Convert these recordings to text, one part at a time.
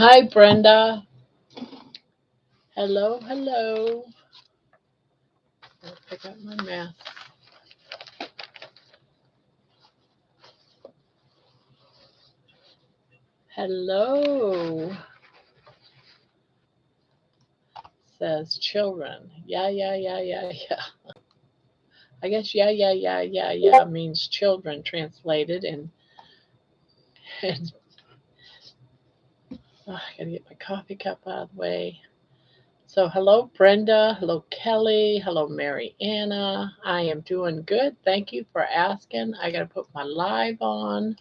Hi, Brenda. Hello, hello. I'll pick up my mask. Hello, says children. Yeah. I guess yeah means children translated, and I gotta get my coffee cup out of the way. So, hello, Brenda. Hello, Kelly. Hello, Mary Anna. I am doing good. Thank you for asking. I gotta put my live on.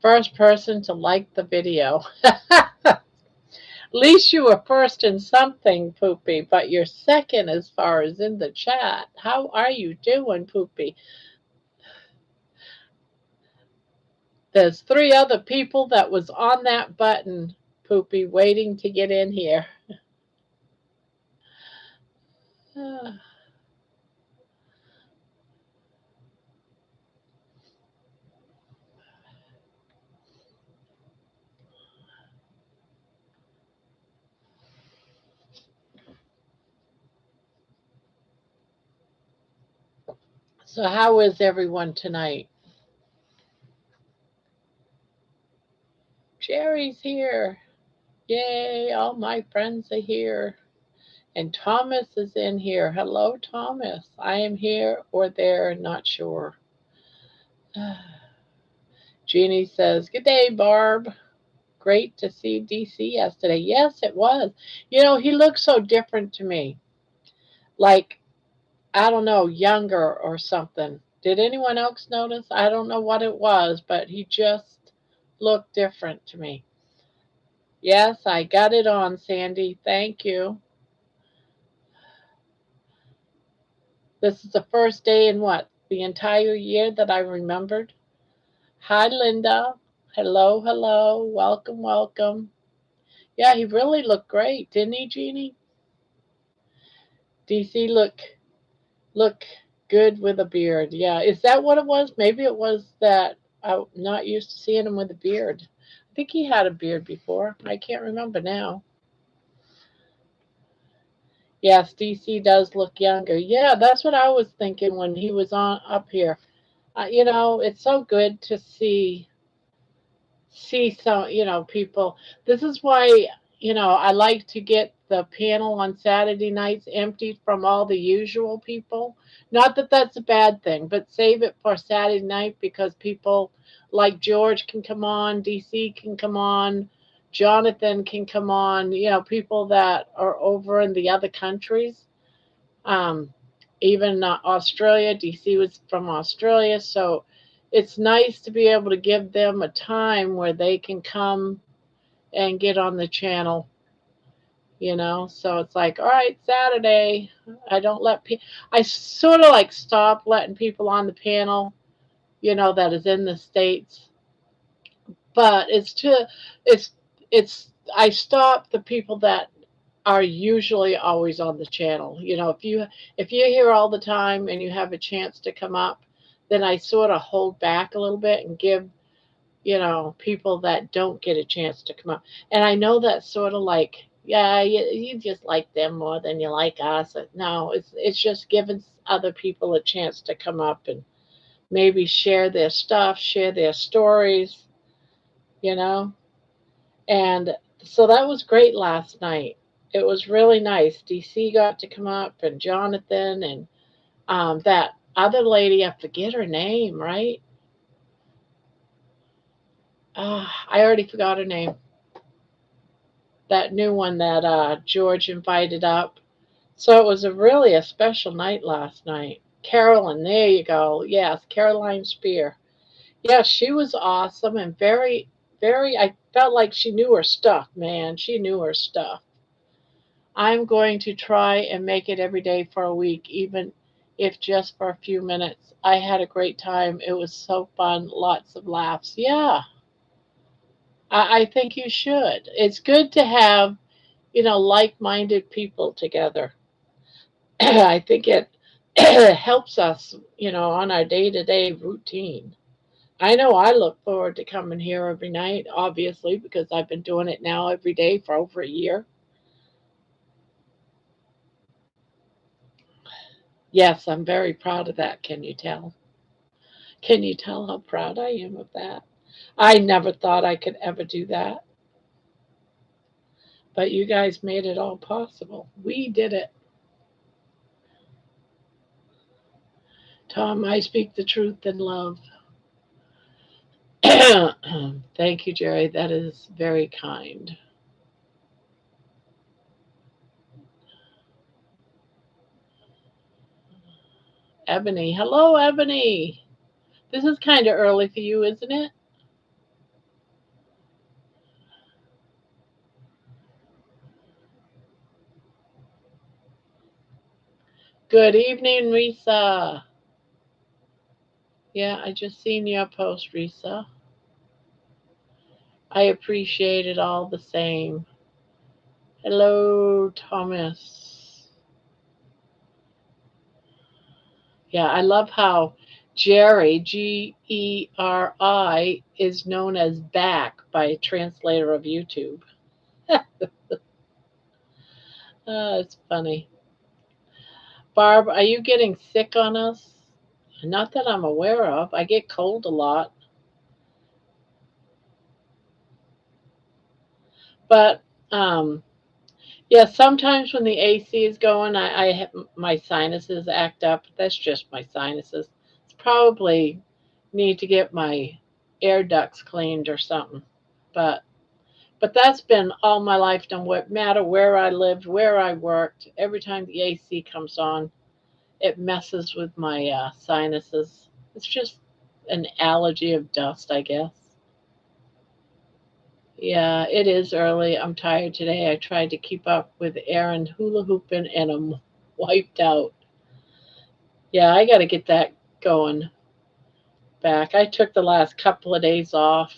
First person to like the video. At least you were first in something, Poopy, but you're second as far as in the chat. How are you doing, Poopy? There's 3 other people that was on that button, Poopy, waiting to get in here. So how is everyone tonight? Jerry's here. Yay, all my friends are here. And Thomas is in here. Hello, Thomas. I am here or there, not sure. Jeannie says, good day, Barb. Great to see DC yesterday. Yes, it was. You know, he looked so different to me. Like, I don't know, younger or something. Did anyone else notice? I don't know what it was, but he just looked different to me. Yes, I got it on, Sandy. Thank you. This is the first day in what? The entire year that I remembered. Hi, Linda. Hello, hello. Welcome, welcome. Yeah, he really looked great, didn't he, Jeannie? DC look good with a beard. Yeah, is that what it was? Maybe it was that I'm not used to seeing him with a beard. I think he had a beard before. I can't remember now. Yes, DC does look younger. Yeah, that's what I was thinking when he was on up here. You know, it's so good to see some, people. This is why, I like to get the panel on Saturday nights emptied from all the usual people. Not that that's a bad thing, but save it for Saturday night because people like George can come on, DC can come on, Jonathan can come on, people that are over in the other countries. Um, Even Australia, DC was from Australia, so it's nice to be able to give them a time where they can come and get on the channel. So it's like, all right, Saturday. I don't let people. I sort of like stop letting people on the panel, that is in the states. But it's it's I stop the people that are usually always on the channel. If you're here all the time and you have a chance to come up, then I sort of hold back a little bit and give people that don't get a chance to come up. And I know that's sort of like, yeah, you just like them more than you like us. No, it's just giving other people a chance to come up and maybe share their stuff, share their stories, you know. And so that was great last night. It was really nice. DC got to come up and Jonathan and that other lady, I forget her name, right? I already forgot her name. That new one that George invited up. So it was really a special night last night. Carolyn, there you go. Yes, Caroline Spear. Yeah, she was awesome and I felt like she knew her stuff, man. She knew her stuff. I'm going to try and make it every day for a week, even if just for a few minutes. I had a great time. It was so fun. Lots of laughs. Yeah, I think you should. It's good to have, like minded people together. I think it helps us, on our day to day routine. I know I look forward to coming here every night, obviously, because I've been doing it now every day for over a year. Yes, I'm very proud of that. Can you tell? Can you tell how proud I am of that? I never thought I could ever do that, but you guys made it all possible. We did it. Tom, I speak the truth in love. Thank you, Jerry. That is very kind. Ebony. Hello, Ebony. This is kind of early for you, isn't it? Good evening, Risa. Yeah, I just seen your post, Risa. I appreciate it all the same. Hello, Thomas. Yeah, I love how Jerry, Geri, is known as back by a translator of YouTube. It's funny. Barb, are you getting sick on us? Not that I'm aware of. I get cold a lot. But yeah, sometimes when the AC is going, my sinuses act up. That's just my sinuses. It's probably need to get my air ducts cleaned or something. But that's been all my life. No matter where I lived, where I worked, every time the AC comes on, it messes with my sinuses. It's just an allergy of dust, I guess. Yeah, it is early. I'm tired today. I tried to keep up with Aaron hula hooping and I'm wiped out. Yeah, I got to get that going back. I took the last couple of days off.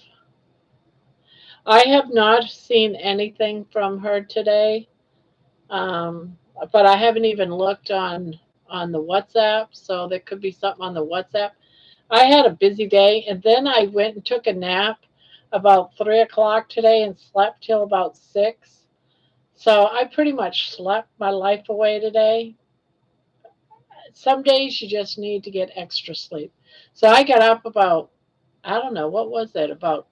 I have not seen anything from her today, um, but I haven't even looked on the WhatsApp, so there could be something on the WhatsApp. I had a busy day, and then I went and took a nap about 3 o'clock today and slept till about 6. So I pretty much slept my life away today. Some days you just need to get extra sleep. So I got up about, I don't know, what was it? About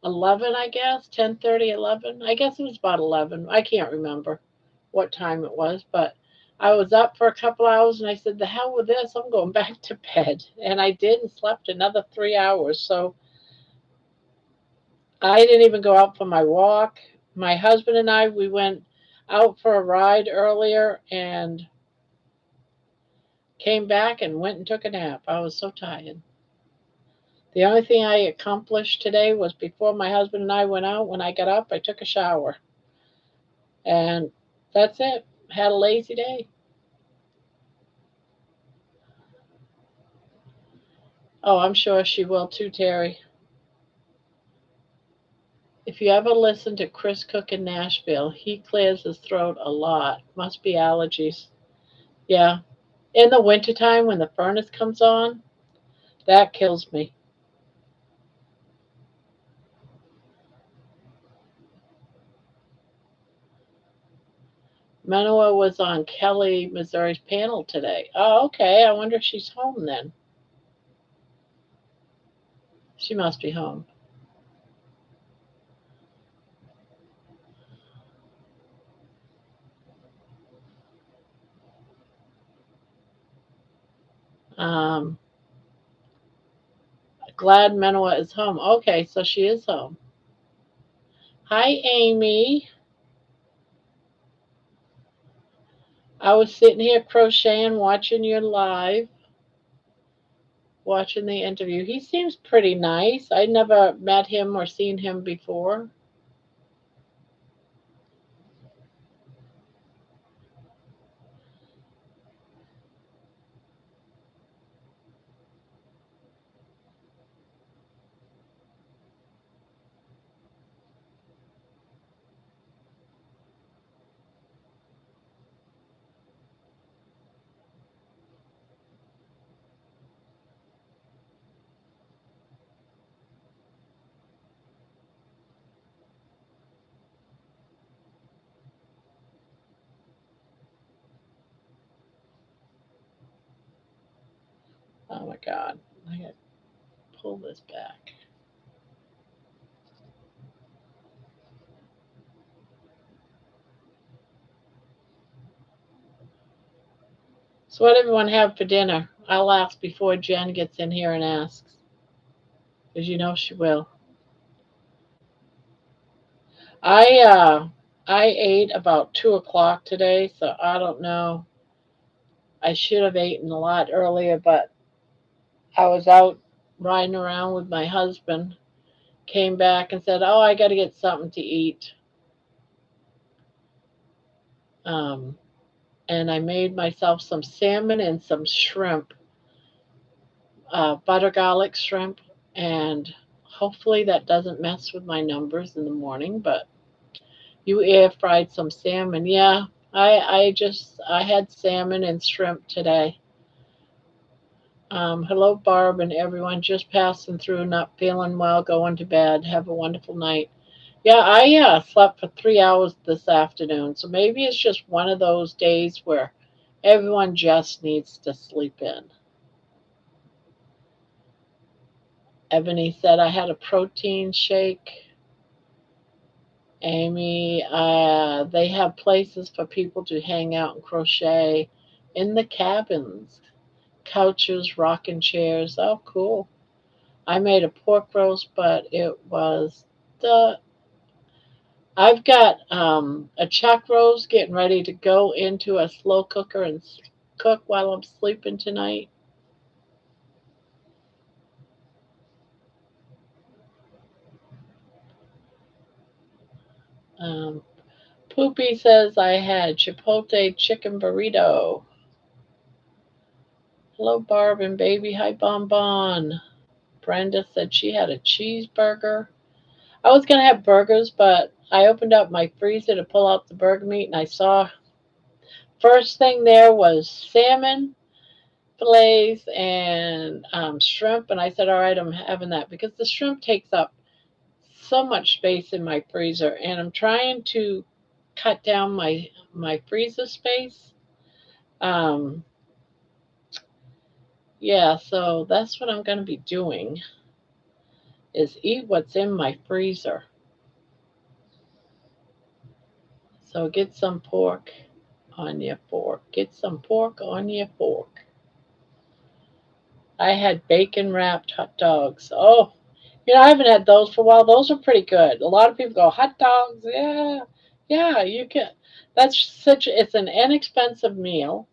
11, I guess, 10:30, 11. I guess it was about 11. I can't remember what time it was, but I was up for a couple hours and I said, the hell with this, I'm going back to bed. And I did and slept another 3 hours. So I didn't even go out for my walk. My husband and I, we went out for a ride earlier and came back and went and took a nap. I was so tired. The only thing I accomplished today was before my husband and I went out, when I got up, I took a shower. And that's it. Had a lazy day. Oh, I'm sure she will too, Terry. If you ever listen to Chris Cook in Nashville, he clears his throat a lot. Must be allergies. Yeah. In the wintertime when the furnace comes on, that kills me. Manoa was on Kelly, Missouri's panel today. Oh, okay. I wonder if she's home then. She must be home. Um, Glad Manoa is home. Okay, so she is home. Hi, Amy. I was sitting here crocheting, watching your live, watching the interview. He seems pretty nice. I never met him or seen him before. Oh my God. I got to pull this back. So, what everyone have for dinner? I'll ask before Jen gets in here and asks, because you know she will. I uh, I ate about 2 o'clock today, so I don't know. I should have eaten a lot earlier, but I was out riding around with my husband. Came back and said, "Oh, I got to get something to eat." Um, and I made myself some salmon and some shrimp, butter garlic shrimp, and hopefully that doesn't mess with my numbers in the morning. But you air fried some salmon, yeah. I had salmon and shrimp today. Hello, Barb, and everyone just passing through, not feeling well, going to bed. Have a wonderful night. Yeah, I slept for 3 hours this afternoon, so maybe it's just one of those days where everyone just needs to sleep in. Ebony said I had a protein shake. Amy, they have places for people to hang out and crochet in the cabins, couches, rocking chairs. Oh, cool. I made a pork roast, but it was the. I've got a chuck roast getting ready to go into a slow cooker and cook while I'm sleeping tonight. Um, Poopy says I had chipotle chicken burrito. Hello, Barb and baby. Hi, Bon Bon. Brenda said she had a cheeseburger. I was going to have burgers, but I opened up my freezer to pull out the burger meat, and I saw first thing there was salmon fillets and shrimp. And I said, all right, I'm having that because the shrimp takes up so much space in my freezer, and I'm trying to cut down my freezer space. Um, yeah, so that's what I'm going to be doing is eat what's in my freezer. So get some pork on your fork. Get some pork on your fork. I had bacon wrapped hot dogs. Oh, I haven't had those for a while. Those are pretty good. A lot of people go, hot dogs, yeah. Yeah, you can. It's an inexpensive meal,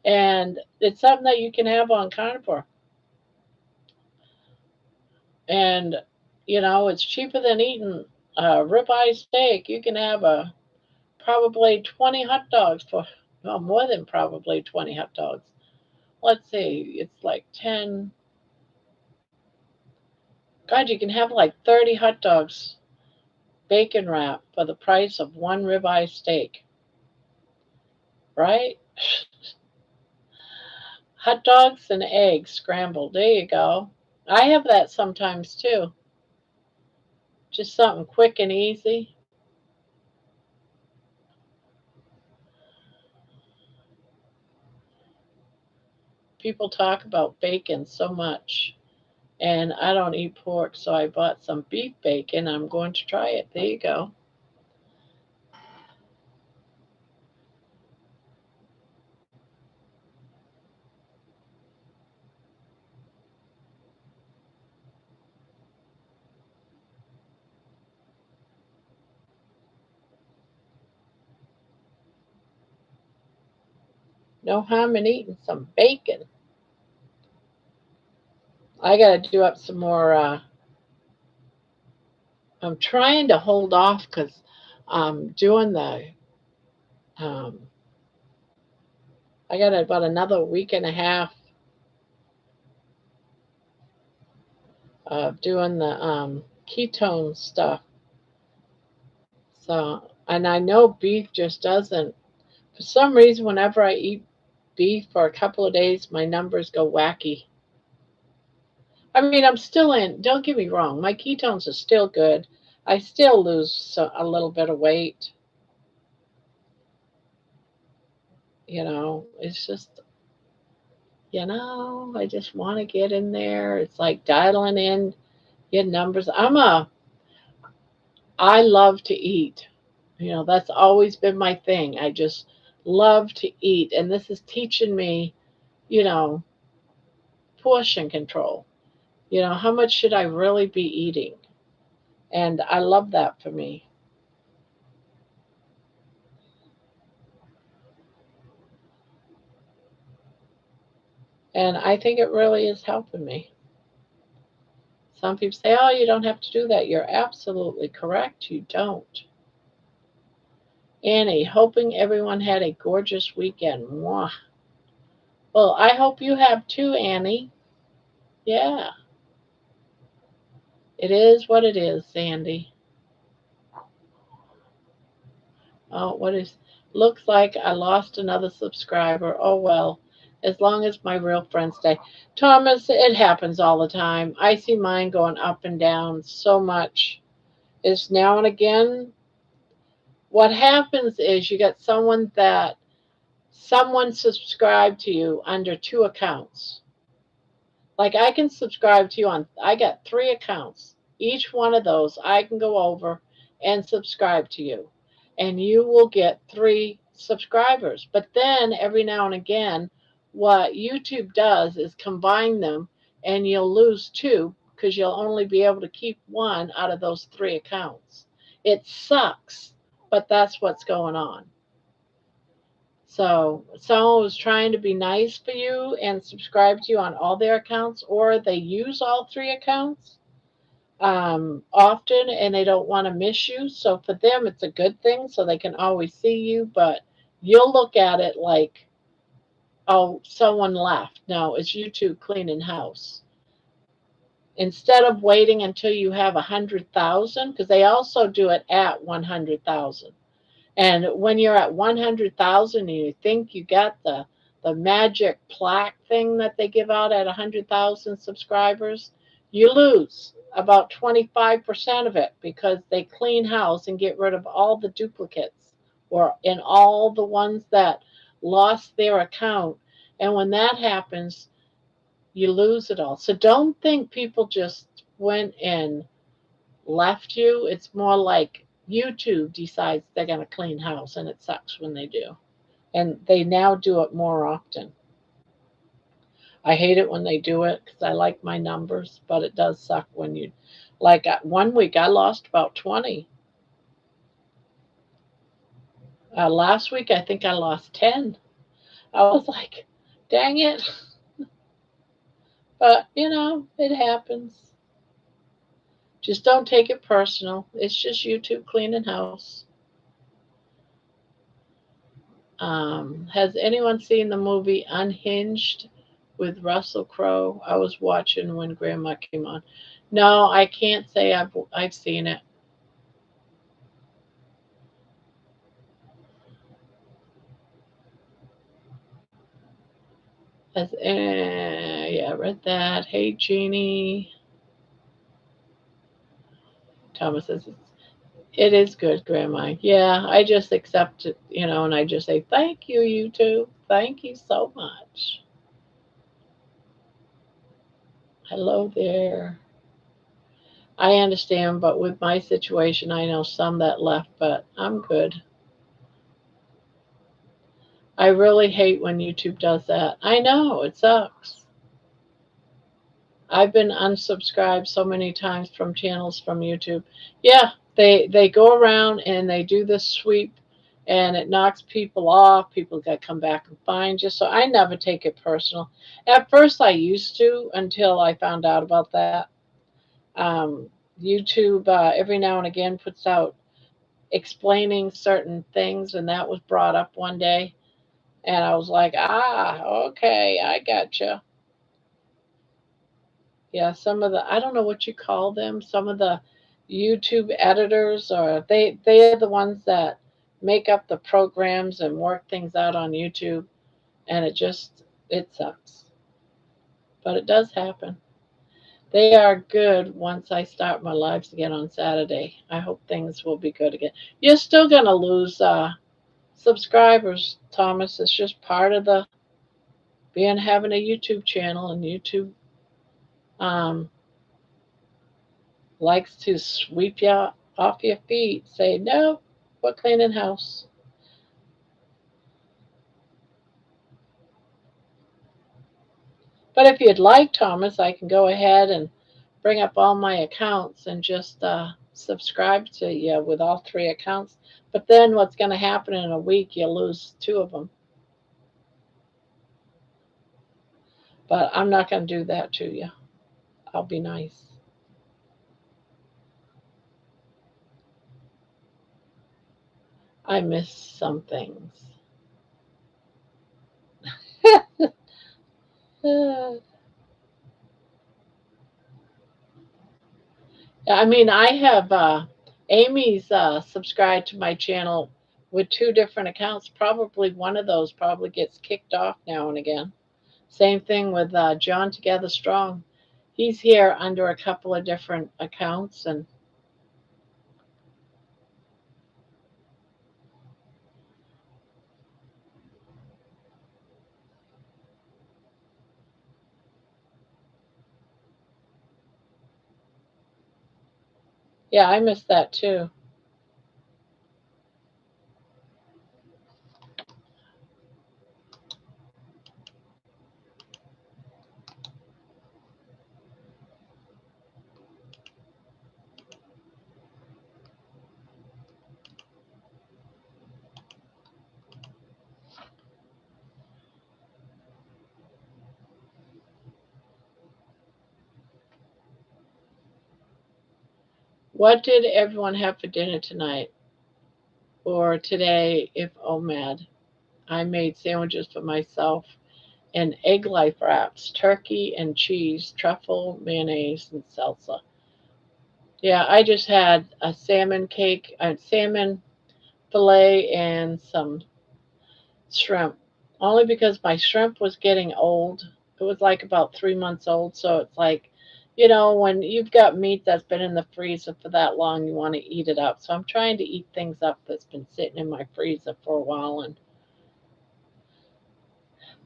and it's something that you can have on carnivore. And, it's cheaper than eating a ribeye steak. You can have probably 20 hot dogs for, well, more than probably 20 hot dogs. Let's see, it's like 10. God, you can have like 30 hot dogs bacon wrap for the price of one ribeye steak, right? Hot dogs and eggs scrambled. There you go. I have that sometimes too. Just something quick and easy. People talk about bacon so much, and I don't eat pork, so I bought some beef bacon. I'm going to try it. There you go. No harm in eating some bacon. I got to do up some more. I'm trying to hold off because I'm doing the. Um, I got about another week and a half of doing the ketone stuff. So, and I know beef just doesn't. For some reason, whenever I eat beef for a couple of days, my numbers go wacky. I mean, I'm still in. Don't get me wrong. My ketones are still good. I still lose a little bit of weight. It's just, I just want to get in there. It's like dialing in your numbers. I love to eat. That's always been my thing. I just love to eat. And this is teaching me, you know, portion control. How much should I really be eating? And I love that for me. And I think it really is helping me. Some people say, oh, you don't have to do that. You're absolutely correct. You don't. Annie, hoping everyone had a gorgeous weekend. Mwah. Well, I hope you have too, Annie. Yeah, it is what it is, Sandy. Oh, what is? Looks like I lost another subscriber. Oh well, as long as my real friends stay. Thomas, it happens all the time. I see mine going up and down so much. It's now and again. What happens is you get someone subscribed to you under two accounts. Like I can subscribe to you I got three accounts. Each one of those I can go over and subscribe to you. And you will get three subscribers. But then every now and again, what YouTube does is combine them and you'll lose two because you'll only be able to keep one out of those three accounts. It sucks, but that's what's going on. So someone was trying to be nice for you and subscribe to you on all their accounts, or they use all three accounts often and they don't want to miss you. So for them, it's a good thing so they can always see you, but you'll look at it like, oh, someone left. No, it's YouTube cleaning house. Instead of waiting until you have 100,000, because they also do it at 100,000. And when you're at 100,000 and you think you got the magic plaque thing that they give out at 100,000 subscribers, you lose about 25% of it because they clean house and get rid of all the duplicates or in all the ones that lost their account. And when that happens, you lose it all. So don't think people just went and left you. It's more like YouTube decides they're going to clean house, and it sucks when they do. And they now do it more often. I hate it when they do it because I like my numbers, but it does suck when you, like 1 week, I lost about 20. Last week, I think I lost 10. I was like, dang it. But, it happens. Just don't take it personal. It's just YouTube cleaning house. Has anyone seen the movie Unhinged with Russell Crowe? I was watching when Grandma came on. No, I can't say I've seen it. Yeah, I read that. Hey, Jeannie. Thomas says it is good, Grandma. Yeah, I just accept it, and I just say thank you, YouTube. Thank you so much. Hello there. I understand, but with my situation, I know some that left, but I'm good. I really hate when YouTube does that. I know, it sucks. I've been unsubscribed so many times from channels from YouTube. Yeah, they go around and they do this sweep and it knocks people off. People got to come back and find you. So I never take it personal. At first I used to until I found out about that. YouTube every now and again puts out explaining certain things, and that was brought up one day. And I was like, okay, I gotcha. Yeah, some of I don't know what you call them, some of the YouTube editors, or they're the ones that make up the programs and work things out on YouTube. And it sucks. But it does happen. They are good once I start my lives again on Saturday. I hope things will be good again. You're still going to lose subscribers, Thomas. It's just being having a YouTube channel, and YouTube um, likes to sweep you off your feet, say, no, we're cleaning house. But if you'd like, Thomas, I can go ahead and bring up all my accounts and just subscribe to you with all three accounts. But then what's going to happen in a week, you'll lose two of them. But I'm not going to do that to you. I'll be nice. I miss some things. I mean, I have Amy's subscribed to my channel with two different accounts. Probably one of those probably gets kicked off now and again. Same thing with John Together Strong. He's here under a couple of different accounts, and yeah, I miss that too. What did everyone have for dinner tonight or today? If OMAD, I made sandwiches for myself and egg life wraps, turkey and cheese, truffle, mayonnaise, and salsa. Yeah, I just had a salmon cake, a salmon fillet, and some shrimp. Only because my shrimp was getting old. It was like about 3 months old, so it's like, when you've got meat that's been in the freezer for that long, you want to eat it up. So I'm trying to eat things up that's been sitting in my freezer for a while, and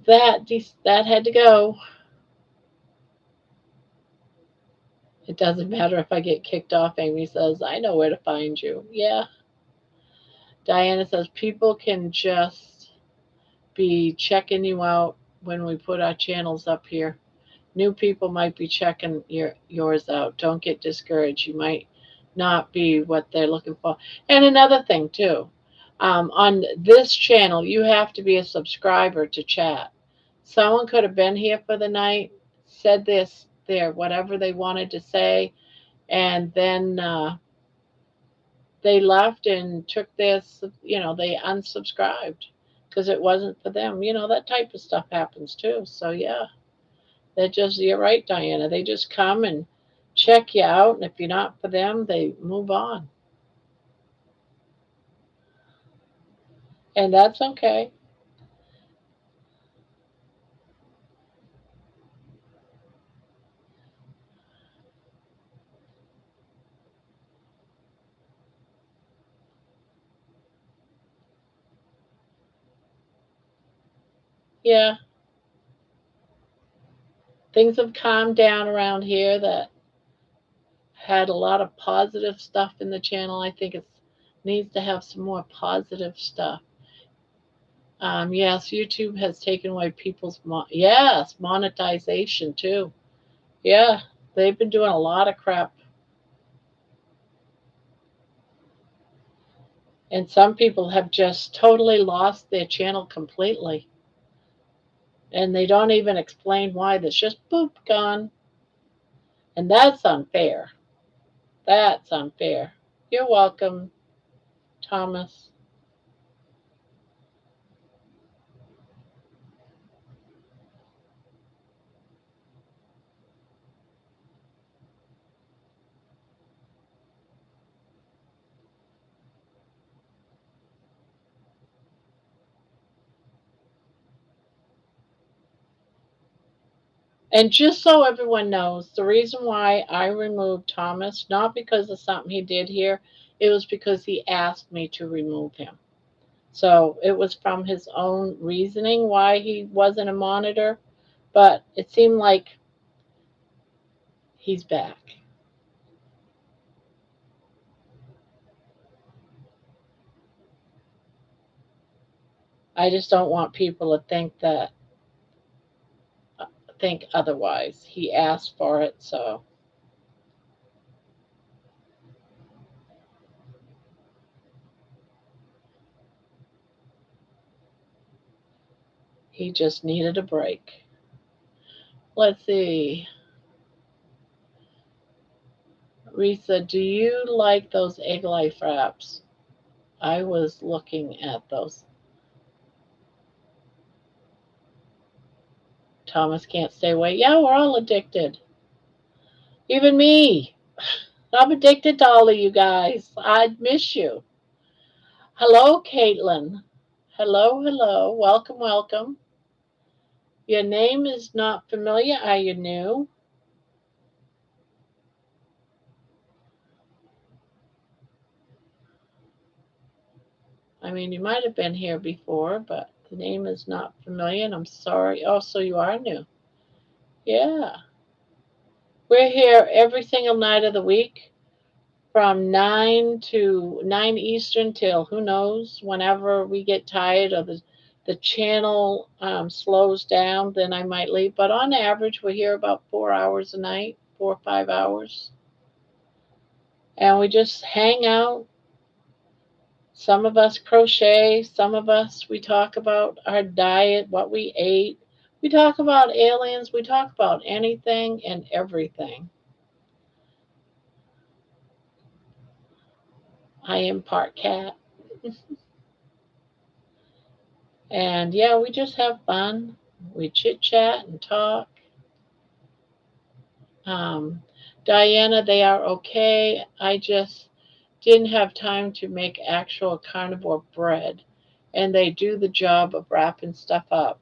that had to go. It doesn't matter if I get kicked off. Amy says, I know where to find you. Yeah. Diana says, people can just be checking you out when we put our channels up here. New people might be checking yours out. Don't get discouraged. You might not be what they're looking for. And another thing, too, on this channel, you have to be a subscriber to chat. Someone could have been here for the night, said whatever they wanted to say, and then they left and took this, they unsubscribed because it wasn't for them. That type of stuff happens too. So, yeah, you're right, Diana. They just come and check you out. And if you're not for them, they move on. And that's okay. Yeah, things have calmed down around here that had a lot of positive stuff in the channel. I think it needs to have some more positive stuff. Yes, YouTube has taken away people's yes, monetization too. Yeah, they've been doing a lot of crap, and some people have just totally lost their channel completely, and they don't even explain why. That's just boop gone, and that's unfair. That's unfair. You're welcome, Thomas. And just so everyone knows, the reason why I removed Thomas, not because of something he did here, it was because he asked me to remove him. So it was from his own reasoning why he wasn't a monitor, but it seemed like he's back. I just don't want people to think otherwise. He asked for it, so he just needed a break. Let's see. Risa, do you like those egg life wraps? I was looking at those. Thomas can't stay away. Yeah, we're all addicted. Even me. I'm addicted to all of you guys. I'd miss you. Hello, Caitlin. Hello, hello. Welcome, welcome. Your name is not familiar. Are you new? I mean, you might have been here before, but the name is not familiar, and I'm sorry. Oh, so you are new. Yeah. We're here every single night of the week from 9 to 9 Eastern till who knows, whenever we get tired or the channel slows down, then I might leave. But on average, we're here about 4 hours a night, 4 or 5 hours. And we just hang out. Some of us crochet, some of us we talk about our diet, what we ate. We talk about aliens, we talk about anything and everything. I am part cat. And yeah, we just have fun. We chit chat and talk. Um, Diana, they are okay. I just didn't have time to make actual carnivore bread. And they do the job of wrapping stuff up.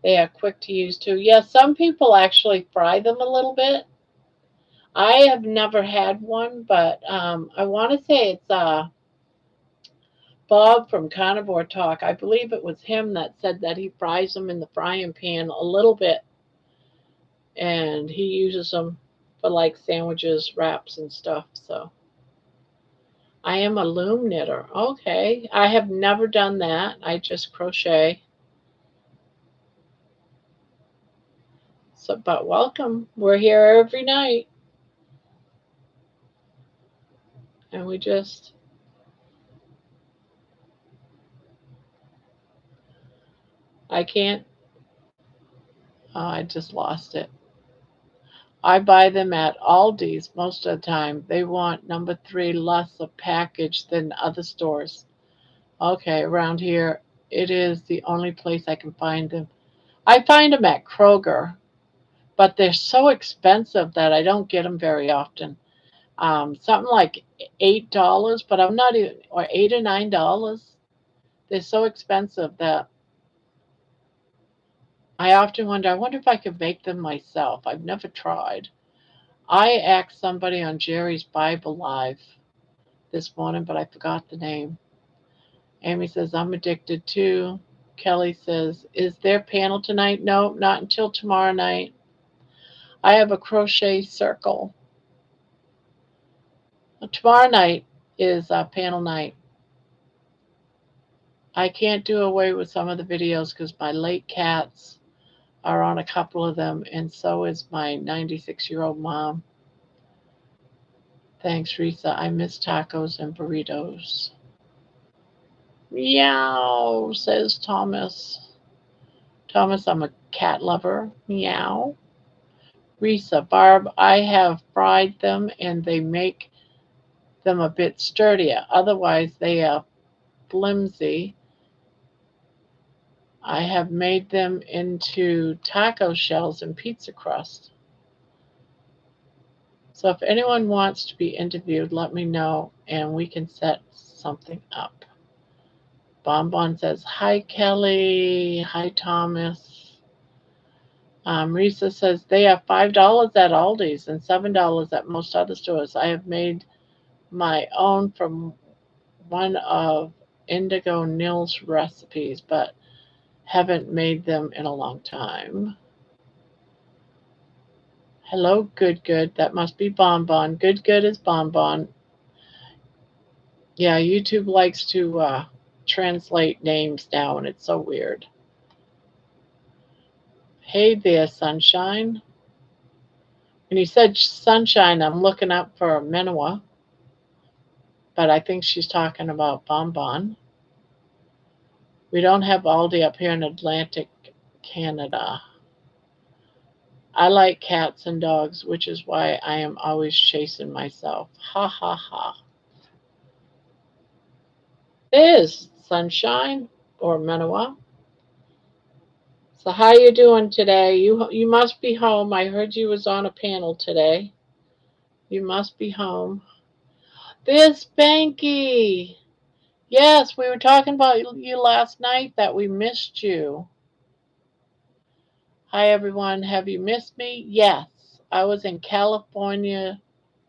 They are quick to use too. Yeah, some people actually fry them a little bit. I have never had one, but I want to say it's Bob from Carnivore Talk. I believe it was him that said that he fries them in the frying pan a little bit and he uses them for like sandwiches, wraps, and stuff. So I am a loom knitter. Okay, I have never done that. I just crochet. So, but welcome. We're here every night, and we just. I can't. I just lost it. I buy them at Aldi's most of the time. They want number three less a package than other stores. Okay, around here, it is the only place I can find them. I find them at Kroger, but they're so expensive that I don't get them very often. Something like $8, but I'm not even, or $8 or $9. They're so expensive that I often wonder. I wonder if I could make them myself. I've never tried. I asked somebody on Jerry's Bible Live this morning, but I forgot the name. Amy says I'm addicted too. Kelly says, "Is there panel tonight?" No, not until tomorrow night. I have a crochet circle. Tomorrow night is panel night. I can't do away with some of the videos because my late cats are on a couple of them, and so is my 96-year-old mom. Thanks, Risa. I miss tacos and burritos. Meow, says Thomas. Thomas, I'm a cat lover. Meow. Risa, Barb, I have fried them and they make them a bit sturdier. Otherwise, they are flimsy. I have made them into taco shells and pizza crust. So if anyone wants to be interviewed, let me know and we can set something up. Bonbon says, "Hi, Kelly. Hi, Thomas." Risa says, "They are $5 at Aldi's and $7 at most other stores. I have made my own from one of Indigo Nils recipes, but haven't made them in a long time. Hello, Good Good. That must be Bonbon. Good Good is Bonbon. Yeah, YouTube likes to translate names now, and it's so weird. Hey there, Sunshine. When you said Sunshine, I'm looking up for Menoa, but I think she's talking about Bonbon. We don't have Aldi up here in Atlantic Canada. I like cats and dogs, which is why I am always chasing myself. Ha ha ha. There's Sunshine or Menoa. So how you doing today? You must be home. I heard you was on a panel today. You must be home. There's Spanky. Yes, we were talking about you last night that we missed you. Hi everyone. Have you missed me? Yes. I was in California.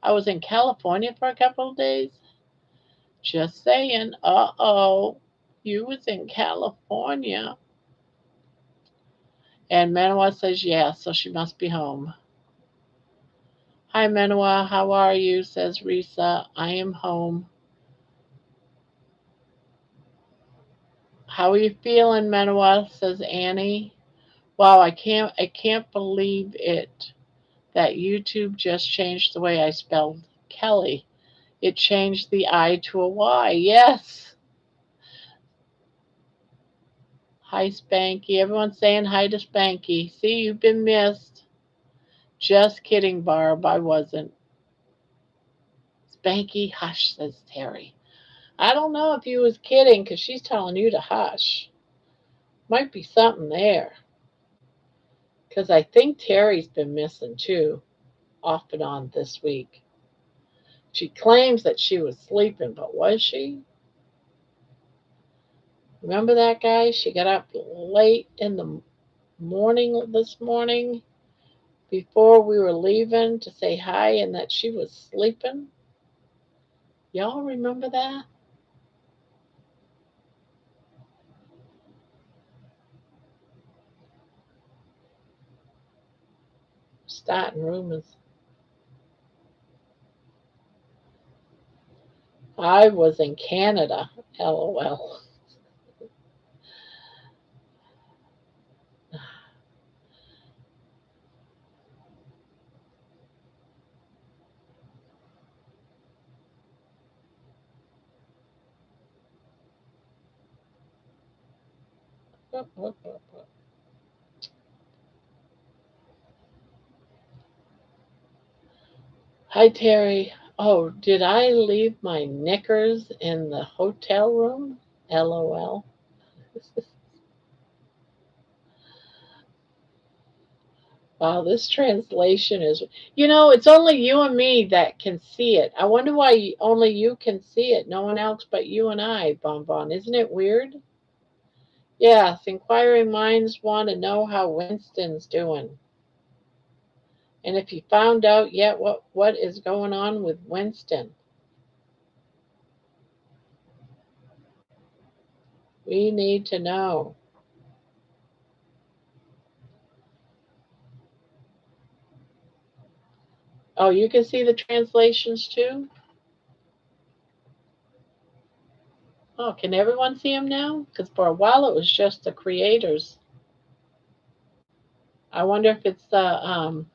I was in California for a couple of days. Just saying. Uh-oh. You was in California. And Manoa says yes, so she must be home. Hi, Manoa. How are you? Says Risa. I am home. How are you feeling, Manoa? Says Annie. Wow, I can't believe it that YouTube just changed the way I spelled Kelly. It changed the I to a Y. Yes. Hi, Spanky. Everyone's saying hi to Spanky. See, you've been missed. Just kidding, Barb. I wasn't. Spanky, hush, says Terry. I don't know if you was kidding because she's telling you to hush. Might be something there. Because I think Terry's been missing too, off and on this week. She claims that she was sleeping, but was she? Remember that guy? She got up late in the morning this morning before we were leaving to say hi and that she was sleeping. Y'all remember that? Starting rumors. I was in Canada, lol. Hi, Terry. Oh, did I leave my knickers in the hotel room? LOL. Wow, this translation is, it's only you and me that can see it. I wonder why only you can see it, no one else but you and I, Bonbon. Isn't it weird? Yes, inquiring minds want to know how Winston's doing. And if you found out yet what is going on with Winston. We need to know. Oh, you can see the translations too? Oh, can everyone see them now? Because for a while it was just the creators. I wonder if it's the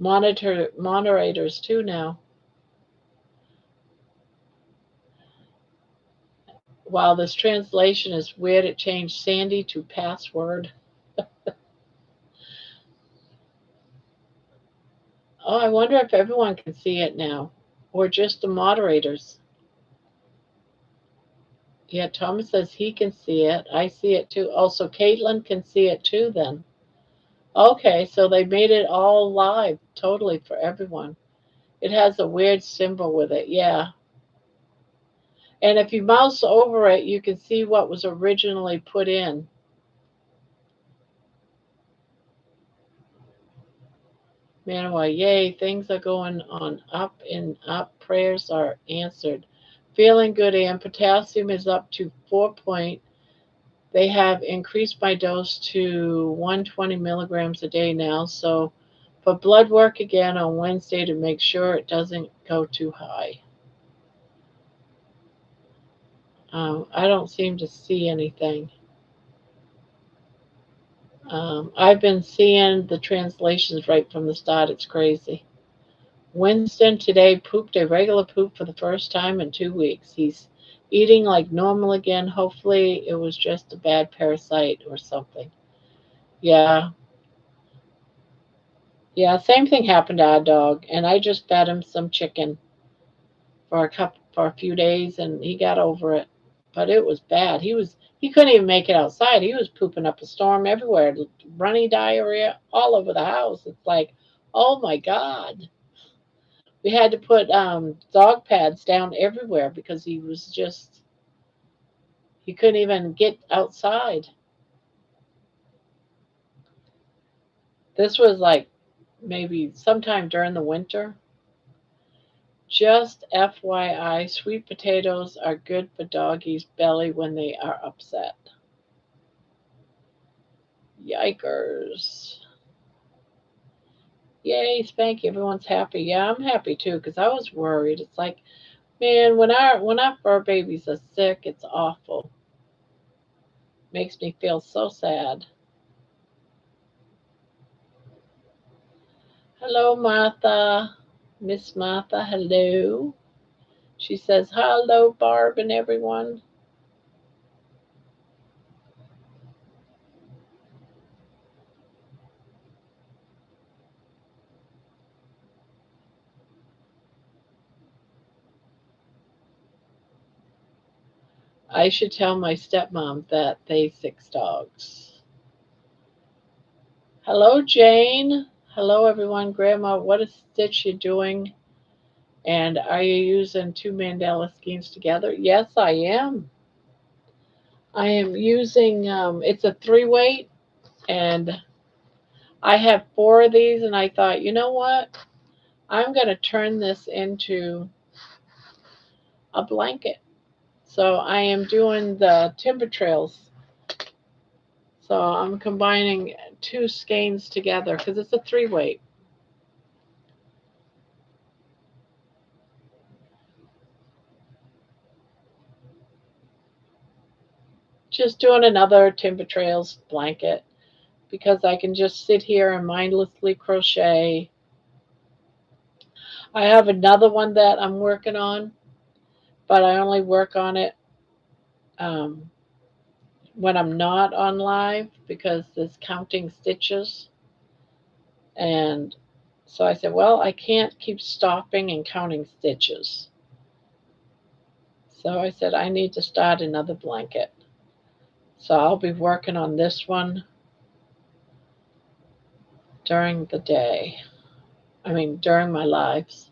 moderators too now. Wow, this translation is weird. It changed Sandy to password. Oh, I wonder if everyone can see it now, or just the moderators. Yeah, Thomas says he can see it. I see it too. Also, Caitlin can see it too then. Okay, so they made it all live totally for everyone. It has a weird symbol with it, yeah. And if you mouse over it, you can see what was originally put in. Manuel, yay, things are going on up and up. Prayers are answered. Feeling good, and potassium is up to 4 point. They have increased my dose to 120 milligrams a day now. So for blood work again on Wednesday to make sure it doesn't go too high. I don't seem to see anything. I've been seeing the translations right from the start. It's crazy. Winston today pooped a regular poop for the first time in 2 weeks. He's eating like normal again. Hopefully, it was just a bad parasite or something. Yeah, yeah. Same thing happened to our dog, and I just fed him some chicken for a few days, and he got over it. But it was bad. He couldn't even make it outside. He was pooping up a storm everywhere, runny diarrhea all over the house. It's like, oh my God. We had to put dog pads down everywhere because he couldn't even get outside. This was like maybe sometime during the winter. Just FYI, sweet potatoes are good for doggies' belly when they are upset. Yikers. Yay, Spanky, everyone's happy. Yeah, I'm happy too because I was worried. It's like, man, when our fur babies are sick, it's awful. Makes me feel so sad. Hello, Martha. Miss Martha, hello. She says, hello, Barb and everyone. I should tell my stepmom that they 6 dogs. Hello, Jane. Hello, everyone. Grandma, what is Stitch you doing? And are you using two mandala skeins together? Yes, I am. I am using, it's a 3 weight, and I have 4 of these, and I thought, you know what? I'm going to turn this into a blanket. So I am doing the timber trails. So I'm combining 2 skeins together because it's a 3 weight. Just doing another timber trails blanket because I can just sit here and mindlessly crochet. I have another one that I'm working on, but I only work on it um, when I'm not on live because there's counting stitches. And so I said, well, I can't keep stopping and counting stitches. So I said, I need to start another blanket. So I'll be working on this one during the day. I mean, during my lives.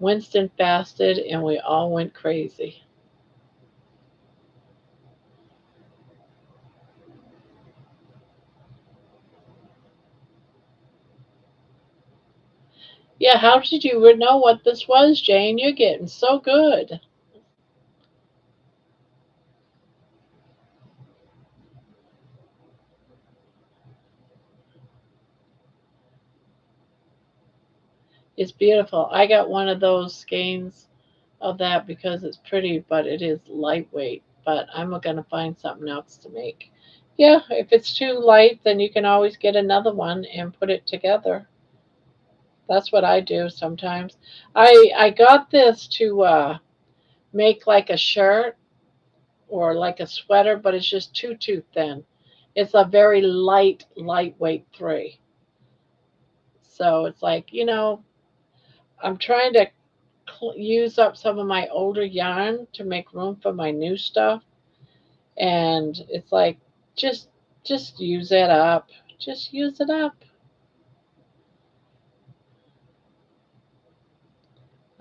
Winston fasted and we all went crazy. Yeah, how did you know what this was, Jane? You're getting so good. It's beautiful. I got one of those skeins of that because it's pretty, but it is lightweight. But I'm going to find something else to make. Yeah, if it's too light, then you can always get another one and put it together. That's what I do sometimes. I got this to make like a shirt or like a sweater, but it's just too thin. It's a very lightweight 3. So it's like, I'm trying to use up some of my older yarn to make room for my new stuff, and it's like just just use it up. Just use it up.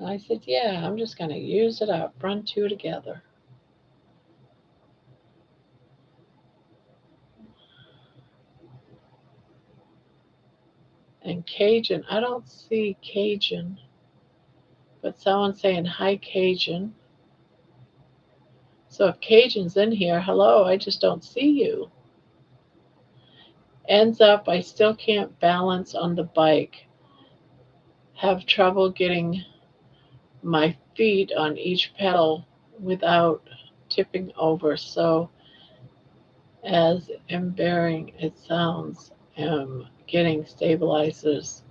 I said, yeah, I'm just gonna use it up. Run 2 together. And Cajun, I don't see Cajun, but someone's saying hi, Cajun. So if Cajun's in here, hello, I just don't see you. Ends up, I still can't balance on the bike. Have trouble getting my feet on each pedal without tipping over. So as embarrassing it sounds, am getting stabilizers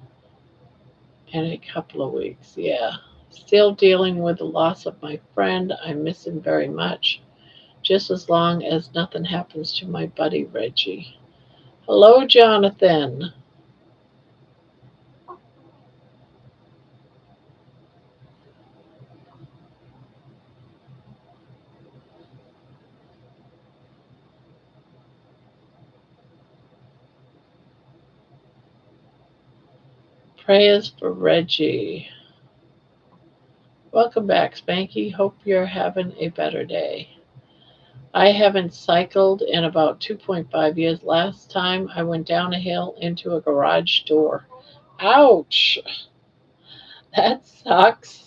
in a couple of weeks. Yeah. Still dealing with the loss of my friend. I miss him very much. Just as long as nothing happens to my buddy Reggie. Hello, Jonathan. Prayers for Reggie. Welcome back, Spanky. Hope you're having a better day. I haven't cycled in about 2.5 years. Last time I went down a hill into a garage door. Ouch! That sucks.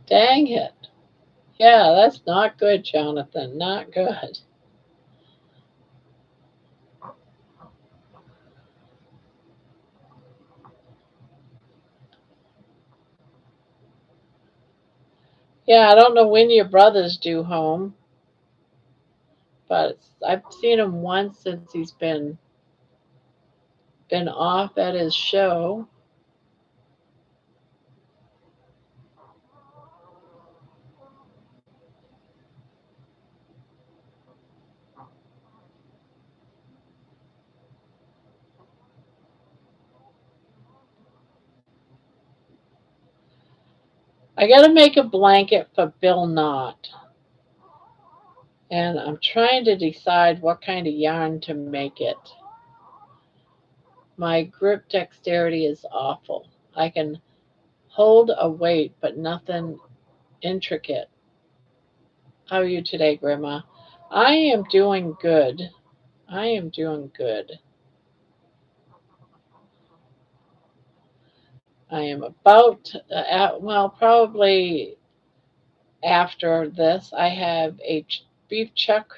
Dang it. Yeah, that's not good, Jonathan. Not good. Yeah, I don't know when your brother's due home, but I've seen him once since he's been off at his show. I gotta make a blanket for Bill Knott, and I'm trying to decide what kind of yarn to make it. My grip dexterity is awful. I can hold a weight, but nothing intricate. How are you today, Grandma? I am doing good. I am doing good. I am about, well, probably after this, I have a beef chuck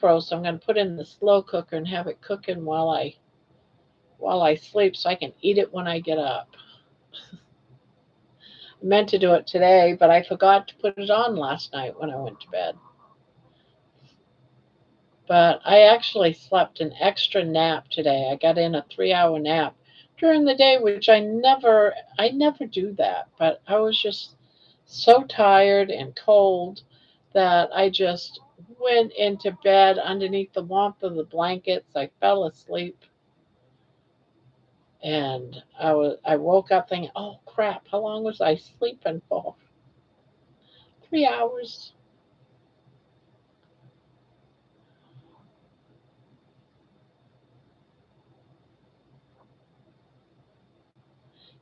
roast. I'm going to put in the slow cooker and have it cooking while I sleep, so I can eat it when I get up. I meant to do it today, but I forgot to put it on last night when I went to bed. But I actually slept an extra nap today. I got in a 3-hour nap during the day, which I never do that. But I was just so tired and cold that I just went into bed underneath the warmth of the blankets. I fell asleep and I woke up thinking, oh crap, how long was I sleeping for? 3 hours.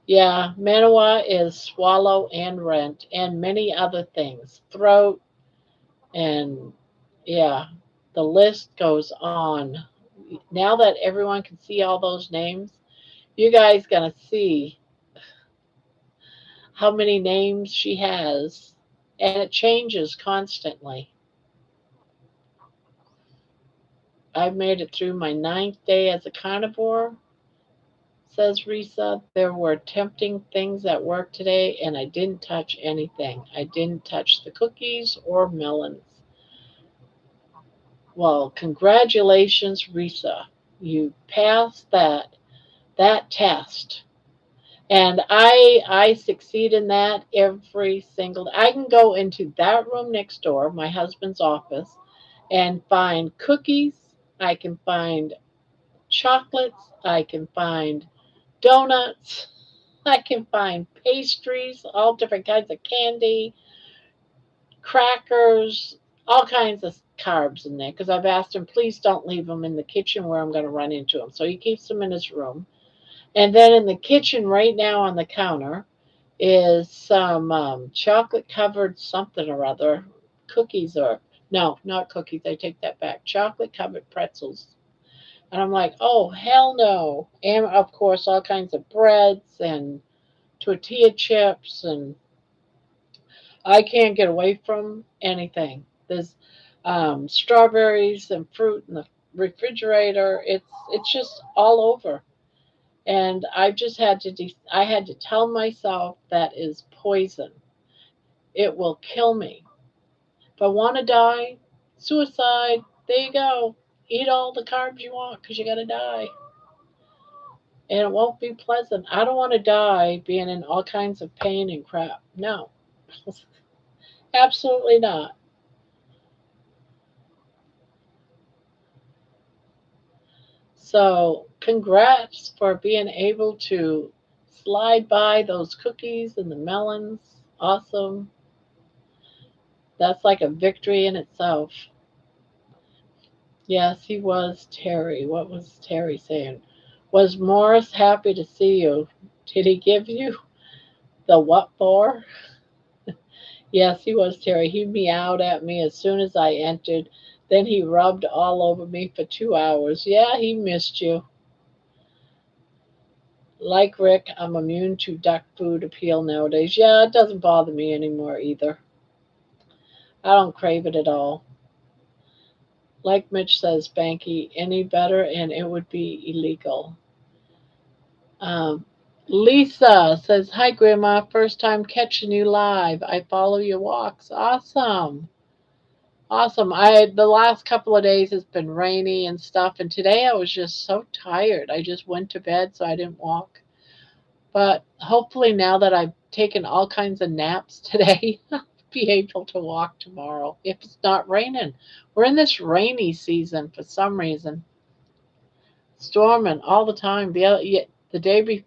Yeah, Manawa is swallow and rent and many other things. Throat and yeah, the list goes on. Now that everyone can see all those names, you guys gonna see how many names she has, and it changes constantly. I've made it through my ninth day as a carnivore, says Risa. There were tempting things at work today, and I didn't touch anything. I didn't touch the cookies or melons. Well, congratulations, Risa. You passed that test. And I succeed in that every single day. I can go into that room next door, my husband's office, and find cookies. I can find chocolates. I can find donuts. I can find pastries, all different kinds of candy, crackers, all kinds of carbs in there because I've asked him, please don't leave them in the kitchen where I'm going to run into them. So he keeps them in his room. And then in the kitchen, right now on the counter, is some chocolate covered something or other, cookies or no, not cookies. I take that back. Chocolate covered pretzels. And I'm like, oh, hell no. And of course, all kinds of breads and tortilla chips and I can't get away from anything. There's strawberries and fruit in the refrigerator. It's just all over. And I had to tell myself that is poison. It will kill me. If I want to die, suicide. There you go. Eat all the carbs you want because you got to die. And it won't be pleasant. I don't want to die being in all kinds of pain and crap. No, absolutely not. So, congrats for being able to slide by those cookies and the melons. Awesome. That's like a victory in itself. Yes, he was Terry. What was Terry saying? Was Morris happy to see you? Did he give you the what for? Yes, he was Terry. He meowed at me as soon as I entered. Then he rubbed all over me for 2 hours. Yeah, he missed you. Like Rick, I'm immune to duck food appeal nowadays. Yeah, it doesn't bother me anymore either. I don't crave it at all. Like Mitch says, Banky, any better and it would be illegal. Um, Lisa says, "Hi, Grandma. First time catching you live. I follow your walks. Awesome. Awesome. The last couple of days it's been rainy and stuff, and today I was just so tired. I just went to bed so I didn't walk. But hopefully now that I've taken all kinds of naps today, I'll be able to walk tomorrow if it's not raining. We're in this rainy season for some reason. Storming all the time. The day before,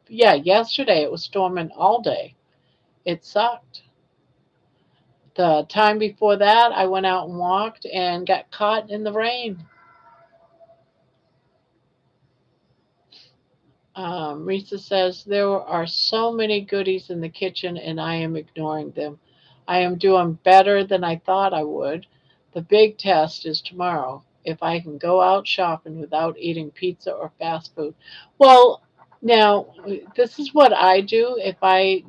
yeah, yesterday it was storming all day. It sucked. The time before that, I went out and walked and got caught in the rain. Risa says, there are so many goodies in the kitchen and I am ignoring them. I am doing better than I thought I would. The big test is tomorrow. If I can go out shopping without eating pizza or fast food. Well, now this is what I do if I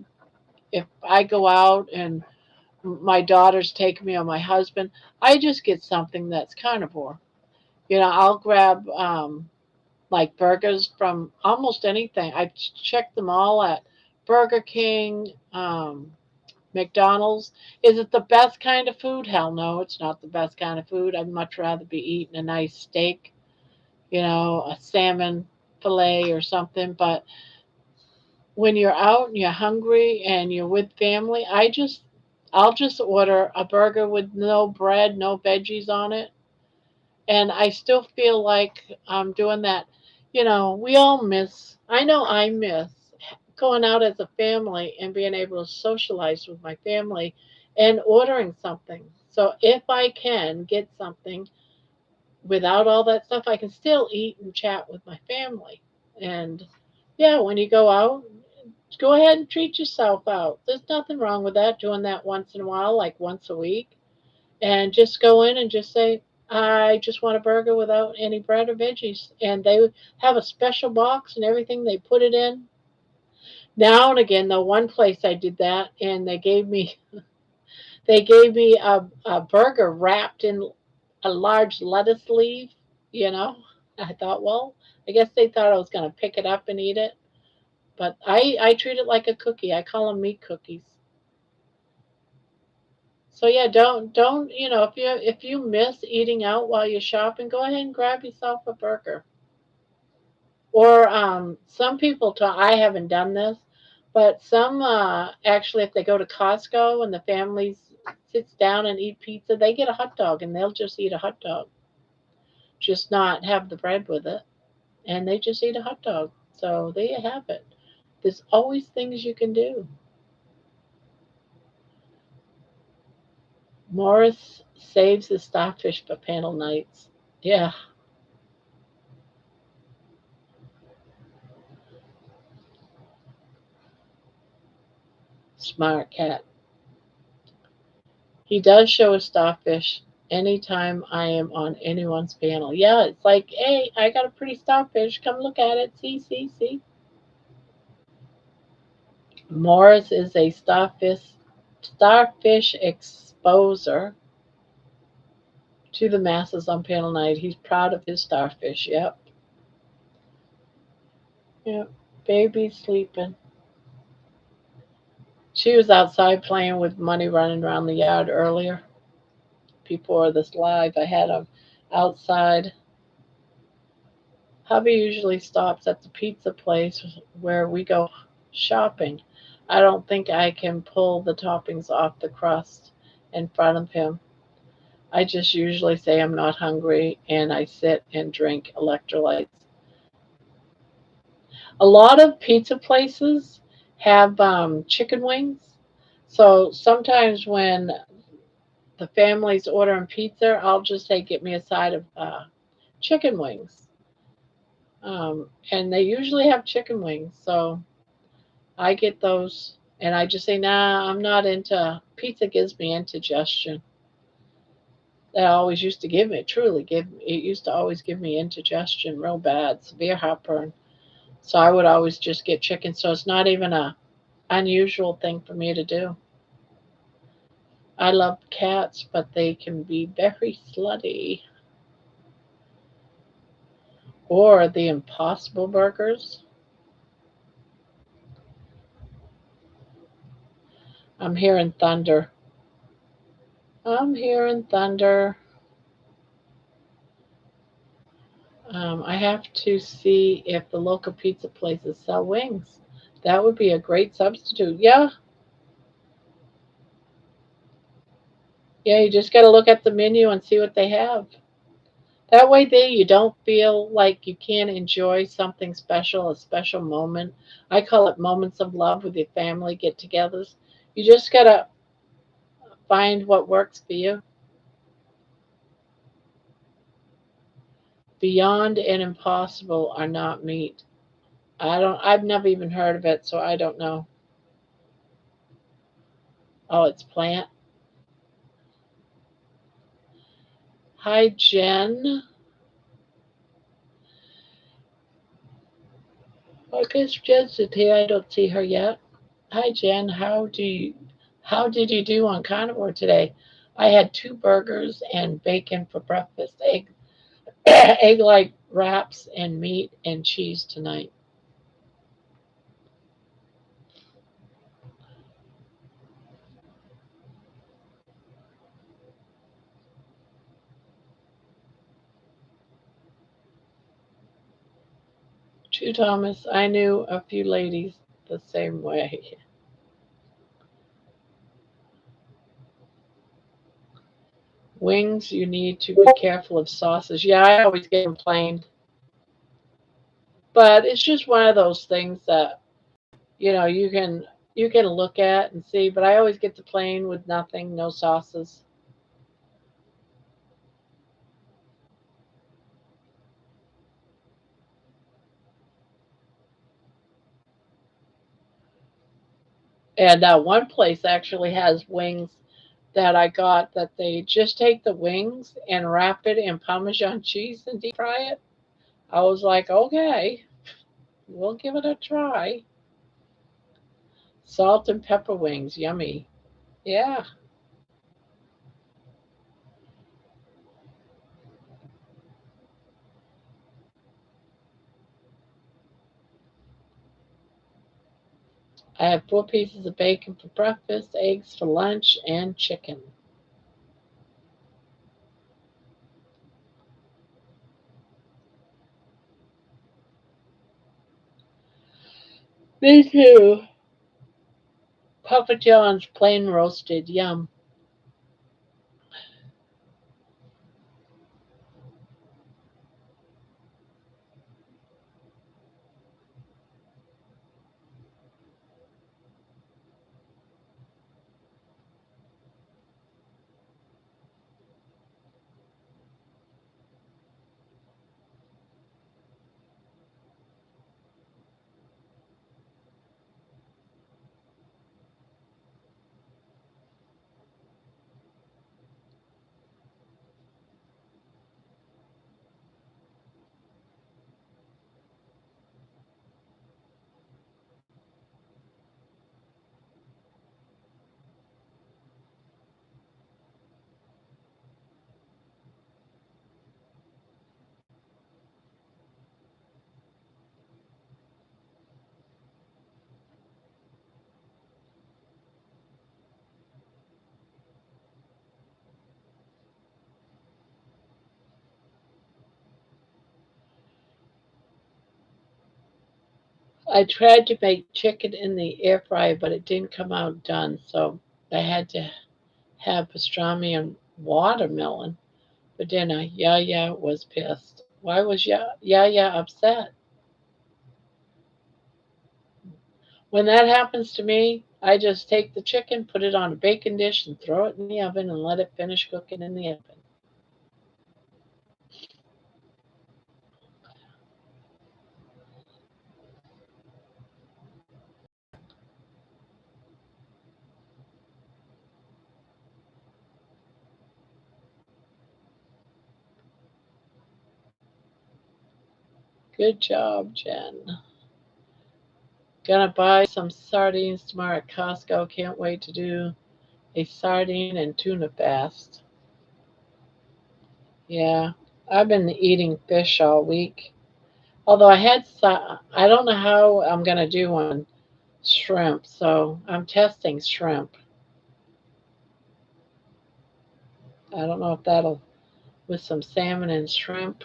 go out and my daughters take me or my husband, I just get something that's carnivore. I'll grab like burgers from almost anything. I checked them all at Burger King, McDonald's. Is it the best kind of food? Hell no, it's not the best kind of food. I'd much rather be eating a nice steak, a salmon fillet or something. But when you're out and you're hungry and you're with family, I'll just order a burger with no bread, no veggies on it, and I still feel like I'm doing that. We all miss, I know I miss going out as a family and being able to socialize with my family and ordering something. So if I can get something without all that stuff, I can still eat and chat with my family. And yeah, when you go out, go ahead and treat yourself out. There's nothing wrong with that, doing that once in a while, like once a week, and just go in and just say, I just want a burger without any bread or veggies. And they have a special box and everything. They put it in. Now and again, the one place I did that, and they gave me a burger wrapped in a large lettuce leaf. You know, I thought, well, I guess they thought I was going to pick it up and eat it, but I treat it like a cookie. I call them meat cookies. So yeah, don't if you miss eating out while you're shopping, go ahead and grab yourself a burger. Or some people talk. I haven't done this, but some actually, if they go to Costco and the family sits down and eat pizza, they get a hot dog and they'll just eat a hot dog, just not have the bread with it, and they just eat a hot dog. So there you have it. There's always things you can do. Morris saves the starfish for panel nights. Yeah, smart cat. He does show a starfish anytime I am on anyone's panel. Yeah, it's like, hey, I got a pretty starfish. Come look at it. See, see, see. Morris is a starfish Starfish exposure to the masses on panel night. He's proud of his starfish. Yep. Yep. Baby sleeping. She was outside playing with money running around the yard earlier. Before this live, I had him outside. Hubby usually stops at the pizza place where we go shopping. I don't think I can pull the toppings off the crust in front of him. I just usually say I'm not hungry and I sit and drink electrolytes. A lot of pizza places have chicken wings. So sometimes when the family's ordering pizza, I'll just say, get me a side of chicken wings. And they usually have chicken wings. So I get those and I just say, nah, I'm not into pizza, gives me indigestion. That always used to give me, it used to always give me indigestion real bad, severe heartburn. So I would always just get chicken. So it's not even a unusual thing for me to do. I love cats, but they can be very slutty. Or the Impossible Burgers. I'm hearing thunder. I'm hearing thunder. I have to see if the local pizza places sell wings. That would be a great substitute. Yeah, yeah, you just got to look at the menu and see what they have. That way, there you don't feel like you can't enjoy something special, a special moment. I call it moments of love with your family get togethers. You just got to find what works for you. Beyond and Impossible are not meat. I've never even heard of it, so I don't know. Oh, it's plant. Hi, Jen. I guess Jen's here. I don't see her yet. Hi, Jen. How did you do on carnivore today? I had two burgers and bacon for breakfast, egg like wraps and meat and cheese tonight. 2 Thomas, I knew a few ladies the same way. Wings, you need to be careful of sauces. Yeah, I always get them plain. But it's just one of those things that, you can look at and see, but I always get the plain with nothing, no sauces. And one place actually has wings that I got that they just take the wings and wrap it in Parmesan cheese and deep fry it. I was like, okay, we'll give it a try. Salt and pepper wings, yummy. Yeah, I had 4 pieces of bacon for breakfast, eggs for lunch, and chicken. Me too. Papa John's plain roasted, yum. I tried to make chicken in the air fryer, but it didn't come out done. So I had to have pastrami and watermelon for dinner. Yaya was pissed. Why was Yaya upset? When that happens to me, I just take the chicken, put it on a baking dish, and throw it in the oven and let it finish cooking in the oven. Good job, Jen. Gonna buy some sardines tomorrow at Costco. Can't wait to do a sardine and tuna fast. Yeah, I've been eating fish all week. Although I don't know how I'm gonna do on shrimp, so I'm testing shrimp. I don't know if that'll with some salmon and shrimp.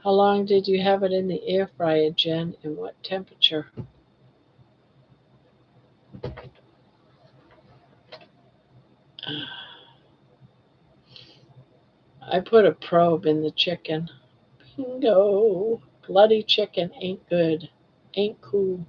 How long did you have it in the air fryer, Jen, and what temperature? I put a probe in the chicken. Bingo. Bloody chicken ain't good. Ain't cool.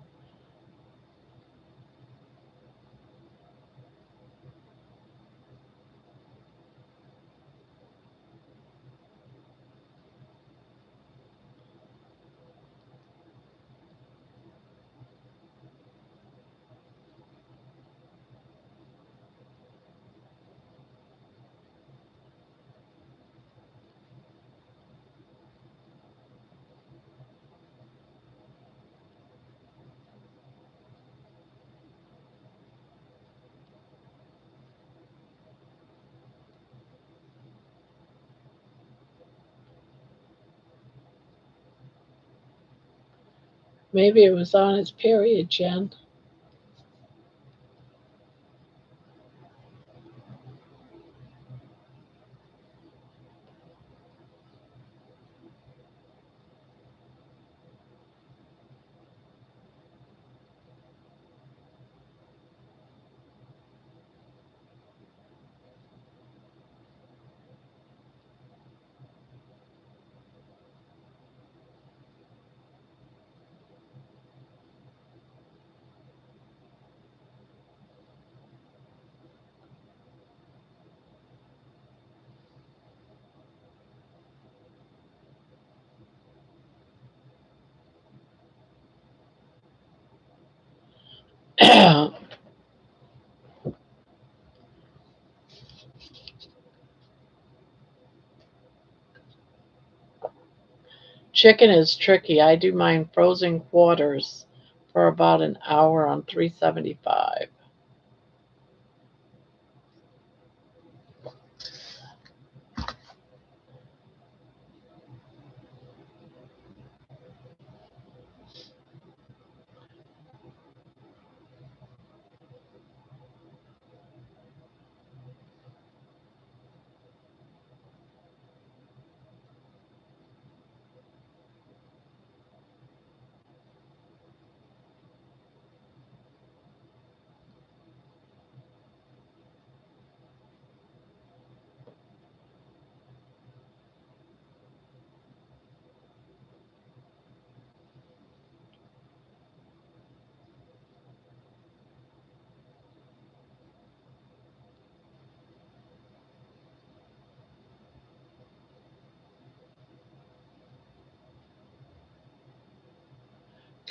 Maybe it was on his period, Jen. Chicken is tricky. I do mine frozen quarters for about an hour on 375.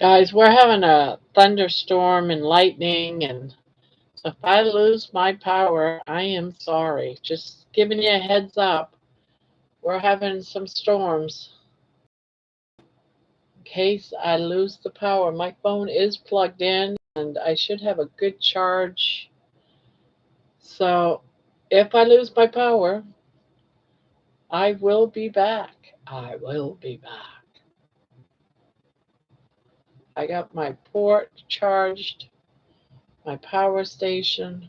Guys, we're having a thunderstorm and lightning, and so if I lose my power, I am sorry. Just giving you a heads up. We're having some storms. In case I lose the power, my phone is plugged in and I should have a good charge. So if I lose my power, I will be back. I will be back. I got my port charged, my power station.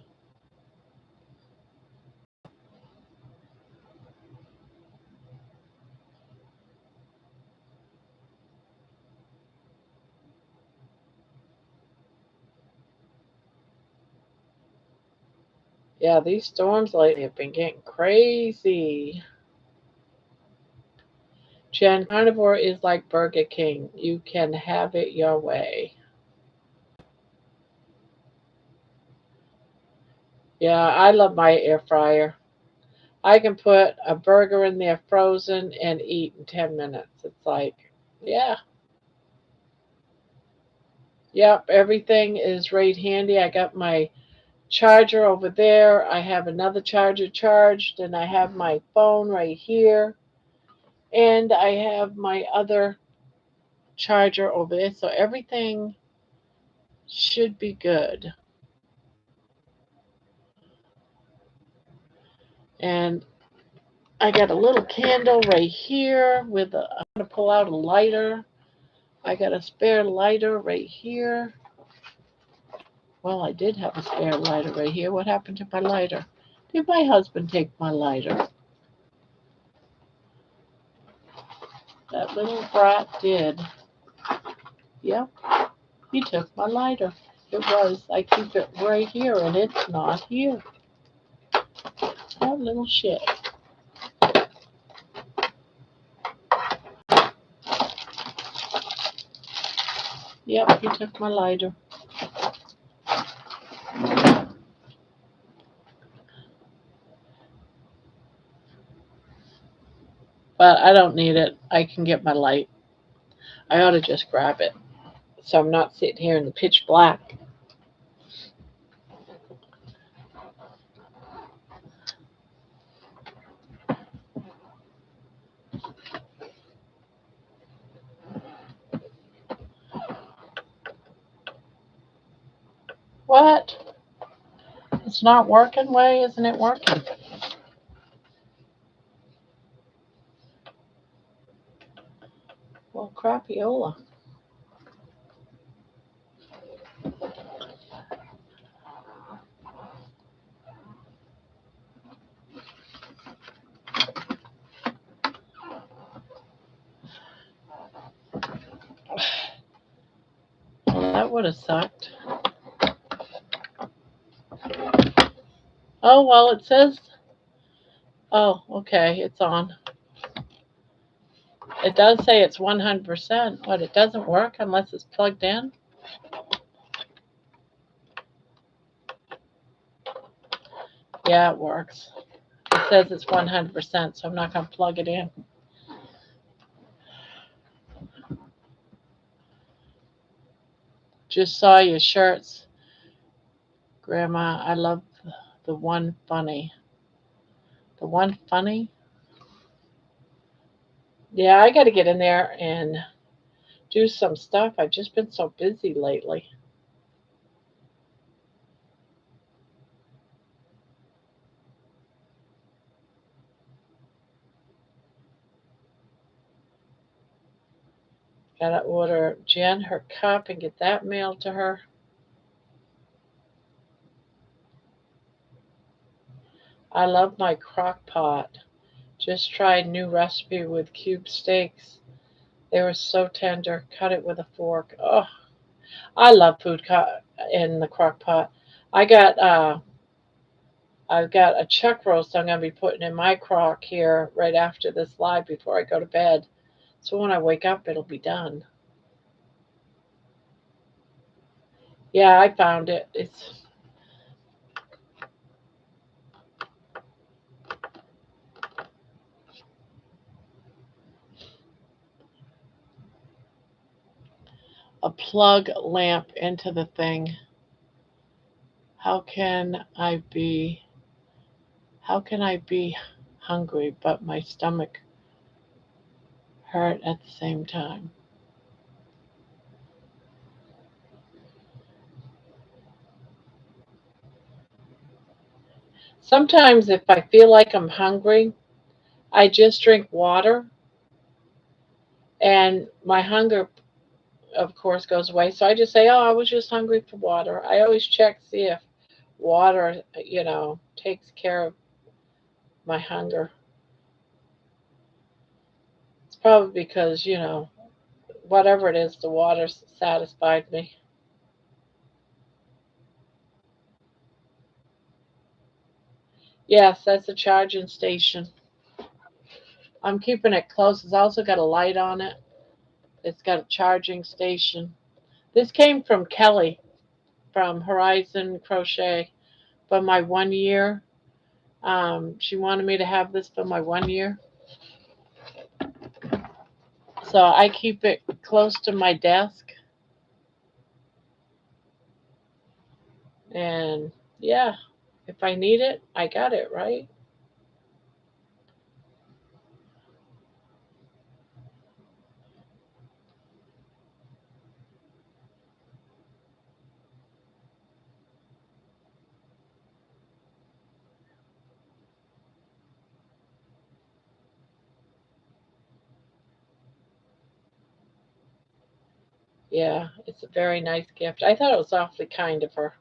Yeah, these storms lately have been getting crazy. Jen, carnivore is like Burger King. You can have it your way. Yeah, I love my air fryer. I can put a burger in there frozen and eat in 10 minutes. It's like, yeah, yep, everything is right handy. I got my charger over there. I have another charger charged, and I have my phone right here. And I have my other charger over there. So everything should be good. And I got a little candle right here with a, I'm going to pull out a lighter. I got a spare lighter right here. Well, I did have a spare lighter right here. What happened to my lighter? Did my husband take my lighter? That little brat did. Yep, he took my lighter. It was. I keep it right here, and it's not here. That little shit. Yep, he took my lighter. But I don't need it. I can get my light. I ought to just grab it, so I'm not sitting here in the pitch black. What? It's not working? Why isn't it working? Well, crapiola. Well, that would have sucked. Oh, well, it says. Oh, okay, it's on. It does say it's 100%, but it doesn't work unless it's plugged in. Yeah, it works. It says it's 100%, so I'm not going to plug it in. Just saw your shirts, Grandma. I love the one funny. The one funny? Yeah, I got to get in there and do some stuff. I've just been so busy lately. Got to order Jen her cup and get that mailed to her. I love my crock pot. Just tried new recipe with cube steaks. They were so tender. Cut it with a fork. Oh, I love food in the crock pot. I got I've got a chuck roast I'm gonna be putting in my crock here right after this live before I go to bed. So when I wake up, it'll be done. Yeah, I found it. It's a plug lamp into the thing. How can I be how can I be hungry but my stomach hurt at the same time? Sometimes if I feel like I'm hungry, I just drink water and my hunger of course goes away. So I just say, "Oh, I was just hungry for water." I always check see if water, takes care of my hunger. It's probably because, whatever it is, the water satisfied me. Yes, that's a charging station. I'm keeping it close. It's also got a light on it. It's got a charging station. This came from Kelly from Horizon Crochet for my 1 year. She wanted me to have this for my 1 year. So I keep it close to my desk. And yeah, if I need it, I got it, right? Yeah, it's a very nice gift. I thought it was awfully kind of her.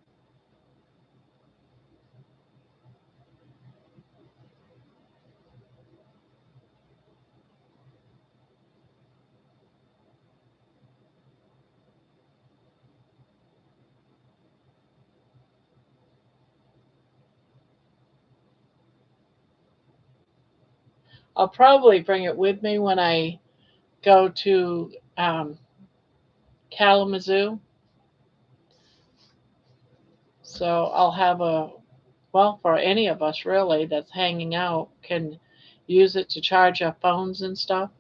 I'll probably bring it with me when I go to Kalamazoo. So I'll have well, for any of us really that's hanging out, can use it to charge our phones and stuff.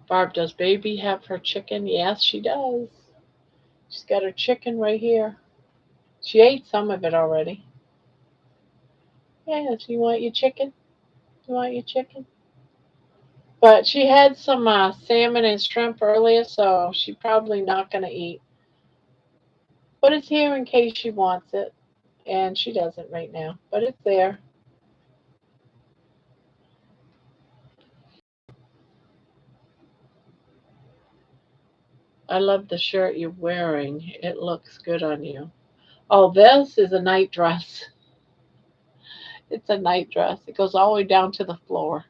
Barb, does baby have her chicken? Yes, she does. She's got her chicken right here. She ate some of it already. Yes, you want your chicken? You want your chicken? But she had some salmon and shrimp earlier, so she's probably not going to eat. But it's here in case she wants it. And she doesn't right now, but it's there. I love the shirt you're wearing. It looks good on you. Oh, this is a night dress. It's a night dress. It goes all the way down to the floor.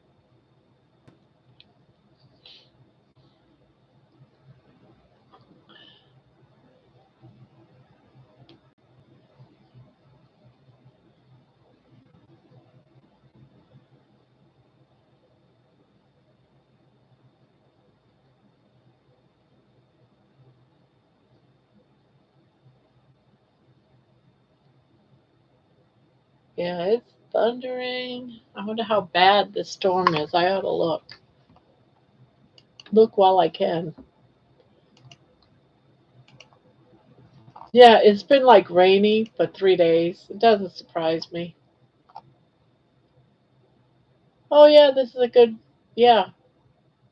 Yeah, it's thundering. I wonder how bad this storm is. I ought to look. Look while I can. Yeah, it's been like rainy for 3 days. It doesn't surprise me. Oh, yeah, this is a good. Yeah,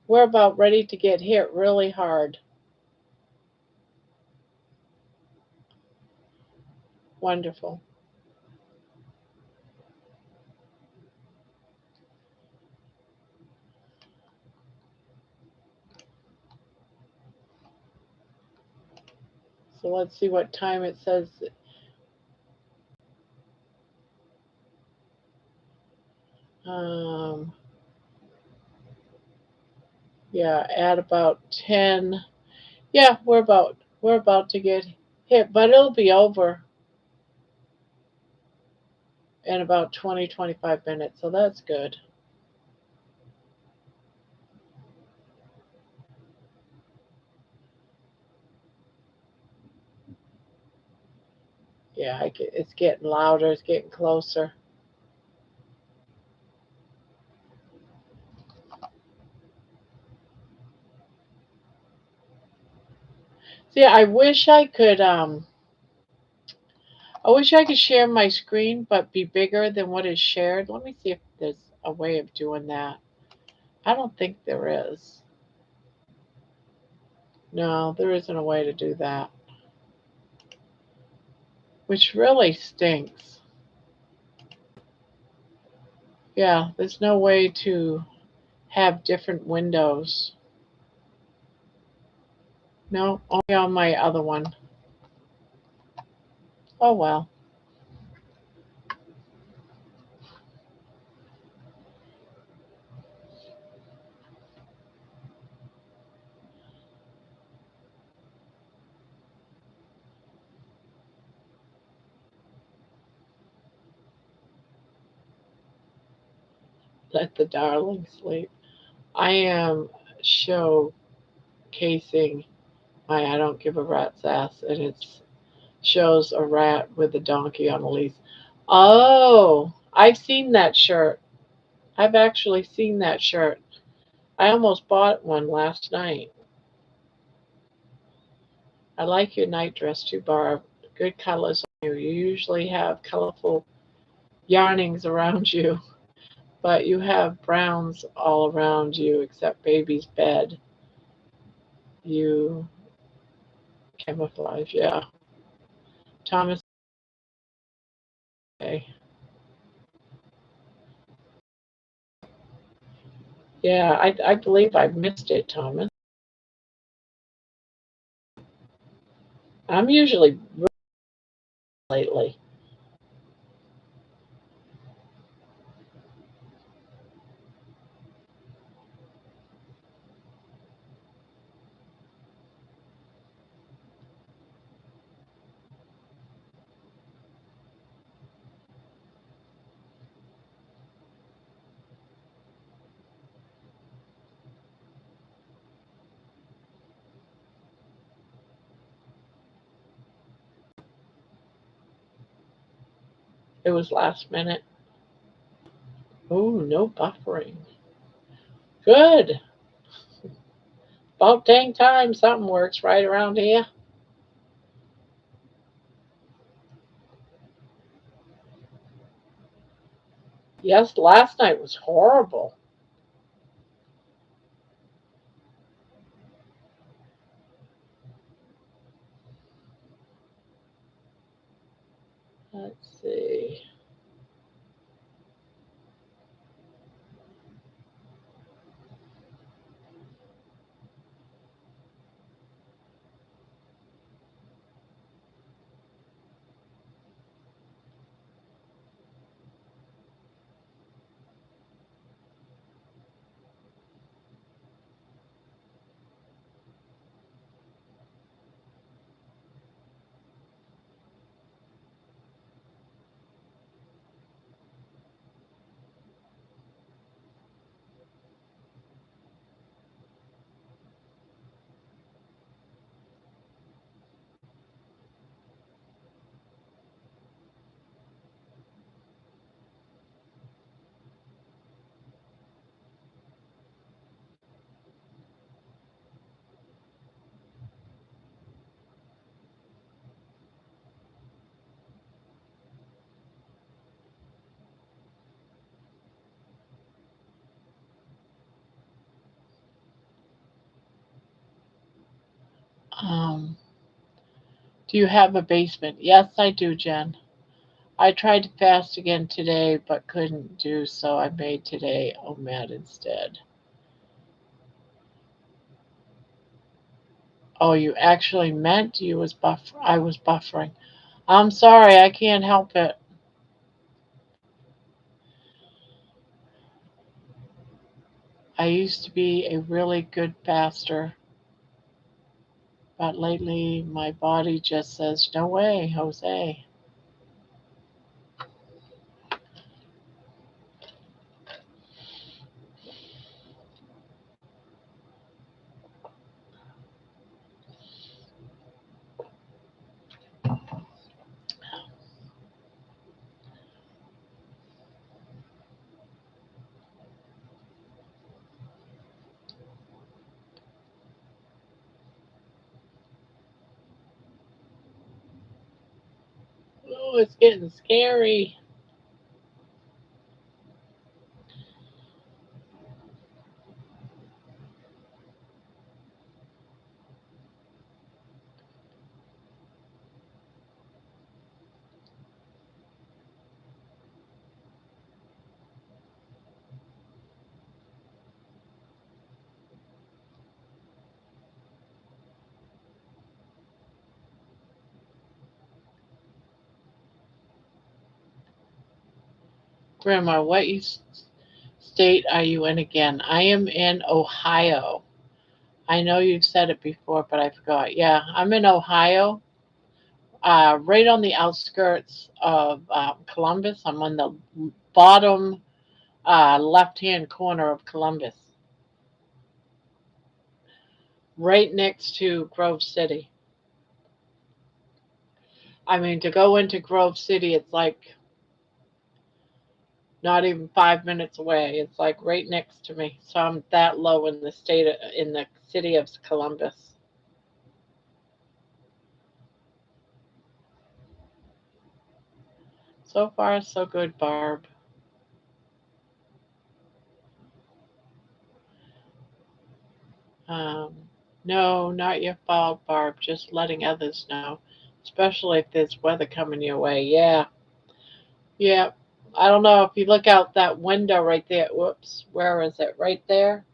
we're about ready to get hit really hard. Wonderful. So let's see what time it says. Um, yeah, at about 10. Yeah, we're about to get hit, but it'll be over in about 20-25 minutes. So that's good. Yeah, it's getting louder. It's getting closer. See, I wish I could share my screen but be bigger than what is shared. Let me see if there's a way of doing that. I don't think there is. No, there isn't a way to do that, which really stinks. Yeah, there's no way to have different windows. No, only on my other one. Oh well. Let the darling sleep. I am showcasing my I don't give a rat's ass, and it shows a rat with a donkey on a leash. Oh, I've seen that shirt. I've actually seen that shirt. I almost bought one last night. I like your night dress too, Barb. Good colors on you. You usually have colorful yarnings around you, but you have browns all around you except baby's bed. You camouflage, yeah. Thomas, okay. Yeah, I believe I've missed it, Thomas. I'm usually lately. It was last minute. Oh, no buffering. Good. About dang time something works right around here. Yes, last night was horrible. Let's see. Um, do you have a basement? Yes, I do, Jen. I tried to fast again today, but couldn't do so. I made today OMAD instead. Oh, you actually meant you was I was buffering. I'm sorry, I can't help it. I used to be a really good faster, but lately my body just says, no way, Jose. Oh, it's getting scary. Grandma, state are you in again? I am in Ohio. I know you've said it before, but I forgot. Yeah, I'm in Ohio, right on the outskirts of Columbus. I'm on the bottom left-hand corner of Columbus, right next to Grove City. I mean, to go into Grove City, it's like not even 5 minutes away. It's like right next to me. So I'm that low in the in the city of Columbus. So far, so good, Barb. Um, no, not your fault, Barb. Just letting others know, especially if there's weather coming your way. Yeah, yeah. I don't know if you look out that window right there. Whoops, where is it? Right there.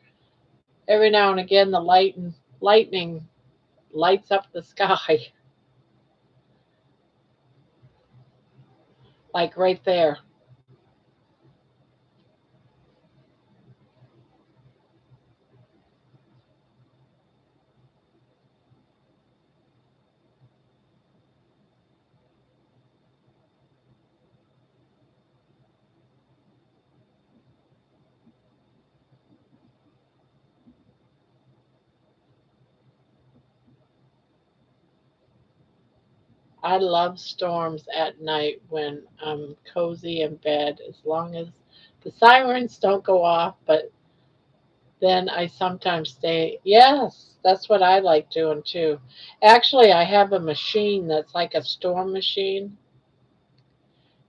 Every now and again, the lightning lights up the sky, like right there. I love storms at night when I'm cozy in bed, as long as the sirens don't go off. But then I sometimes stay. Yes, that's what I like doing too. Actually, I have a machine that's like a storm machine,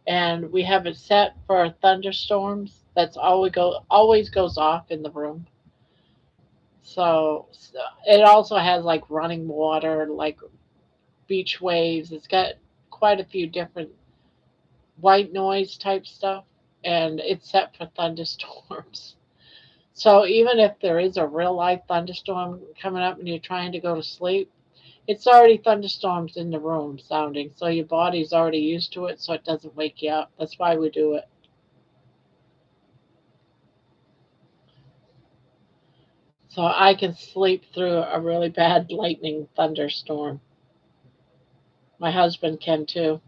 and we have it set for thunderstorms. That's always goes off in the room. So it also has like running water, like beach waves. It's got quite a few different white noise type stuff, and it's set for thunderstorms. So even if there is a real life thunderstorm coming up and you're trying to go to sleep, it's already thunderstorms in the room sounding, so your body's already used to it, so it doesn't wake you up. That's why we do it. So I can sleep through a really bad lightning thunderstorm. My husband can too.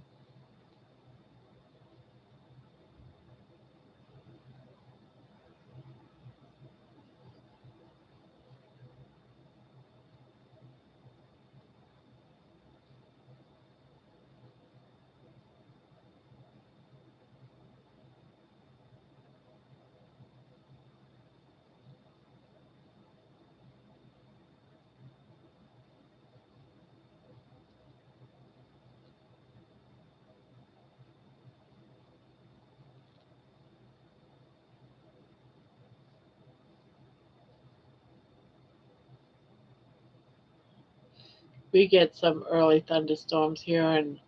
We get some early thunderstorms here in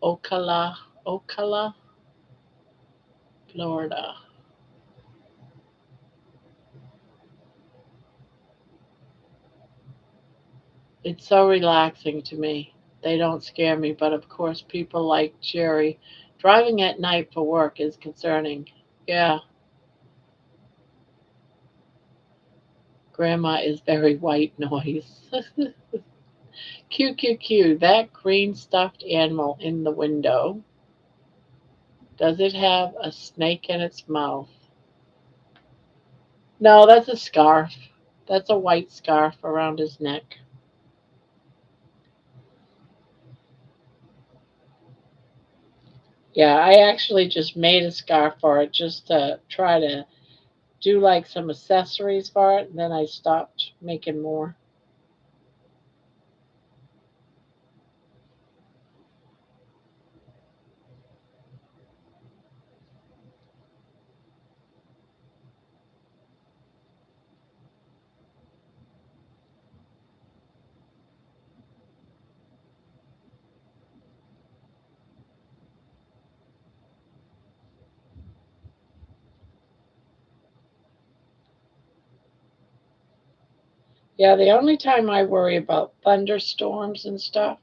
Ocala, Florida. It's so relaxing to me. They don't scare me, but of course, people like Jerry driving at night for work is concerning. Yeah, Grandma is very white noise. Q, Q, Q, that green stuffed animal in the window. Does it have a snake in its mouth? No, that's a scarf. That's a white scarf around his neck. Yeah, I actually just made a scarf for it just to try to do like some accessories for it, and then I stopped making more. Yeah, the only time I worry about thunderstorms and stuff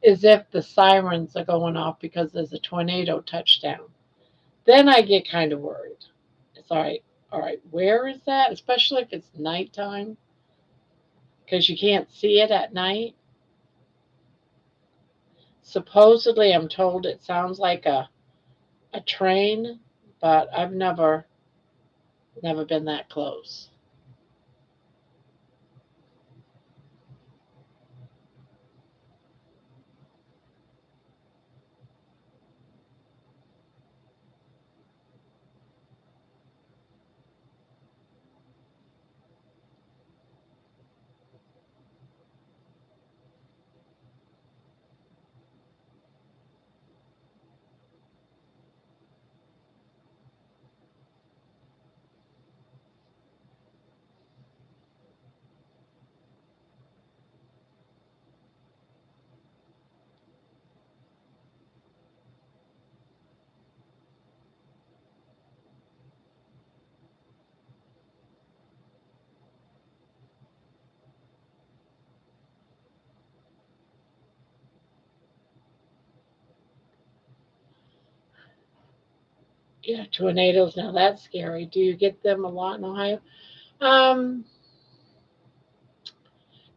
is if the sirens are going off because there's a tornado touchdown. Then I get kind of worried. It's all right, where is that? Especially if it's nighttime, because you can't see it at night. Supposedly, I'm told it sounds like a train, but I've never been that close. Yeah, tornadoes. Now that's scary. Do you get them a lot in Ohio? Um,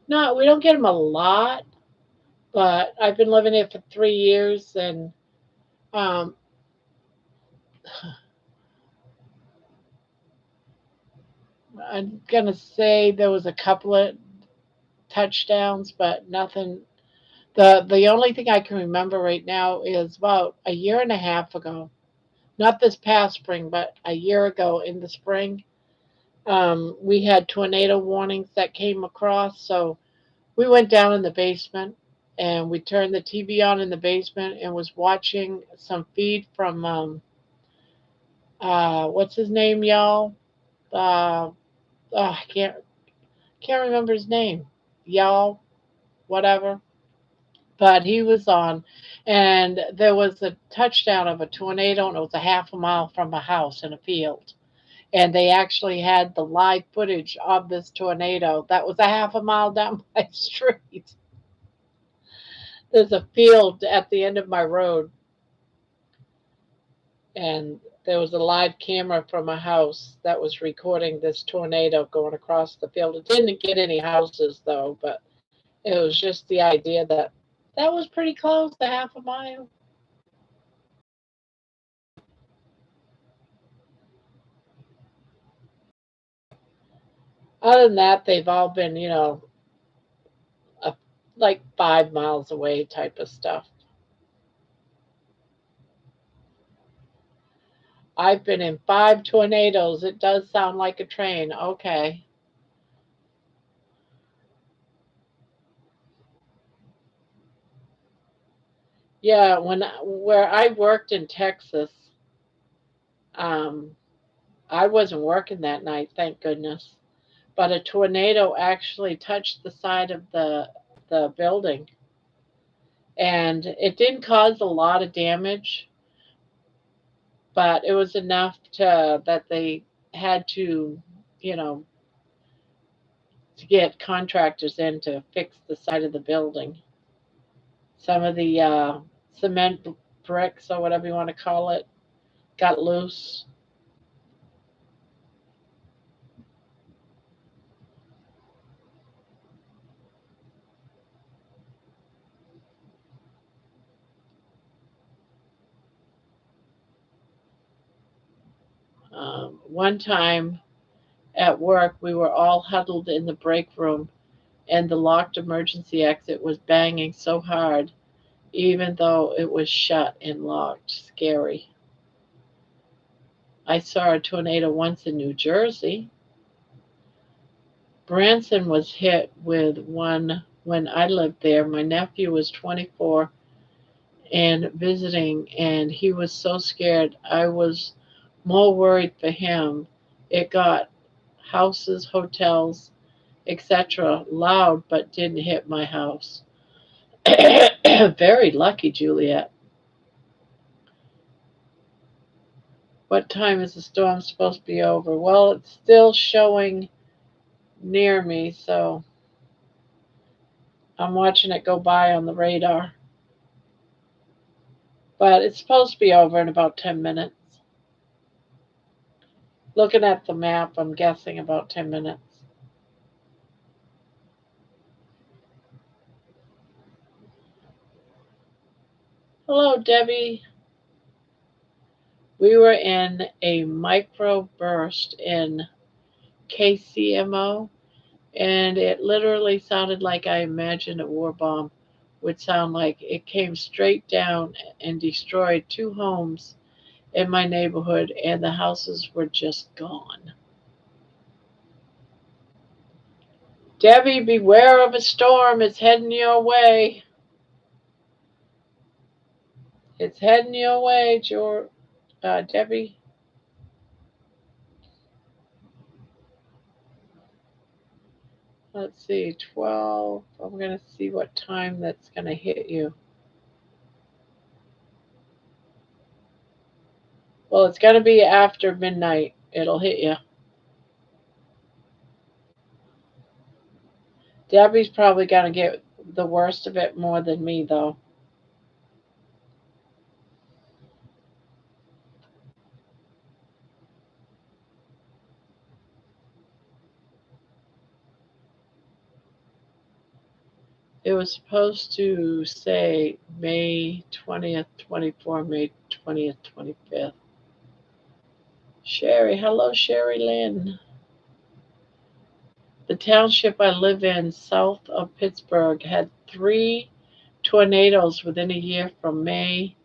no, we don't get them a lot, but I've been living here for 3 years, and um, I'm gonna say there was a couple of touchdowns, but nothing. The only thing I can remember right now is about a year and a half ago. Not this past spring, but a year ago in the spring. We had tornado warnings that came across, so we went down in the basement and we turned the TV on in the basement and was watching some feed from what's his name, y'all? I can't remember his name, y'all, whatever. But he was on, and there was a touchdown of a tornado, and it was a half a mile from a house in a field. And they actually had the live footage of this tornado that was a half a mile down my street. There's a field at the end of my road, and there was a live camera from a house that was recording this tornado going across the field. It didn't get any houses though, but it was just the idea that that was pretty close to half a mile. Other than that, they've all been, a, like 5 miles away type of stuff. I've been in 5 tornadoes. It does sound like a train. Okay. Yeah, where I worked in Texas, um, I wasn't working that night, thank goodness. But a tornado actually touched the side of the building, and it didn't cause a lot of damage, but it was enough to that they had you know, to get contractors in to fix the side of the building. Some of the cement bricks or whatever you want to call it got loose. One time at work, we were all huddled in the break room, and the locked emergency exit was banging so hard, even though it was shut and locked. Scary. I saw a tornado once in New Jersey. Branson was hit with one when I lived there. My nephew was 24 and visiting, and he was so scared. I was more worried for him. It got houses, hotels, etc. loud, but didn't hit my house. Very lucky, Juliet. What time is the storm supposed to be over? Well, it's still showing near me, so I'm watching it go by on the radar. But it's supposed to be over in about 10 minutes. Looking at the map, I'm guessing about 10 minutes. Hello, Debbie. We were in a microburst in KCMO, and it literally sounded like I imagined a war bomb would sound like. It came straight down and destroyed 2 homes in my neighborhood, and the houses were just gone. Debbie, beware of a storm. It's heading your way. It's heading your way, Debbie. Let's see, 12. I'm going to see what time that's going to hit you. Well, it's going to be after midnight. It'll hit you. Debbie's probably going to get the worst of it more than me, though. It was supposed to say May 20th, 24, May 20th, 25th. Sherry, hello, Sherry Lynn. The township I live in, south of Pittsburgh, had 3 tornadoes within a year from May.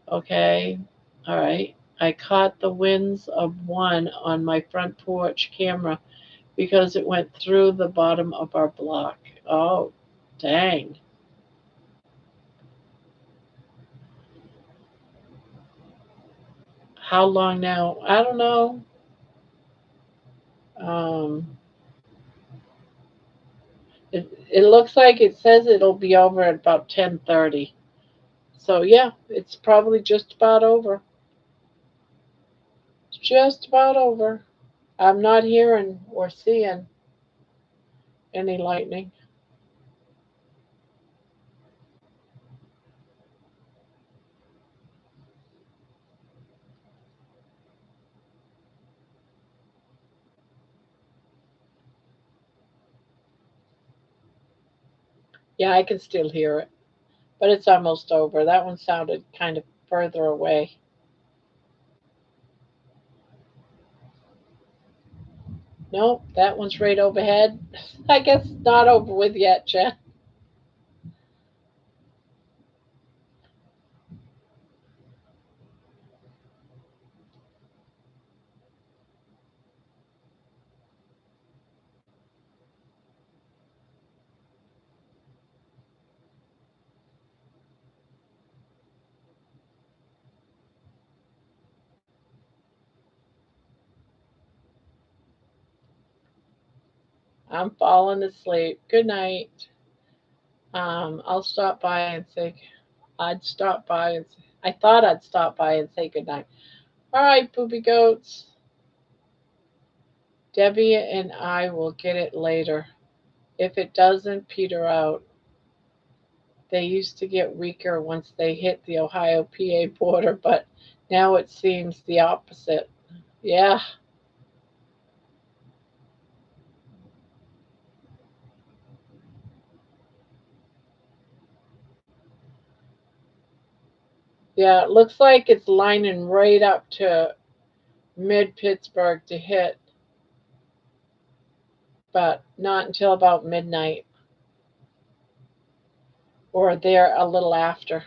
Okay, all right. I caught the winds of one on my front porch camera because it went through the bottom of our block. Oh, dang. How long now? I don't know. Um, it looks like it says it'll be over at about 10:30. So yeah, it's probably just about over. It's just about over. I'm not hearing or seeing any lightning. Yeah, I can still hear it, but it's almost over. That one sounded kind of further away. Nope, that one's right overhead. I guess not over with yet, Jen. I'm falling asleep. Good night. I'll stop by and say I'd stop by and I thought I'd stop by and say good night. All right, poopy goats. Debbie and I will get it later. If it doesn't peter out, they used to get weaker once they hit the Ohio PA border, but now it seems the opposite. Yeah, yeah, it looks like it's lining right up to mid Pittsburgh to hit, but not until about midnight or there a little after.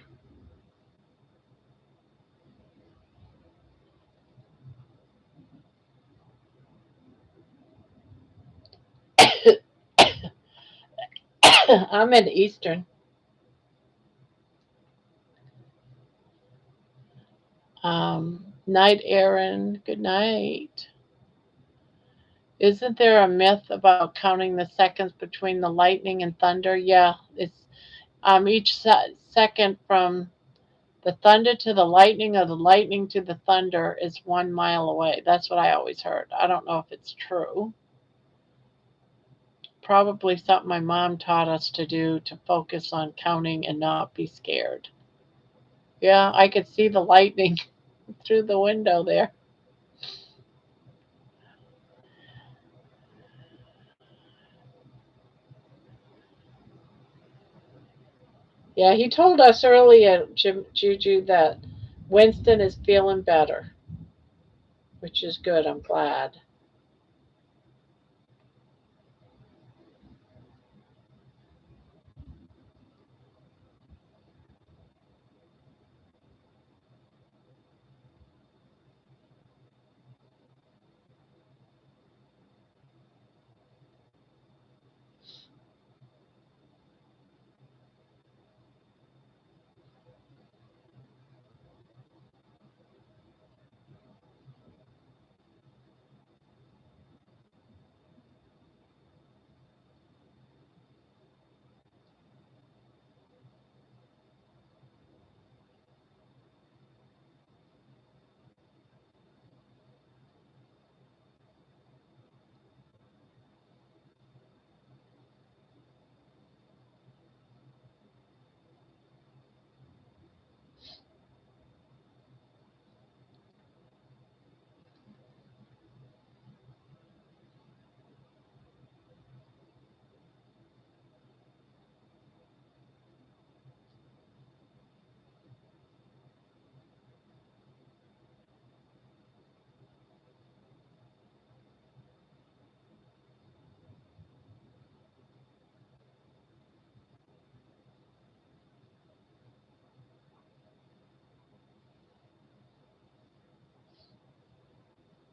I'm in Eastern. Night, Aaron. Good night. Isn't there a myth about counting the seconds between the lightning and thunder? Yeah, it's each second from the thunder to the lightning or the lightning to the thunder is 1 mile away. That's what I always heard. I don't know if it's true. Probably something my mom taught us to do to focus on counting and not be scared. Yeah, I could see the lightning through the window there. Yeah, he told us earlier, Juju, that Winston is feeling better, which is good. I'm glad.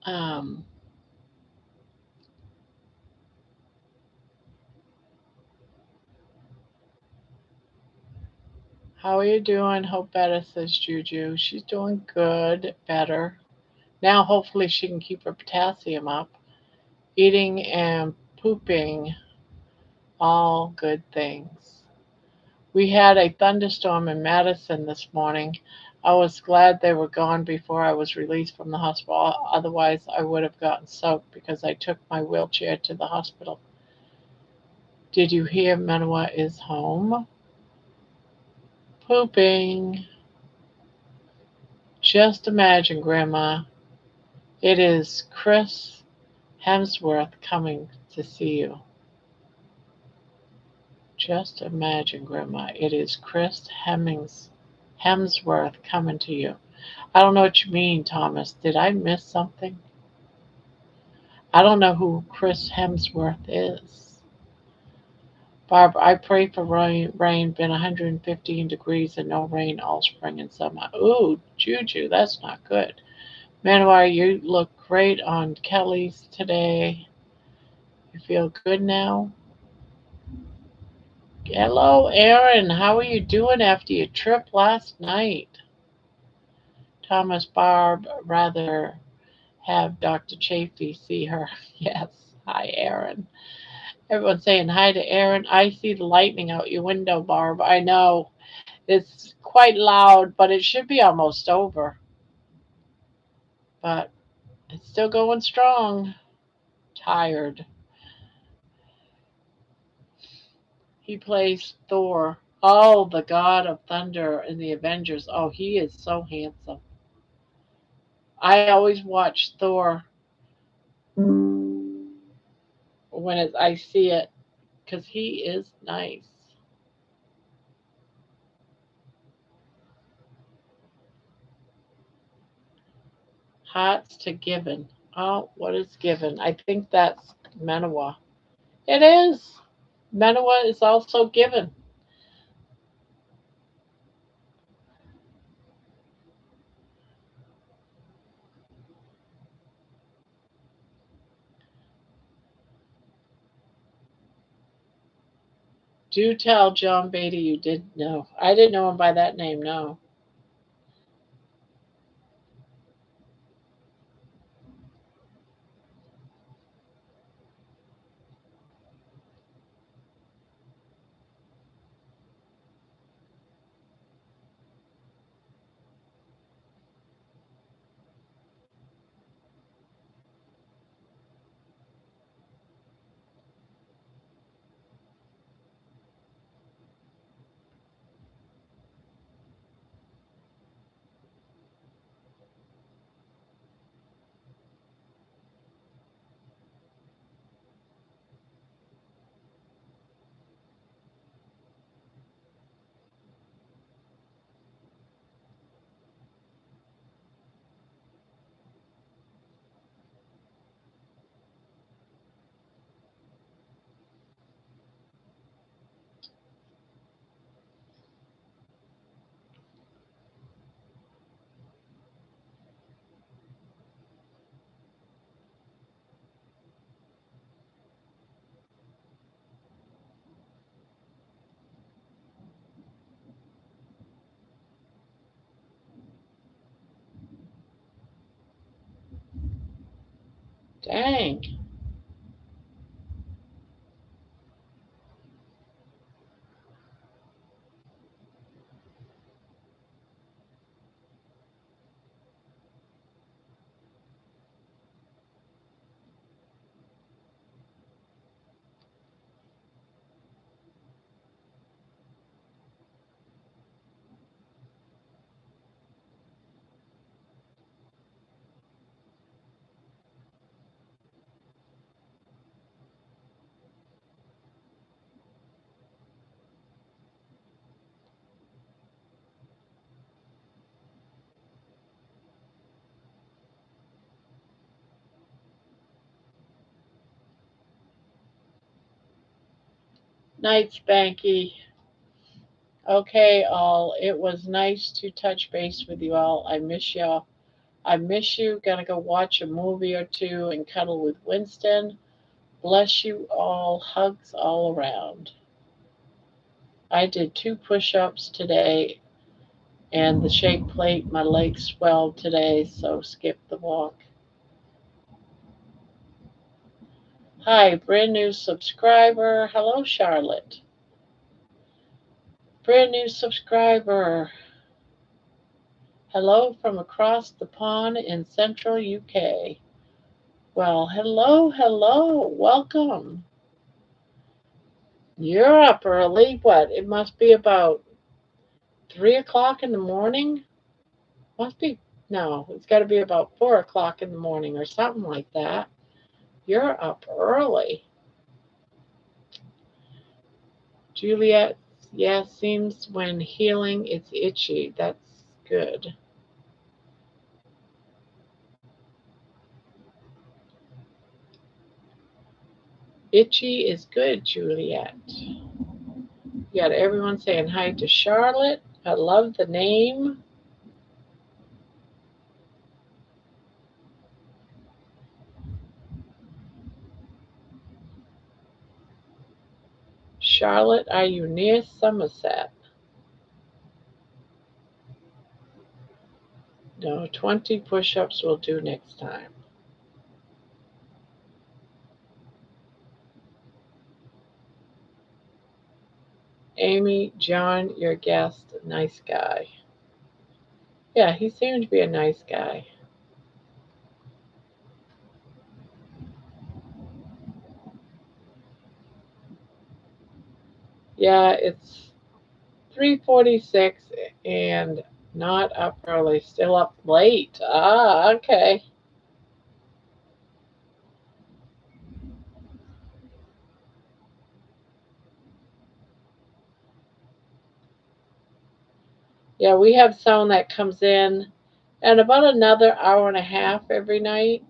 Um, how are you doing? Hope better, says Juju. She's doing good, better. Now, hopefully, she can keep her potassium up. Eating and pooping, all good things. We had a thunderstorm in Madison this morning. I was glad they were gone before I was released from the hospital. Otherwise, I would have gotten soaked because I took my wheelchair to the hospital. Did you hear Manoa is home? Pooping. Just imagine, Grandma. It is Chris Hemsworth coming to see you. Just imagine, Grandma. It is Chris Hemsworth coming to you. I don't know what you mean, Thomas. Did I miss something? I don't know who Chris Hemsworth is. Barb, I pray for rain. Been 115 degrees and no rain all spring and summer. Ooh, Juju, that's not good. Manuel, you look great on Kelly's today. You feel good now? Hello, Aaron. How are you doing after your trip last night? Thomas, Barb, rather have Dr. Chafee see her. Yes. Hi, Aaron. Everyone's saying hi to Aaron. I see the lightning out your window, Barb. I know. It's quite loud, but it should be almost over. But it's still going strong. Tired. He plays Thor. Oh, the god of thunder in the Avengers. Oh, he is so handsome. I always watch Thor when I see it because he is nice. Hearts to Given. Oh, what is Given? I think that's Manoa. It is. Manoa is also Given. Do tell John Beatty you didn't know. I didn't know him by that name, no. Dang. Night, Spanky. Okay, all. It was nice to touch base with you all. I miss y'all. I miss you. Gonna go watch a movie or two and cuddle with Winston. Bless you all. Hugs all around. I did 2 push-ups today and the shake plate. My legs swelled today, so skip the walk. Hi, brand new subscriber. Hello, Charlotte. Brand new subscriber. Hello from across the pond in central UK. Well, hello, hello. Welcome. You're up early. What? It must be about 3 o'clock in the morning? Must be, no, it's got to be about 4 o'clock in the morning or something like that. You're up early. Juliet, yeah, seems when healing it's itchy. That's good. Itchy is good, Juliet. You got everyone saying hi to Charlotte. I love the name. Charlotte, are you near Somerset? No, 20 push ups will do next time. Amy, John, your guest, nice guy. Yeah, he seemed to be a nice guy. Yeah, it's 3:46 and not up early, still up late. Ah, okay. Yeah, we have someone that comes in and about another hour and a half every night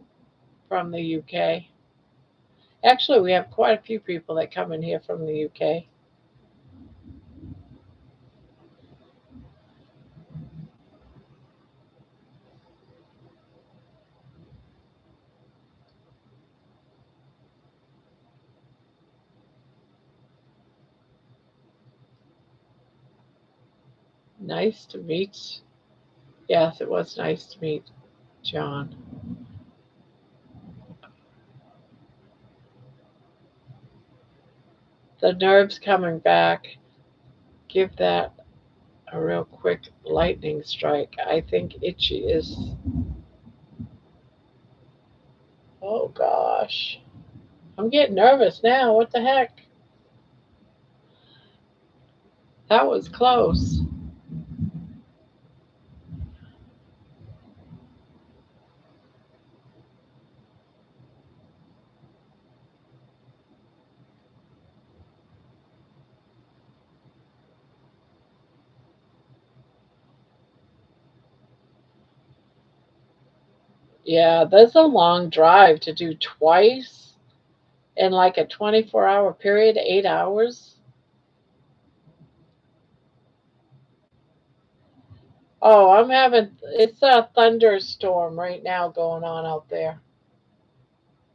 from the UK. Actually, we have quite a few people that come in here from the UK. Nice to meet. Yes, it was nice to meet John. The nerves coming back. Give that a real quick lightning strike. I think itchy is. Oh gosh. I'm getting nervous now. What the heck? That was close. Yeah, that's a long drive to do twice in like a 24-hour period, 8 hours. Oh, it's a thunderstorm right now going on out there.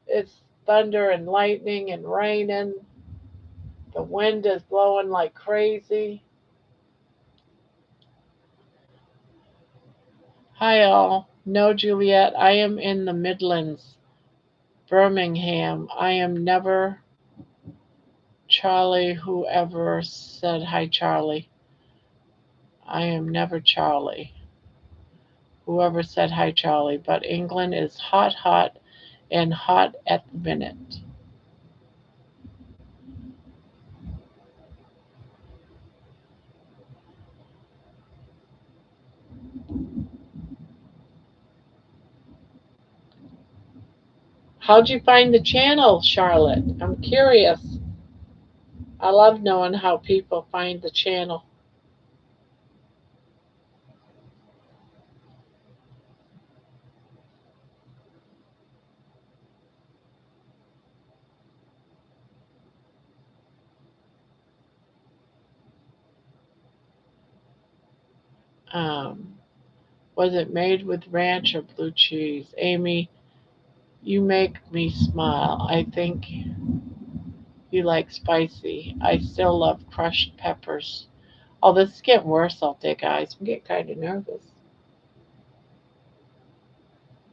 It's thunder and lightning and raining. The wind is blowing like crazy. Hi, all. No, Juliet, I am in the Midlands. Birmingham. I am never Charlie. Whoever said hi, Charlie. I am never Charlie. Whoever said hi, Charlie. But England is hot, hot, and hot at the minute. How'd you find the channel, Charlotte? I'm curious. I love knowing how people find the channel. Um, was it made with ranch or blue cheese? Amy, you make me smile. I think you like spicy. I still love crushed peppers. Oh, this is getting worse out there, guys. I'm getting kind of nervous.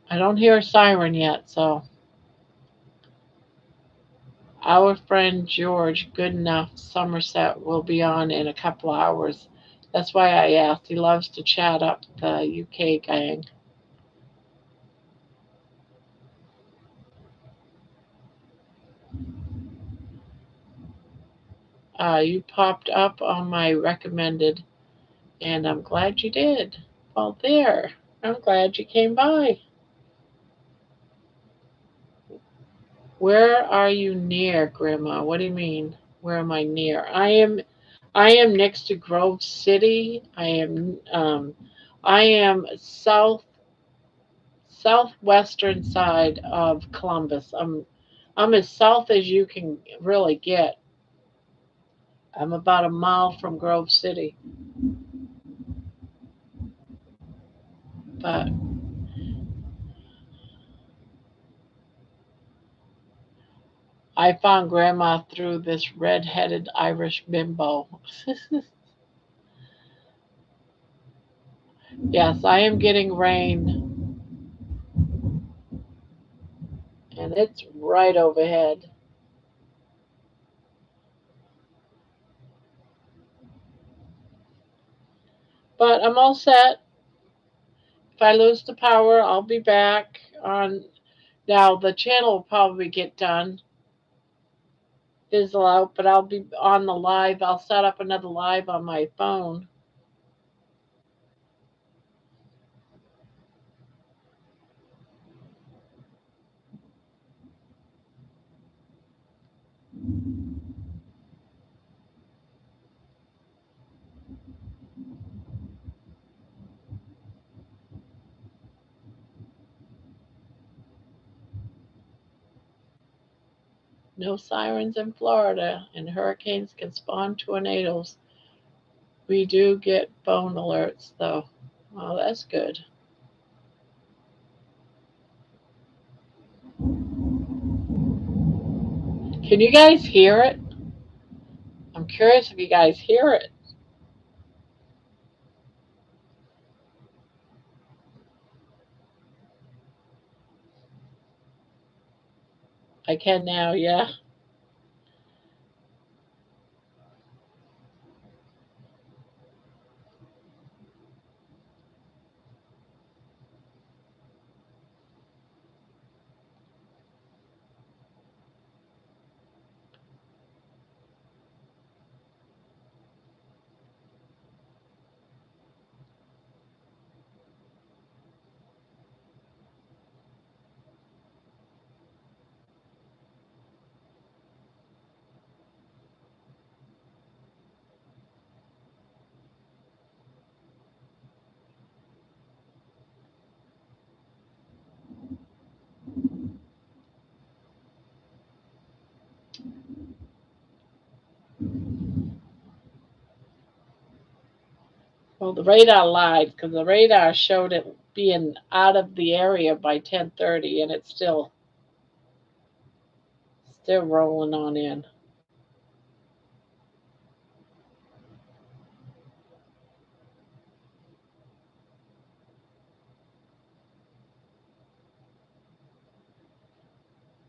I don't hear a siren yet, so our friend George, good enough, Somerset, will be on in a couple hours. That's why I asked. He loves to chat up the UK gang. You popped up on my recommended, and I'm glad you did. Well, there. I'm glad you came by. Where are you near, Grandma? What do you mean? Where am I near? I am next to Grove City. I am southwestern side of Columbus. I'm as south as you can really get. I'm about a mile from Grove City. But I found Grandma through this red-headed Irish bimbo. Yes, I am getting rain, and it's right overhead. But I'm all set. If I lose the power, I'll be back on. Now the channel will probably get done, fizzle out, but I'll be on the live. I'll set up another live on my phone. No sirens in Florida, and hurricanes can spawn tornadoes. We do get phone alerts, though. Oh, that's good. Can you guys hear it? I'm curious if you guys hear it. I can now, yeah. Well, the radar lied because the radar showed it being out of the area by 10:30, and it's still rolling on in.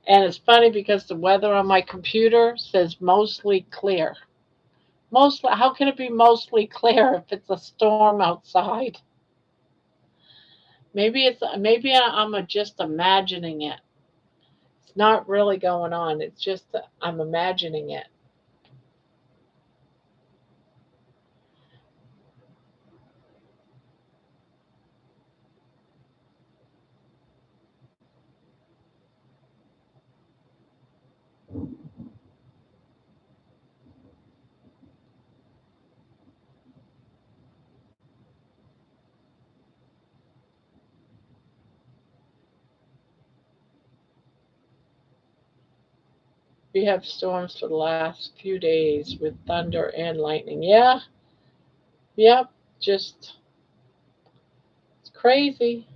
And it's funny because the weather on my computer says mostly clear. Mostly, how can it be mostly clear if it's a storm outside? Maybe I'm just imagining it. It's not really going on. It's just that I'm imagining it. We have storms for the last few days with thunder and lightning. Yeah, yep, just it's crazy.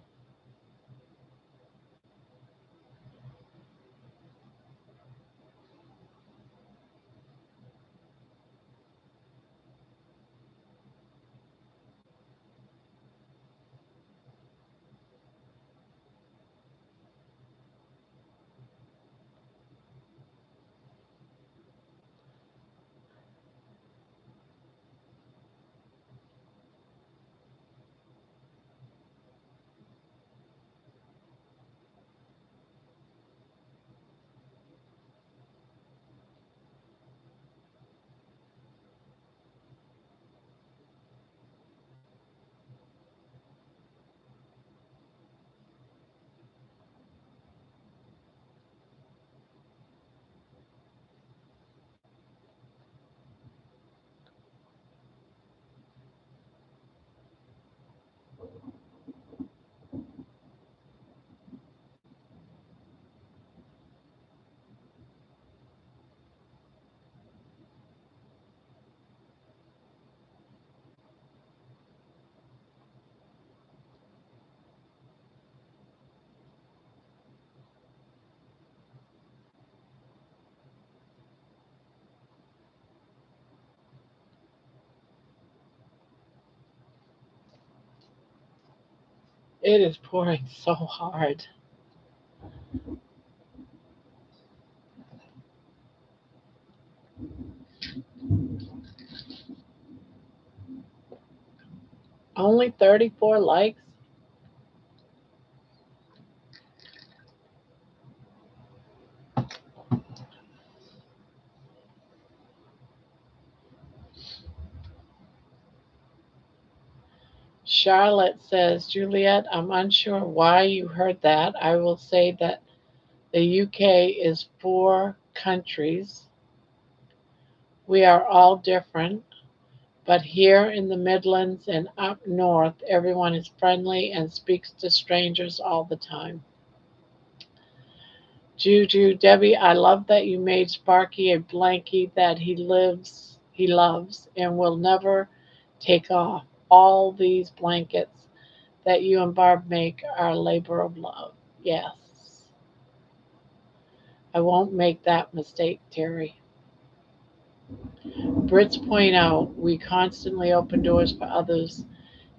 It is pouring so hard. Only 34 likes. Charlotte says, Juliet, I'm unsure why you heard that. I will say that the UK is 4 countries. We are all different, but here in the Midlands and up north, everyone is friendly and speaks to strangers all the time. Juju, Debbie, I love that you made Sparky a blankie that he loves, and will never take off. All these blankets that you and Barb make are a labor of love. Yes, I won't make that mistake, Terry. Brits point out we constantly open doors for others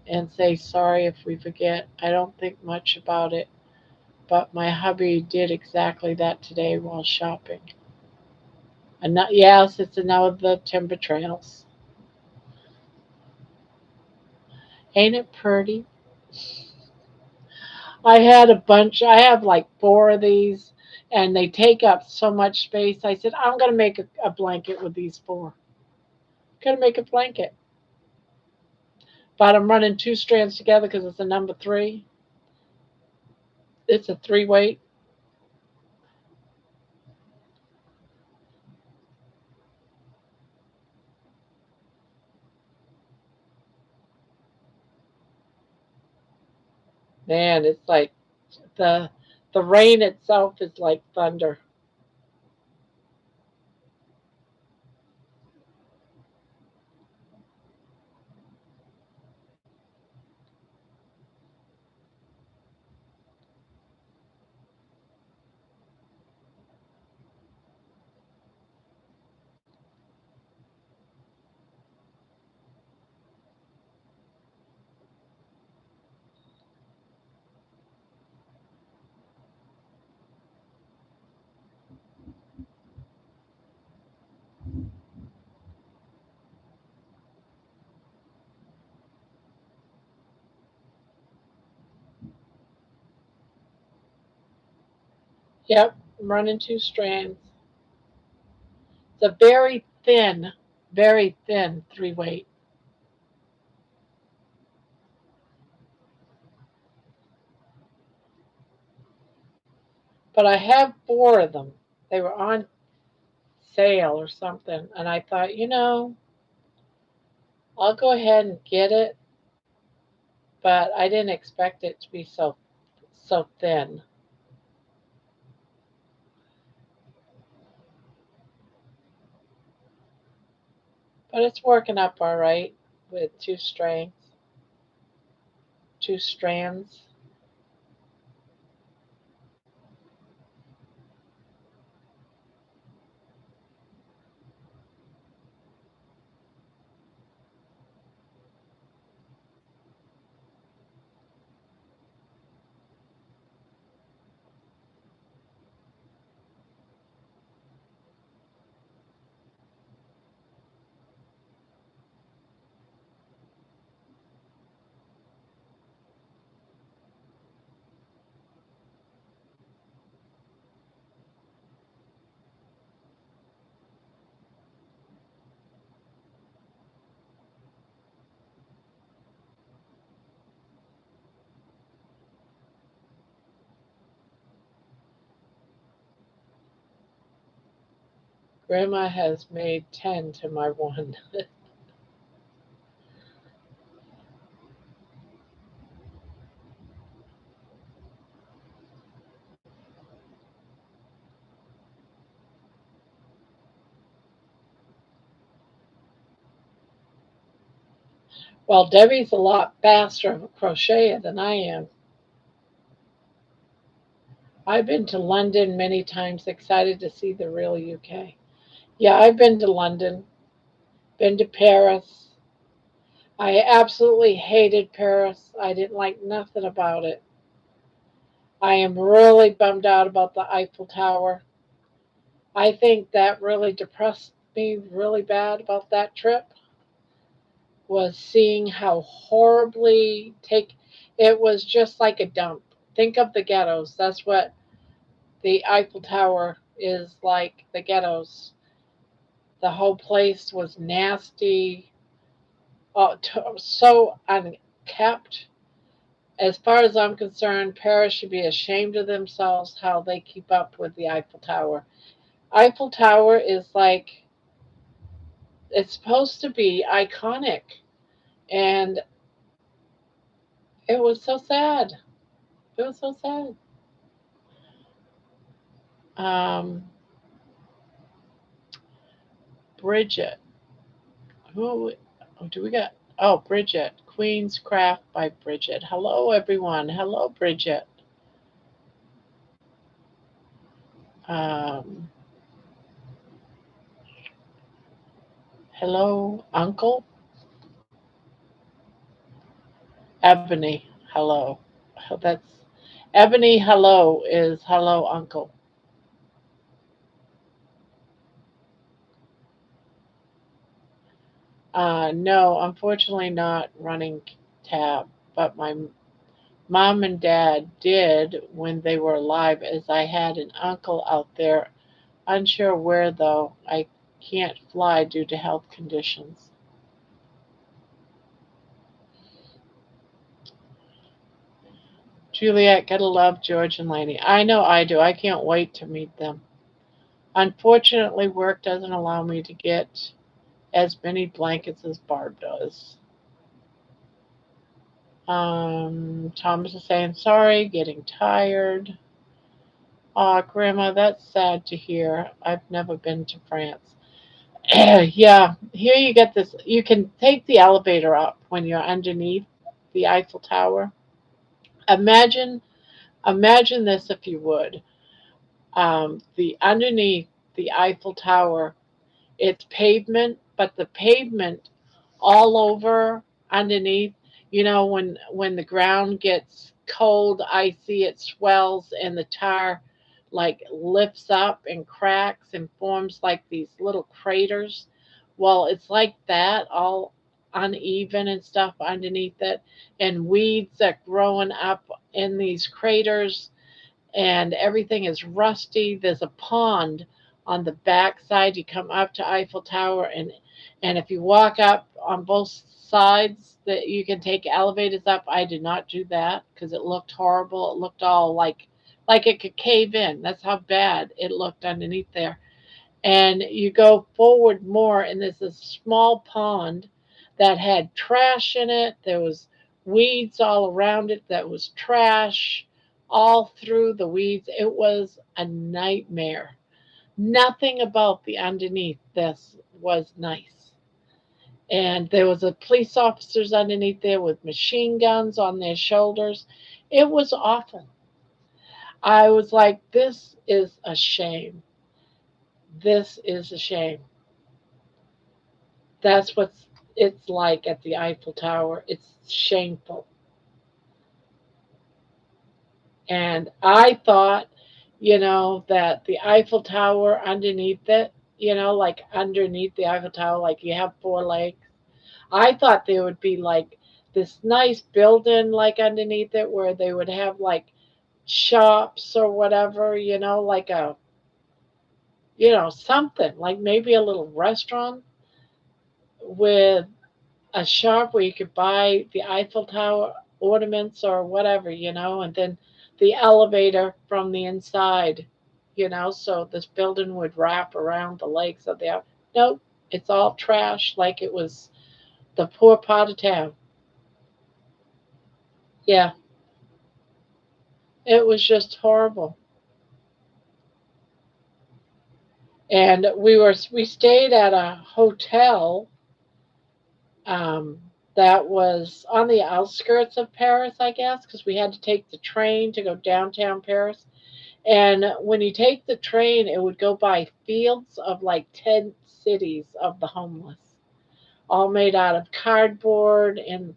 and say sorry if we forget. I don't think much about it, but my hubby did exactly that today while shopping. And not, yes, it's another timber trails. Ain't it pretty? I have like 4 of these, and they take up so much space. I said, I'm going to make a blanket with these 4. Going to make a blanket. But I'm running 2 strands together because it's a number 3. It's a 3 weight. Man, it's like the the rain itself is like thunder. Yep, I'm running 2 strands. It's a very thin 3 weight. But I have 4 of them. They were on sale or something, and I thought, I'll go ahead and get it, but I didn't expect it to be so thin. But it's working up all right with 2 strands. Grandma has made 10 to my 1. Well, Debbie's a lot faster of a crocheter than I am. I've been to London many times, excited to see the real UK. Yeah, I've been to London, been to Paris. I absolutely hated Paris. I didn't like nothing about it. I am really bummed out about the Eiffel Tower. I think that really depressed me really bad about that trip was seeing how horribly take it was just like a dump. Think of the ghettos. That's what the Eiffel Tower is like, the ghettos. The whole place was nasty, so unkept. As far as I'm concerned, Paris should be ashamed of themselves how they keep up with the Eiffel Tower. Eiffel Tower is like, it's supposed to be iconic, and it was so sad. It was so sad. Um, Bridget, who do we got? Oh, Bridget, Queen's Craft by Bridget. Hello, everyone. Hello, Bridget. Um, Hello, Uncle. Ebony. Hello. That's Ebony. Hello is hello, Uncle. No, unfortunately, not running tab, but my mom and dad did when they were alive, as I had an uncle out there, unsure where though. I can't fly due to health conditions. Juliet, gotta love George and Laney. I know I do. I can't wait to meet them. Unfortunately, work doesn't allow me to get as many blankets as Barb does. Thomas is saying, sorry, getting tired. Aw, Grandma, that's sad to hear. I've never been to France. Yeah, here you get this. You can take the elevator up when you're underneath the Eiffel Tower. Imagine, imagine this if you would. The underneath the Eiffel Tower, it's pavement, but the pavement all over underneath, when the ground gets cold, icy, it swells and the tar like lifts up and cracks and forms like these little craters. Well, it's like that, all uneven and stuff underneath it, and weeds that growing up in these craters. and everything is rusty. There's a pond on the back side. You come up to Eiffel Tower, and if you walk up on both sides, that you can take elevators up. I did not do that because it looked horrible. It looked all like it could cave in. That's how bad it looked underneath there. And you go forward more, and there's a small pond that had trash in it. There was weeds all around it. That was trash all through the weeds. It was a nightmare. Nothing about the underneath this was nice. And there was a police officers underneath there with machine guns on their shoulders. It was awful. I was like, this is a shame. This is a shame. That's what it's like at the Eiffel Tower. It's shameful. And I thought, that the Eiffel Tower underneath it, like underneath the Eiffel Tower, like you have four legs. I thought there would be like this nice building like underneath it where they would have like shops or whatever, like something, like maybe a little restaurant with a shop where you could buy the Eiffel Tower ornaments or whatever, and then the elevator from the inside, so this building would wrap around the legs of the. Nope, it's all trash like it was the poor part of town. Yeah, it was just horrible. And we stayed at a hotel um, that was on the outskirts of Paris, I guess, because we had to take the train to go downtown Paris. And when you take the train, it would go by fields of like 10 cities of the homeless, all made out of cardboard and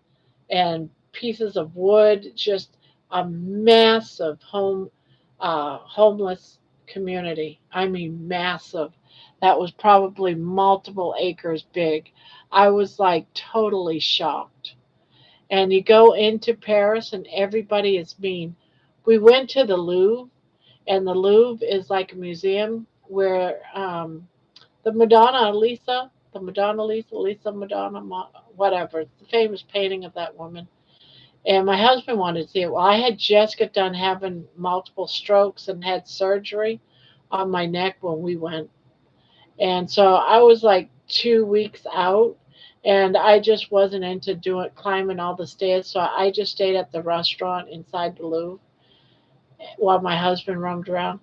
pieces of wood, just a massive homeless community. I mean, massive. That was probably multiple acres big. I was like totally shocked. And you go into Paris, and everybody is mean. We went to the Louvre, and the Louvre is like a museum where the Madonna Lisa Madonna, whatever, it's the famous painting of that woman. And my husband wanted to see it. Well, I had just got done having multiple strokes and had surgery on my neck when we went. And so I was like 2 weeks out, and I just wasn't into doing climbing all the stairs. So I just stayed at the restaurant inside the Louvre while my husband roamed around.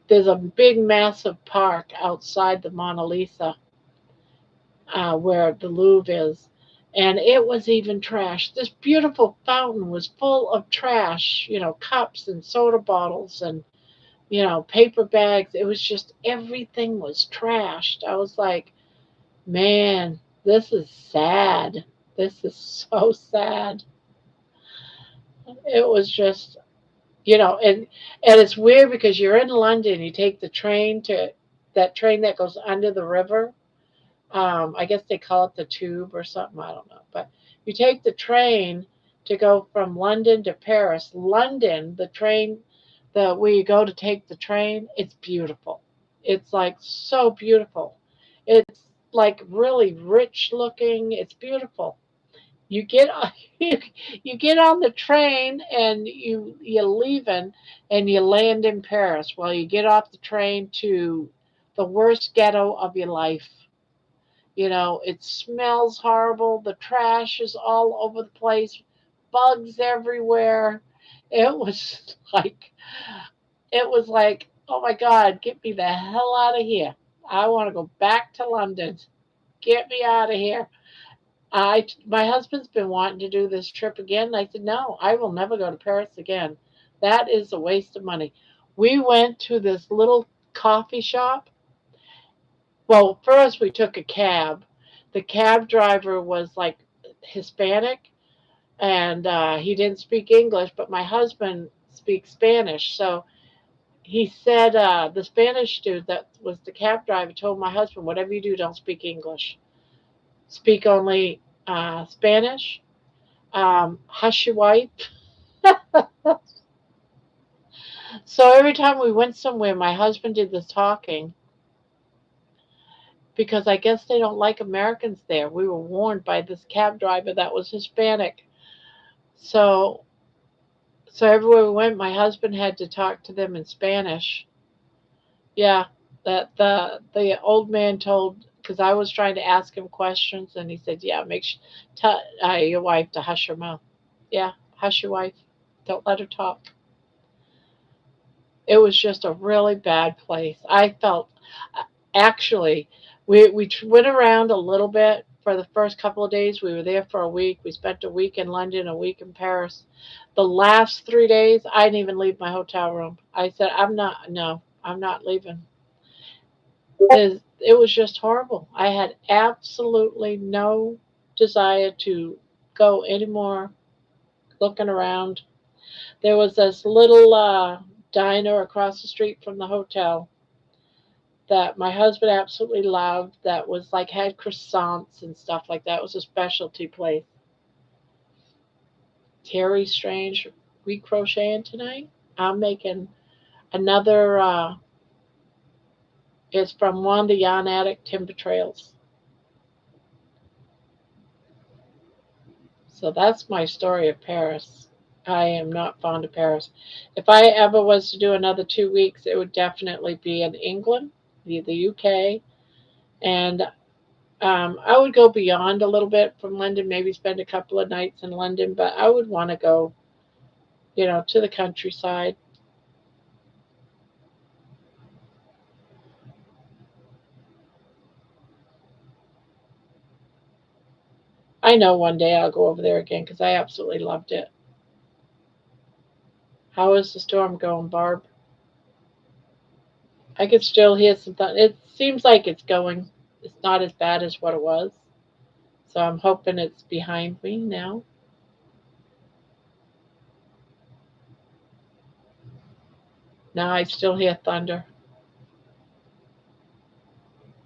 There's a big, massive park outside the Mona Lisa where the Louvre is. And it was even trash. This beautiful fountain was full of trash, cups and soda bottles and, paper bags. It was just everything was trashed. I was like, man, this is sad. This is so sad. It was just, and it's weird because you're in London, you take the train to that train that goes under the river. I guess they call it the tube or something. I don't know. But you take the train to go from London to Paris. London, the train, the where you go to take the train, it's beautiful. It's like so beautiful. It's like really rich looking. It's beautiful. You get you get on the train and you're leaving and you land in Paris. Well, you get off the train to the worst ghetto of your life. It smells horrible. The trash is all over the place, bugs everywhere. It was like, oh my God, get me the hell out of here. I want to go back to London. Get me out of here. My husband's been wanting to do this trip again. And I said, no, I will never go to Paris again. That is a waste of money. We went to this little coffee shop. Well, first we took a cab. The cab driver was like Hispanic, and he didn't speak English, but my husband speaks Spanish. So he said, the Spanish dude that was the cab driver told my husband, whatever you do, don't speak English. Speak only Spanish. Hush your wife. So every time we went somewhere, my husband did the talking because I guess they don't like Americans there. We were warned by this cab driver that was Hispanic. So so everywhere we went, my husband had to talk to them in Spanish. Yeah, that the old man told because I was trying to ask him questions, and he said, "Yeah, make sure tell your wife to hush her mouth. Yeah, hush your wife. Don't let her talk." It was just a really bad place. I felt actually we went around a little bit for the first couple of days. We were there for a week. We spent a week in London, a week in Paris. The last 3 days, I didn't even leave my hotel room. I said, "I'm not. No, I'm not leaving." It was just horrible. I had absolutely no desire to go anymore looking around. There was this little diner across the street from the hotel that my husband absolutely loved that was like had croissants and stuff like that. It was a specialty place. Terry Strange, we crocheting tonight. I'm making another, it's from one of the Yarn Addict Timber Trails. So that's my story of Paris. I am not fond of Paris. If I ever was to do another 2 weeks, it would definitely be in England, the UK, and I would go beyond a little bit from London, maybe spend a couple of nights in London, but I would want to go, to the countryside. I know one day I'll go over there again because I absolutely loved it. How is the storm going, Barb? I could still hear some thunder. It seems like it's going. It's not as bad as what it was. So I'm hoping it's behind me now. Now I still hear thunder.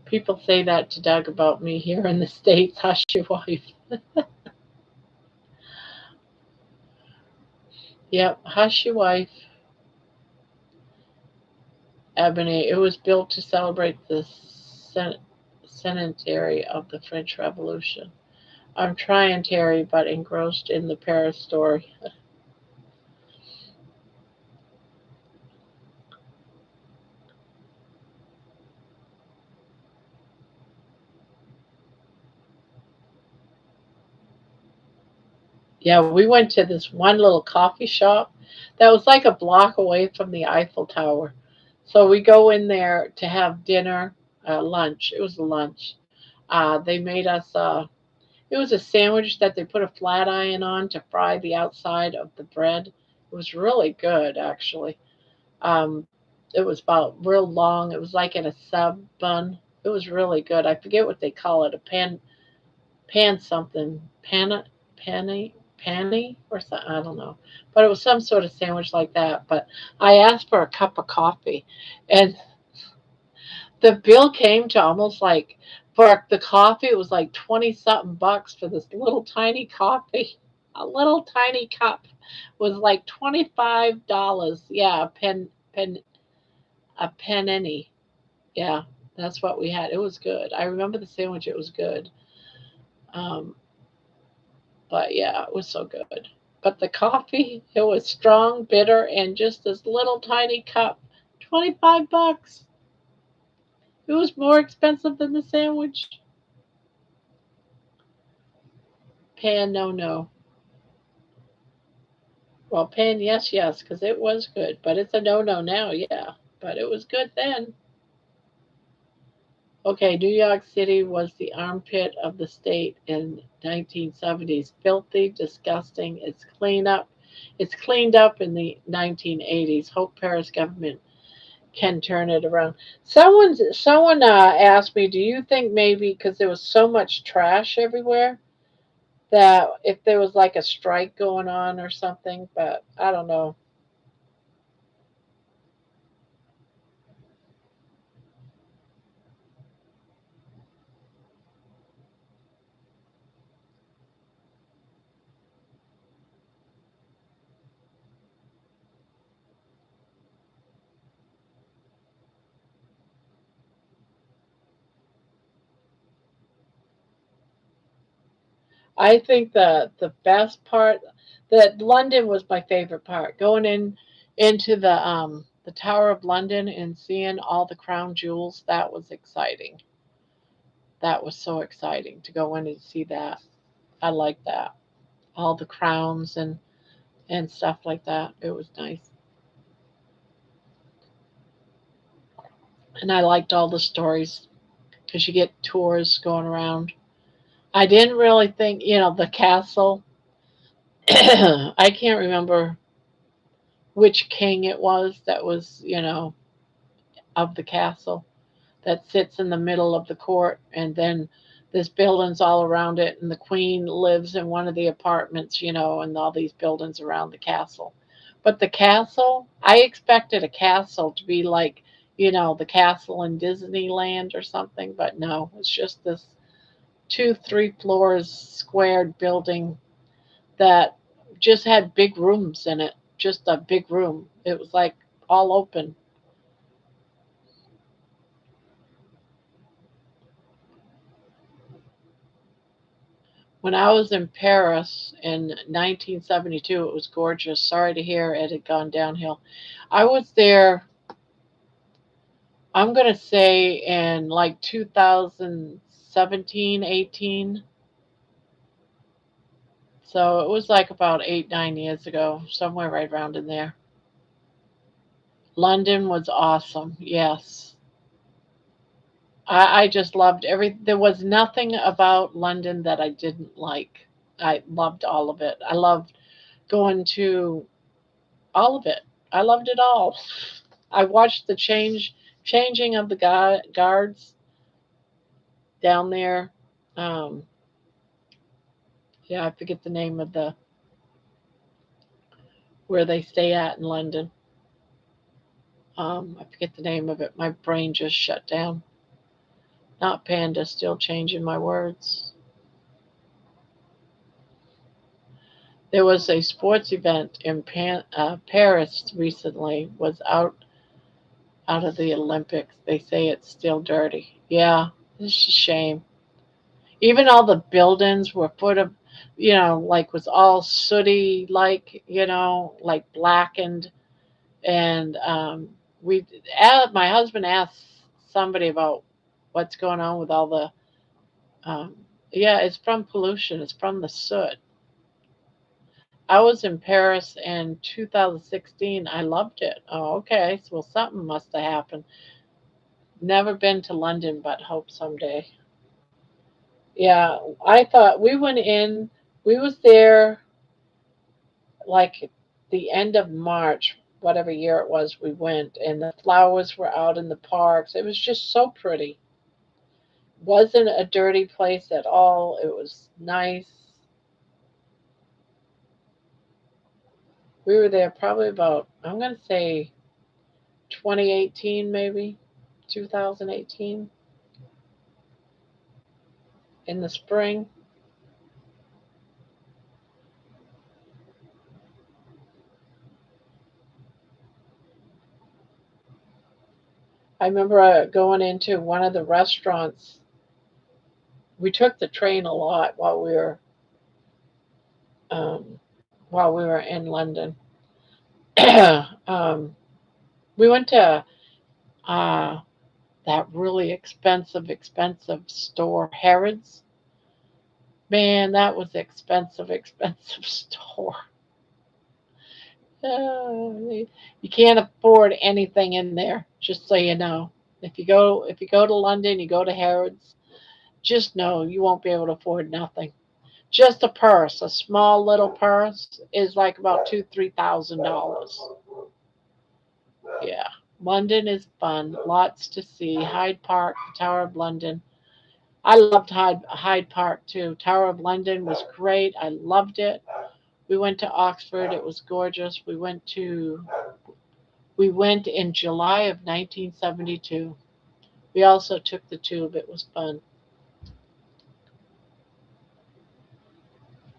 People say that to Doug about me here in the States. Hush your wife. Yep, hush your wife. Ebony. It was built to celebrate the centenary of the French Revolution. I'm trying, Terry, but engrossed in the Paris story. Yeah, we went to this one little coffee shop that was like a block away from the Eiffel Tower. So we go in there to have dinner, lunch. It was lunch. They made us, it was a sandwich that they put a flat iron on to fry the outside of the bread. It was really good, actually. Um, it was about real long. It was like in a sub bun. It was really good. I forget what they call it, a pan something, panny or something. I don't know, but it was some sort of sandwich like that. But I asked for a cup of coffee, and the bill came to almost like for the coffee. It was like 20 something bucks for this little tiny coffee. A little tiny cup was like $25. Yeah, a penny. Yeah, that's what we had. It was good. I remember the sandwich. It was good. Um, but yeah, it was so good. But the coffee, it was strong, bitter, and just this little tiny cup. 25 bucks. It was more expensive than the sandwich. Pan, no, no. Well, pan, yes, yes, because it was good. But it's a no, no now, yeah. But it was good then. Okay, New York City was the armpit of the state in 1970s. Filthy, disgusting. It's cleaned up in the 1980s. Hope Paris government can turn it around. Someone asked me, do you think maybe because there was so much trash everywhere that if there was like a strike going on or something, but I don't know. I think the best part that London was my favorite part. Going into the Tower of London and seeing all the crown jewels, that was exciting. That was so exciting to go in and see that. I like that. All the crowns and stuff like that. It was nice. And I liked all the stories because you get tours going around. I didn't really think, the castle. I can't remember which king it was that was, of the castle that sits in the middle of the court, and then there's buildings all around it, and the queen lives in one of the apartments, and all these buildings around the castle. But the castle, I expected a castle to be like, the castle in Disneyland or something, but no, it's just this 2, 3 floors squared building that just had big rooms in it, just a big room. It was like all open. When I was in Paris in 1972, it was gorgeous. Sorry to hear it had gone downhill. I was there, I'm going to say in like 2017, 18. So it was like about 8, 9 years ago, somewhere right around in there. London was awesome. Yes. I just loved there was nothing about London that I didn't like. I loved all of it. I loved going to all of it. I loved it all. I watched the changing of the guards down there. Um, yeah, I forget the name of the where they stay at in London. I forget the name of it. My brain just shut down. Not panda, still changing my words. There was a sports event in Paris recently. Was out of the Olympics. They say it's still dirty. Yeah, it's a shame. Even all the buildings were full of, like was all sooty, like like blackened. And we, my husband asked somebody about what's going on with all the. Um, yeah, it's from pollution. It's from the soot. I was in Paris in 2016. I loved it. Oh, okay. So, well, something must have happened. Never been to London, but hope someday. Yeah, I thought we went in. We was there like the end of March, whatever year it was. We went, and the flowers were out in the parks. It was just so pretty. Wasn't a dirty place at all. It was nice. We were there probably about, I'm gonna say 2018, maybe 2018 in the spring. I remember going into one of the restaurants. We took the train a lot um, while we were in London. um, we went to uh, that really expensive store, Harrods. Man, that was expensive store. You can't afford anything in there. Just so you know, if you go to London, you go to Harrods. Just know you won't be able to afford nothing. Just a purse, a small little purse, is like about $2,000, $3,000. Yeah, London is fun. Lots to see. Hyde Park, the Tower of London. I loved Hyde Park too. Tower of London was great. I loved it. We went to Oxford. It was gorgeous. We went in July of 1972. We also took the tube. It was fun.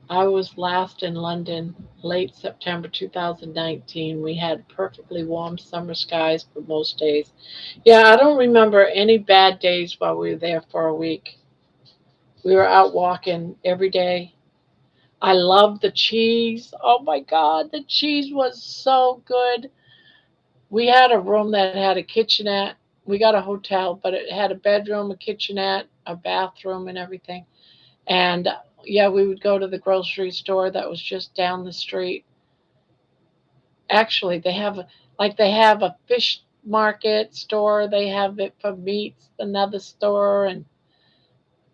I was last in London late September 2019. We had perfectly warm summer skies for most days. Yeah, I don't remember any bad days while we were there for a week. We were out walking every day. I love the cheese. Oh my God, the cheese was so good. We had a room that had a kitchenette. We got a hotel, but it had a bedroom, a kitchenette, a bathroom, and everything. And yeah, we would go to the grocery store that was just down the street. Actually, they have a fish market store. They have it for meats, another store, and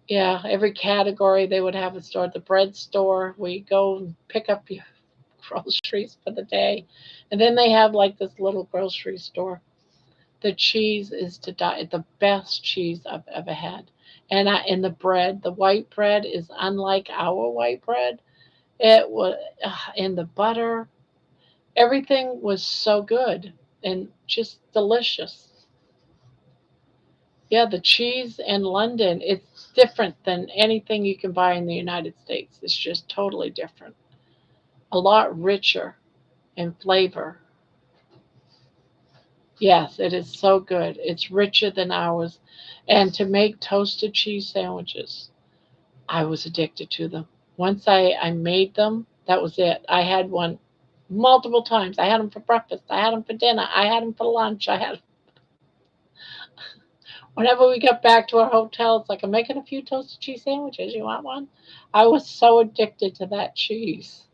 yeah, every category they would have a store. The bread store, we go and pick up your groceries for the day, and then they have like this little grocery store. The cheese is to die. The best cheese I've ever had. And the bread, the white bread is unlike our white bread. It was, and the butter, everything was so good and just delicious. Yeah, the cheese in London, it's different than anything you can buy in the United States. It's just totally different. A lot richer in flavor. Yes, it is so good. It's richer than ours. And to make toasted cheese sandwiches, I was addicted to them. Once I made them, that was it. I had one multiple times. I had them for breakfast. I had them for dinner. I had them for lunch. I had whenever we got back to our hotel, it's like I'm making a few toasted cheese sandwiches. You want one? I was so addicted to that cheese.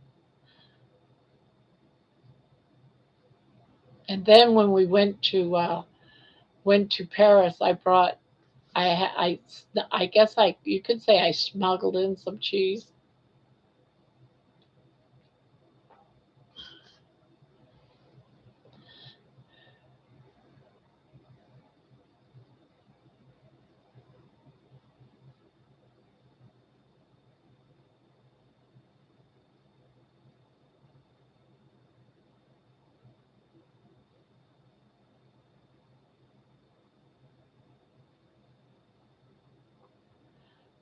And then when we went to Paris, I brought I guess I you could say I smuggled in some cheese.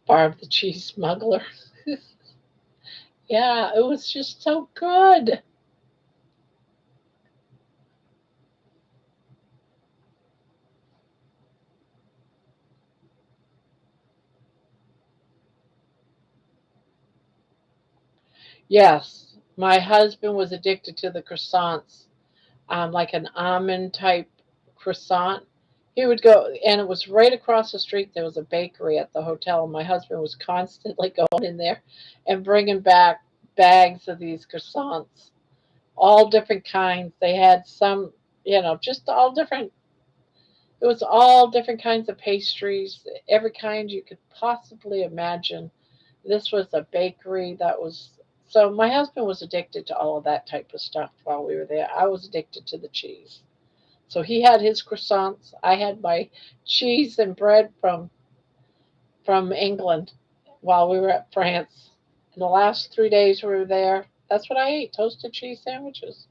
Barb the cheese smuggler. Yeah, it was just so good. Yes, my husband was addicted to the croissants, like an almond type croissant. He would go, and it was right across the street. There was a bakery at the hotel, and my husband was constantly going in there and bringing back bags of these croissants, all different kinds. They had some, just all different. It was all different kinds of pastries, every kind you could possibly imagine. This was a bakery that was so my husband was addicted to all of that type of stuff while we were there. I was addicted to the cheese. So he had his croissants. I had my cheese and bread from England while we were at France. In the last 3 days we were there, that's what I ate, toasted cheese sandwiches.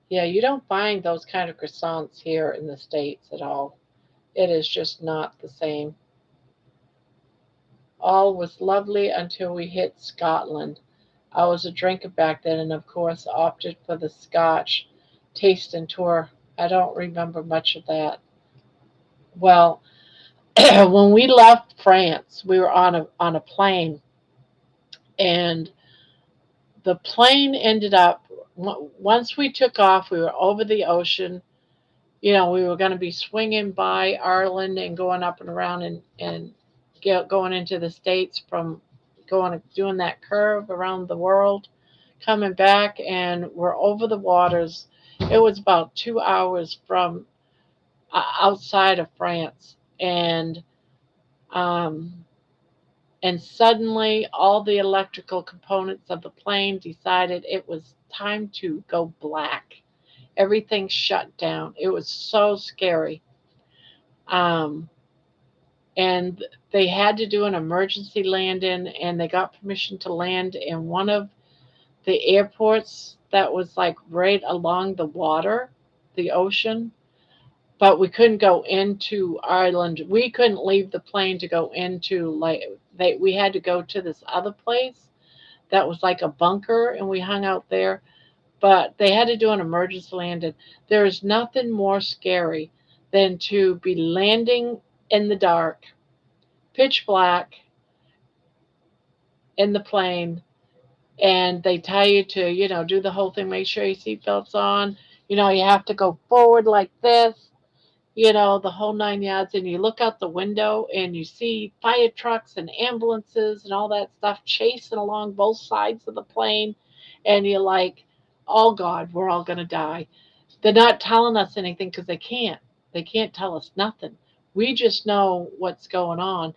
Yeah, you don't find those kind of croissants here in the States at all. It is just not the same. All was lovely until we hit Scotland. I was a drinker back then, and of course opted for the Scotch tasting tour. I don't remember much of that. Well, when we left France, we were on a plane, and the plane ended up. Once we took off, we were over the ocean. We were going to be swinging by Ireland and going up and around and going into the States from going doing that curve around the world, coming back, and we're over the waters. It was about 2 hours from outside of France, um, and suddenly all the electrical components of the plane decided it was time to go black. Everything shut down. It was so scary. Um, and they had to do an emergency landing, and they got permission to land in one of the airports that was like right along the water, the ocean. But we couldn't go into Ireland. We couldn't leave the plane to go into like we had to go to this other place that was like a bunker, and we hung out there. but they had to do an emergency landing. There is nothing more scary than to be landing in the dark, pitch black, in the plane, and they tell you to, do the whole thing, make sure your seatbelt's on. You have to go forward like this, the whole 9 yards. And you look out the window and you see fire trucks and ambulances and all that stuff chasing along both sides of the plane. And you're like, oh God, we're all going to die. They're not telling us anything because they can't. They can't tell us nothing. We just know what's going on.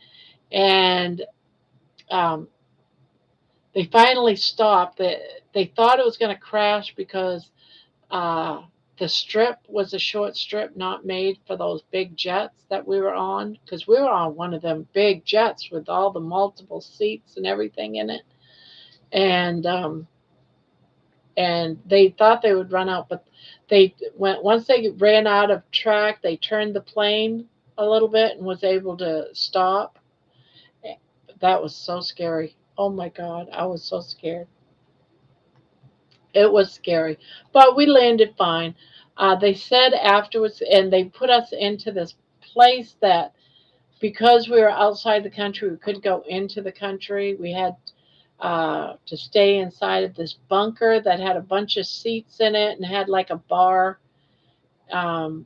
And um, they finally stopped. They thought it was going to crash because uh, the strip was a short strip not made for those big jets that we were on, because we were on one of them big jets with all the multiple seats and everything in it. And they thought they would run out, but they went once they ran out of track. They turned the plane a little bit and was able to stop. That was so scary. Oh my God, I was so scared. It was scary, but we landed fine. They said afterwards, and they put us into this place that because we were outside the country, we couldn't go into the country. We had to stay inside of this bunker that had a bunch of seats in it and had like a bar. Um,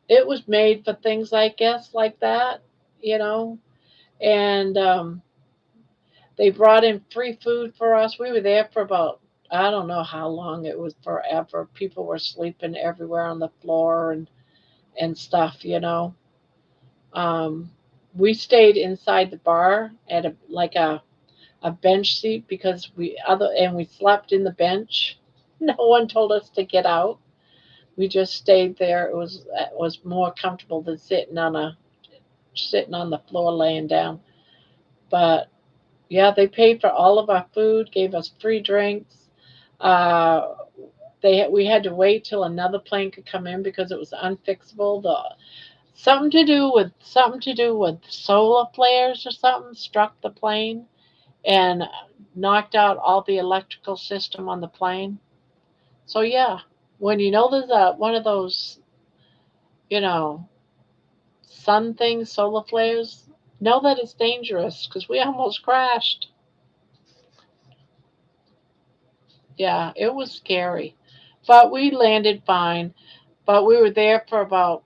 it was made for things, I guess, like that, you know. And they brought in free food for us. We were there for about, I don't know how long. It was forever. People were sleeping everywhere on the floor and stuff. Um, we stayed inside the bar at a bench seat because we slept in the bench. No one told us to get out. We just stayed there. It was more comfortable than sitting on the floor laying down. But yeah, they paid for all of our food, gave us free drinks. Uh, we had to wait till another plane could come in because it was unfixable. Something to do with solar flares or something struck the plane and knocked out all the electrical system on the plane. So yeah, when you know there's one of those, you know, sun things, solar flares, know that it's dangerous because we almost crashed. Yeah, it was scary, but we landed fine. But we were there for about.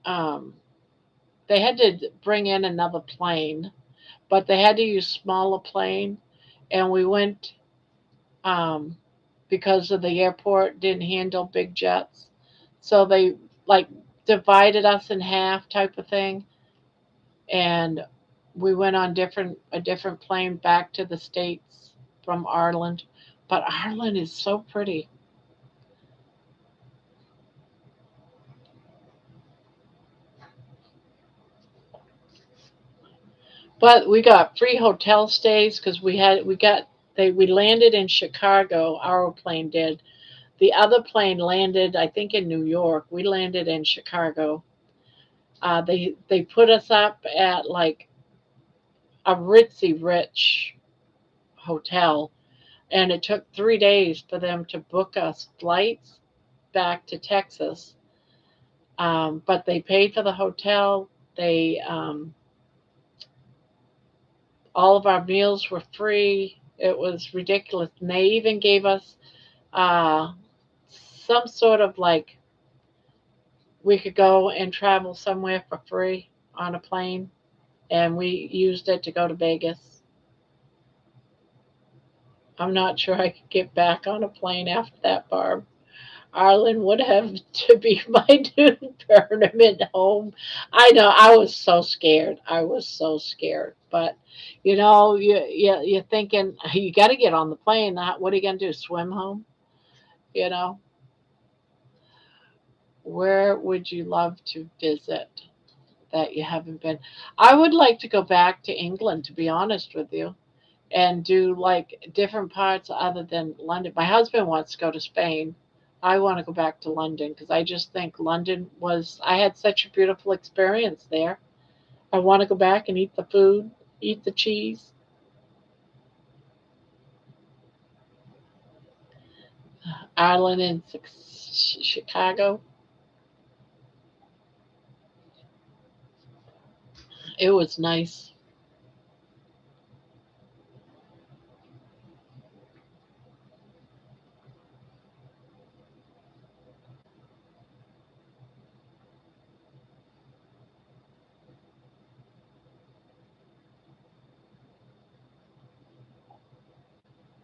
Um, they had to bring in another plane, but they had to use smaller plane, and we went um, because of the airport didn't handle big jets, so they like divided us in half type of thing, and we went on a different plane back to the states from Ireland. But Ireland is so pretty. But we got free hotel stays because we landed in Chicago. Our plane did. The other plane landed, I think, in New York. We landed in Chicago. They put us up at like a ritzy rich hotel, and it took 3 days for them to book us flights back to Texas. But they paid for the hotel. They All of our meals were free. It was ridiculous. And they even gave us uh, some sort of like we could go and travel somewhere for free on a plane, and we used it to go to Vegas. I'm not sure I could get back on a plane after that, Barb. Ireland would have to be my new permanent home. I know I was so scared. I was so scared. But you're thinking you got to get on the plane. What are you going to do? Swim home? You know, where would you love to visit that you haven't been? I would like to go back to England, to be honest with you, and do like different parts other than London. My husband wants to go to Spain. I want to go back to London because I just think I had such a beautiful experience there. I want to go back and eat the food, eat the cheese. island in Chicago. It was nice.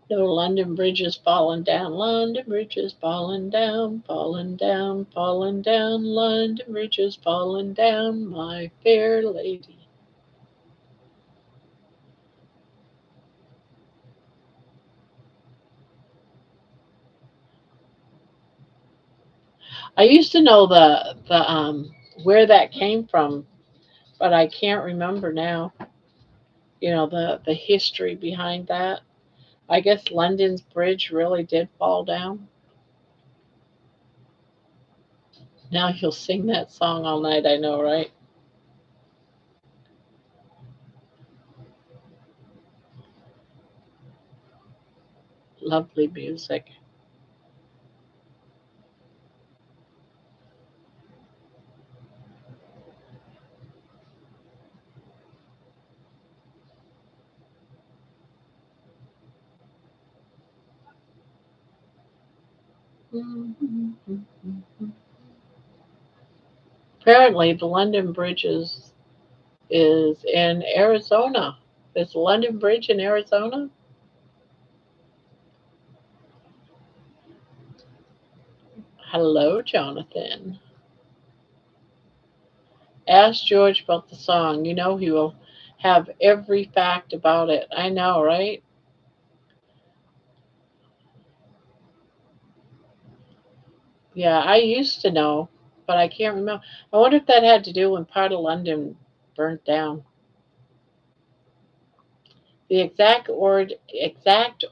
No, London Bridge is falling down. London Bridge is falling down, falling down, falling down. London Bridge is falling down, my fair lady. I used to know the where that came from, but I can't remember now. The history behind that. I guess London's bridge really did fall down. Now you'll sing that song all night, I know, right? Lovely music. Apparently, the London Bridge is in Arizona. Is London Bridge in Arizona? Hello, Jonathan. Ask George about the song. You know he will have every fact about it. I know, right? Yeah, I used to know, but I can't remember. I wonder if that had to do when part of London burnt down. The exact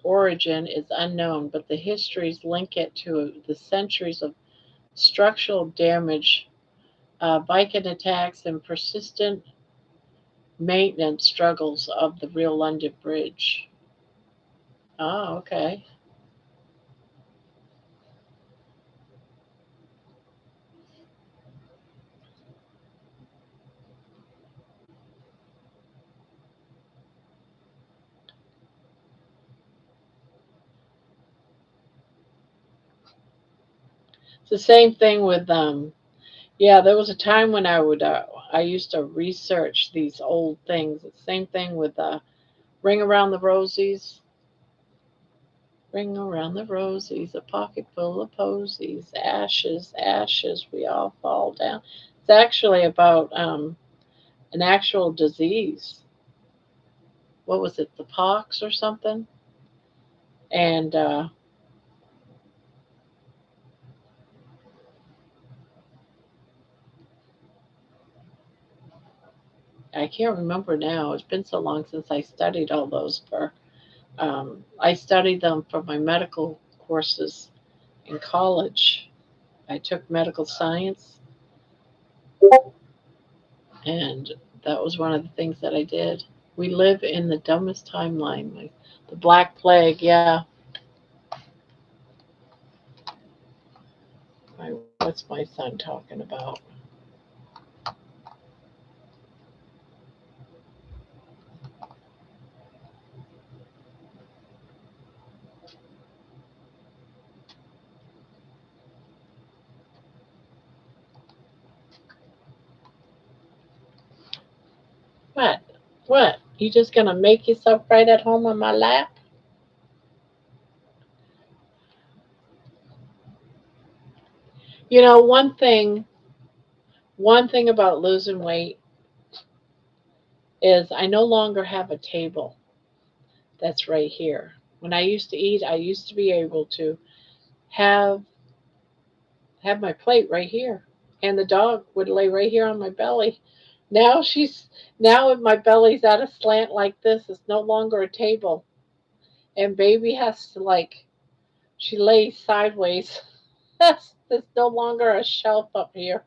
origin is unknown, but the histories link it to the centuries of structural damage, Viking attacks, and persistent maintenance struggles of the real London Bridge. Oh, okay. It's the same thing with yeah, there was a time when I used to research these old things. It's the same thing with Ring Around the Rosies. Ring around the rosies, a pocket full of posies, ashes, ashes, we all fall down. It's actually about an actual disease. What was it, the pox or something? And I can't remember now. It's been so long since I studied all those. I studied them for my medical courses in college. I took medical science, and that was one of the things that I did. We live in the dumbest timeline. Like the Black Plague, yeah. What's my son talking about? What? What? You just gonna make yourself right at home on my lap? You know, one thing about losing weight is I no longer have a table that's right here. When I used to eat, I used to be able to have have my plate right here, and the dog would lay right here on my belly. Now now if my belly's at a slant like this, it's no longer a table, and baby has to she lays sideways. There's no longer a shelf up here.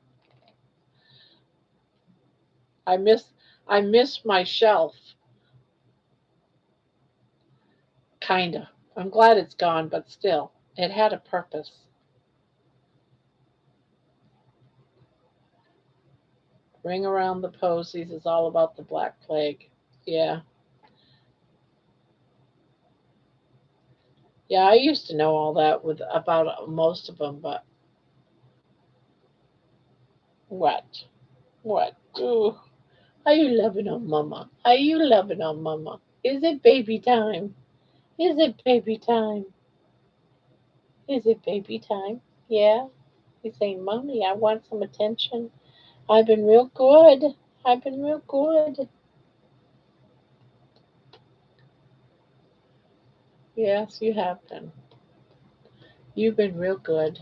I miss I miss my shelf, kinda. I'm glad it's gone, but still. It had a purpose. Ring Around the Posies is all about the Black Plague. Yeah. Yeah, I used to know all that with about most of them, but what? What? Ooh. Are you loving on Mama? Are you loving on Mama? Is it baby time? Is it baby time? Is it baby time? Yeah. He's saying, Mommy, I want some attention. I've been real good. I've been real good. Yes, you have been. You've been real good.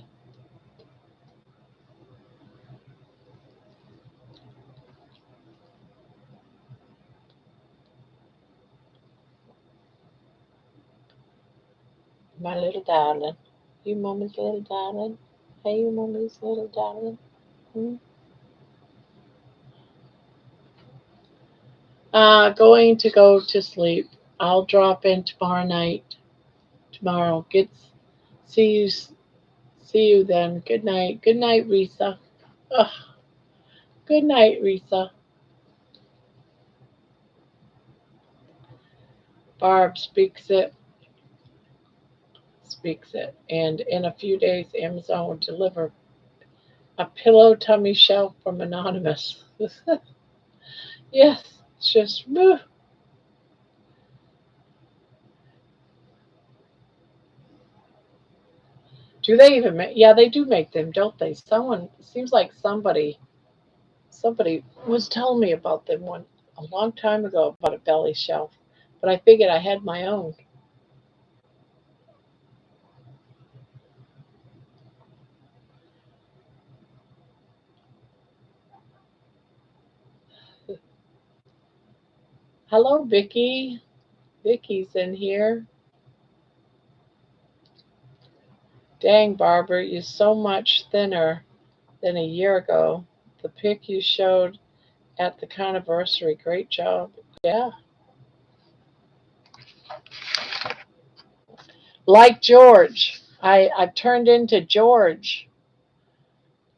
My little darling. You Mommy's little darling. Hey, you Mommy's little darling. Hmm? Going to go to sleep. I'll drop in tomorrow night. Tomorrow. See you. See you then. Good night. Good night, Risa. Ugh. Good night, Risa. Barb speaks it. Speaks it. And in a few days, Amazon will deliver a pillow tummy shelf from Anonymous. Yes, it's just woo. Do they even make? Yeah, they do make them, don't they? Someone seems like somebody was telling me about them one a long time ago about a belly shelf, but I figured I had my own. Hello, Vicky. Vicky's in here. Dang, Barbara, you're so much thinner than a year ago. The pic you showed at the carnivore. Great job. Yeah. Like George. I've turned into George.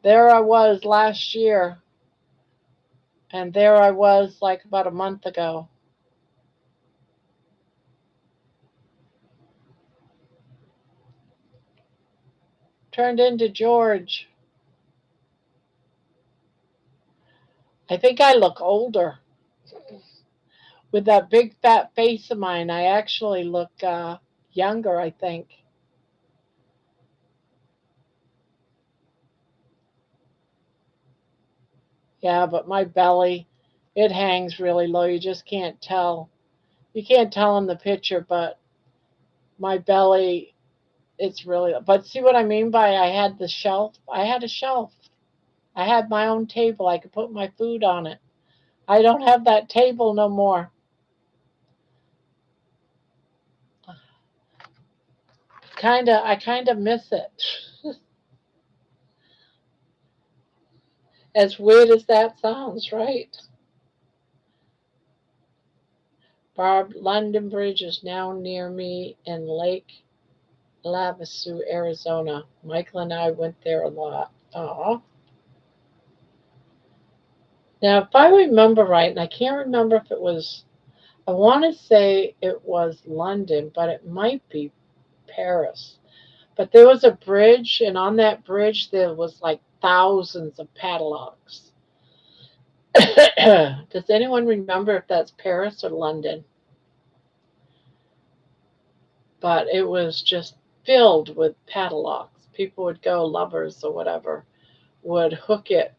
There I was last year, and there I was like about a month ago. Turned into George. I think I look older with that big fat face of mine. I actually look younger, I think. Yeah, but my belly, it hangs really low. You just can't tell. You can't tell in the picture, but my belly, it's really. But see what I mean by I had the shelf? I had a shelf. I had my own table. I could put my food on it. I don't have that table no more. I kinda miss it. As weird as that sounds, right? Barb, London Bridge is now near me in Lake Havasu, Arizona. Michael and I went there a lot. Aw. Now, if I remember right, and I can't remember if it was, I want to say it was London, but it might be Paris. But there was a bridge, and on that bridge there was like thousands of padlocks. Does anyone remember if that's Paris or London? But it was just filled with padlocks. People would go, lovers or whatever, would hook it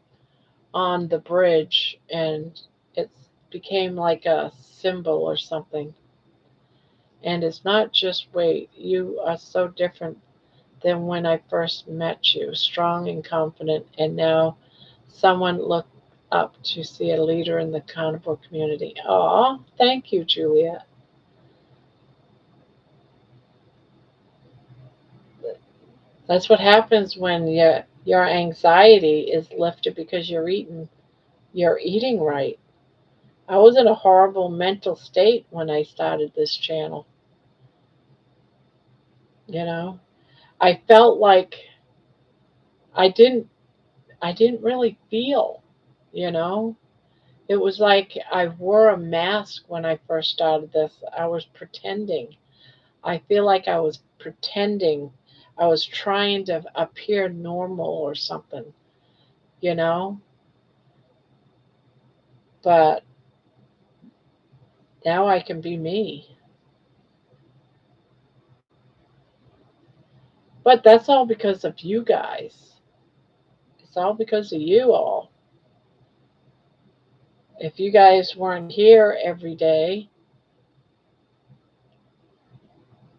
on the bridge, and it became like a symbol or something. And it's not just weight. You are so different than when I first met you, strong and confident, and now someone looked up to see a leader in the carnivore community. Aw, thank you, Juliet. That's what happens when your anxiety is lifted because you're eating right. I was in a horrible mental state when I started this channel, you know. I felt like I didn't I didn't really feel, you know? It was like I wore a mask when I first started this. I was pretending. I feel like I was pretending. I was trying to appear normal or something, you know? But now I can be me. But that's all because of you guys. It's all because of you all. If you guys weren't here every day,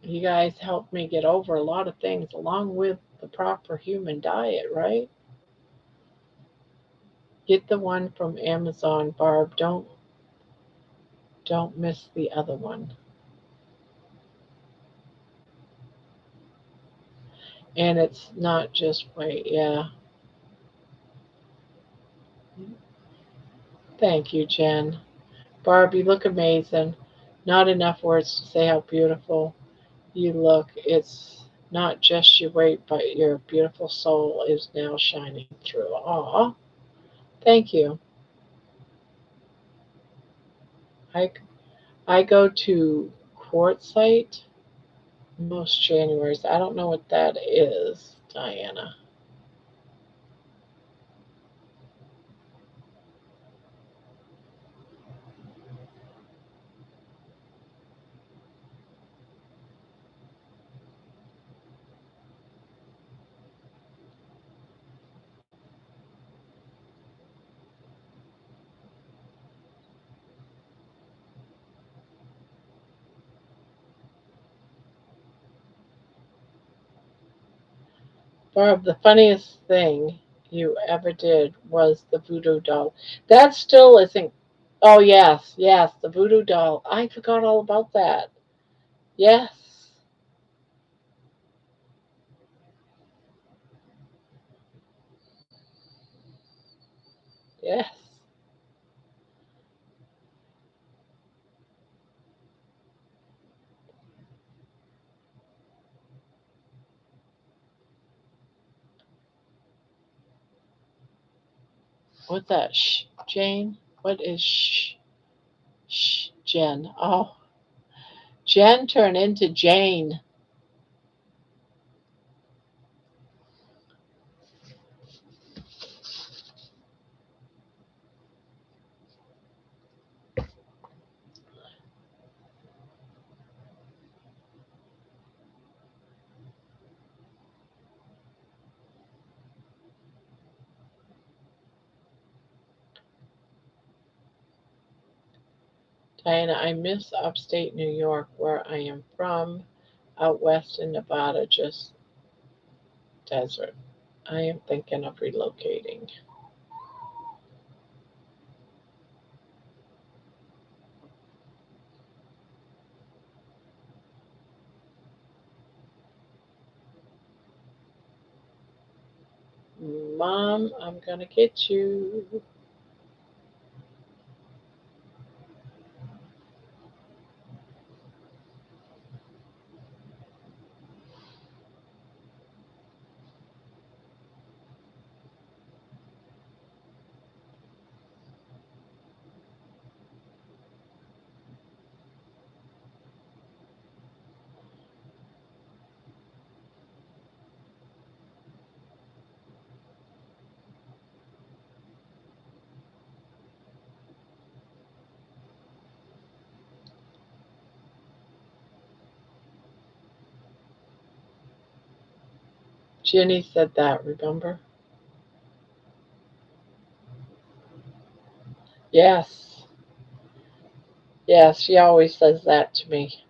you guys helped me get over a lot of things along with the proper human diet, right? Get the one from Amazon, Barb. Don't miss the other one. And it's not just weight, yeah. Thank you, Jen. Barb, you look amazing. Not enough words to say how beautiful you look. It's not just your weight, but your beautiful soul is now shining through. Aw, thank you. I, I go to Quartzite most Januaries. I don't know what that is, Diana. Barb, the funniest thing you ever did was the voodoo doll. That still isn't. Oh, yes, yes, the voodoo doll. I forgot all about that. Yes, yes. What's that? Shh, Jane? What is shh? Shh, Jen. Oh, Jen turned into Jane. Diana, I miss upstate New York where I am from. Out west in Nevada, just desert. I am thinking of relocating. Mom, I'm gonna get you. Ginny said that, remember? Yes, yes, she always says that to me.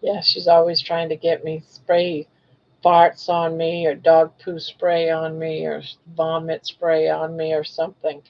Yeah, she's always trying to get me spray farts on me or dog poo spray on me or vomit spray on me or something.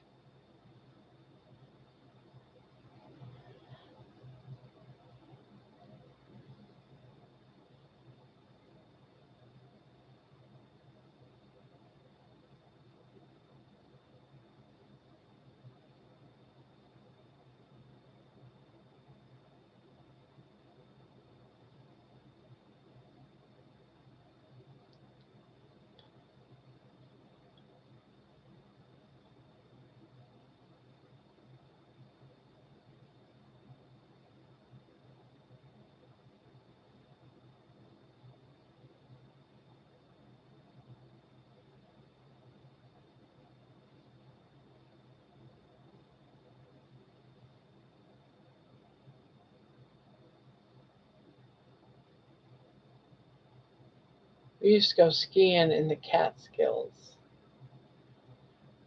We used to go skiing in the Catskills.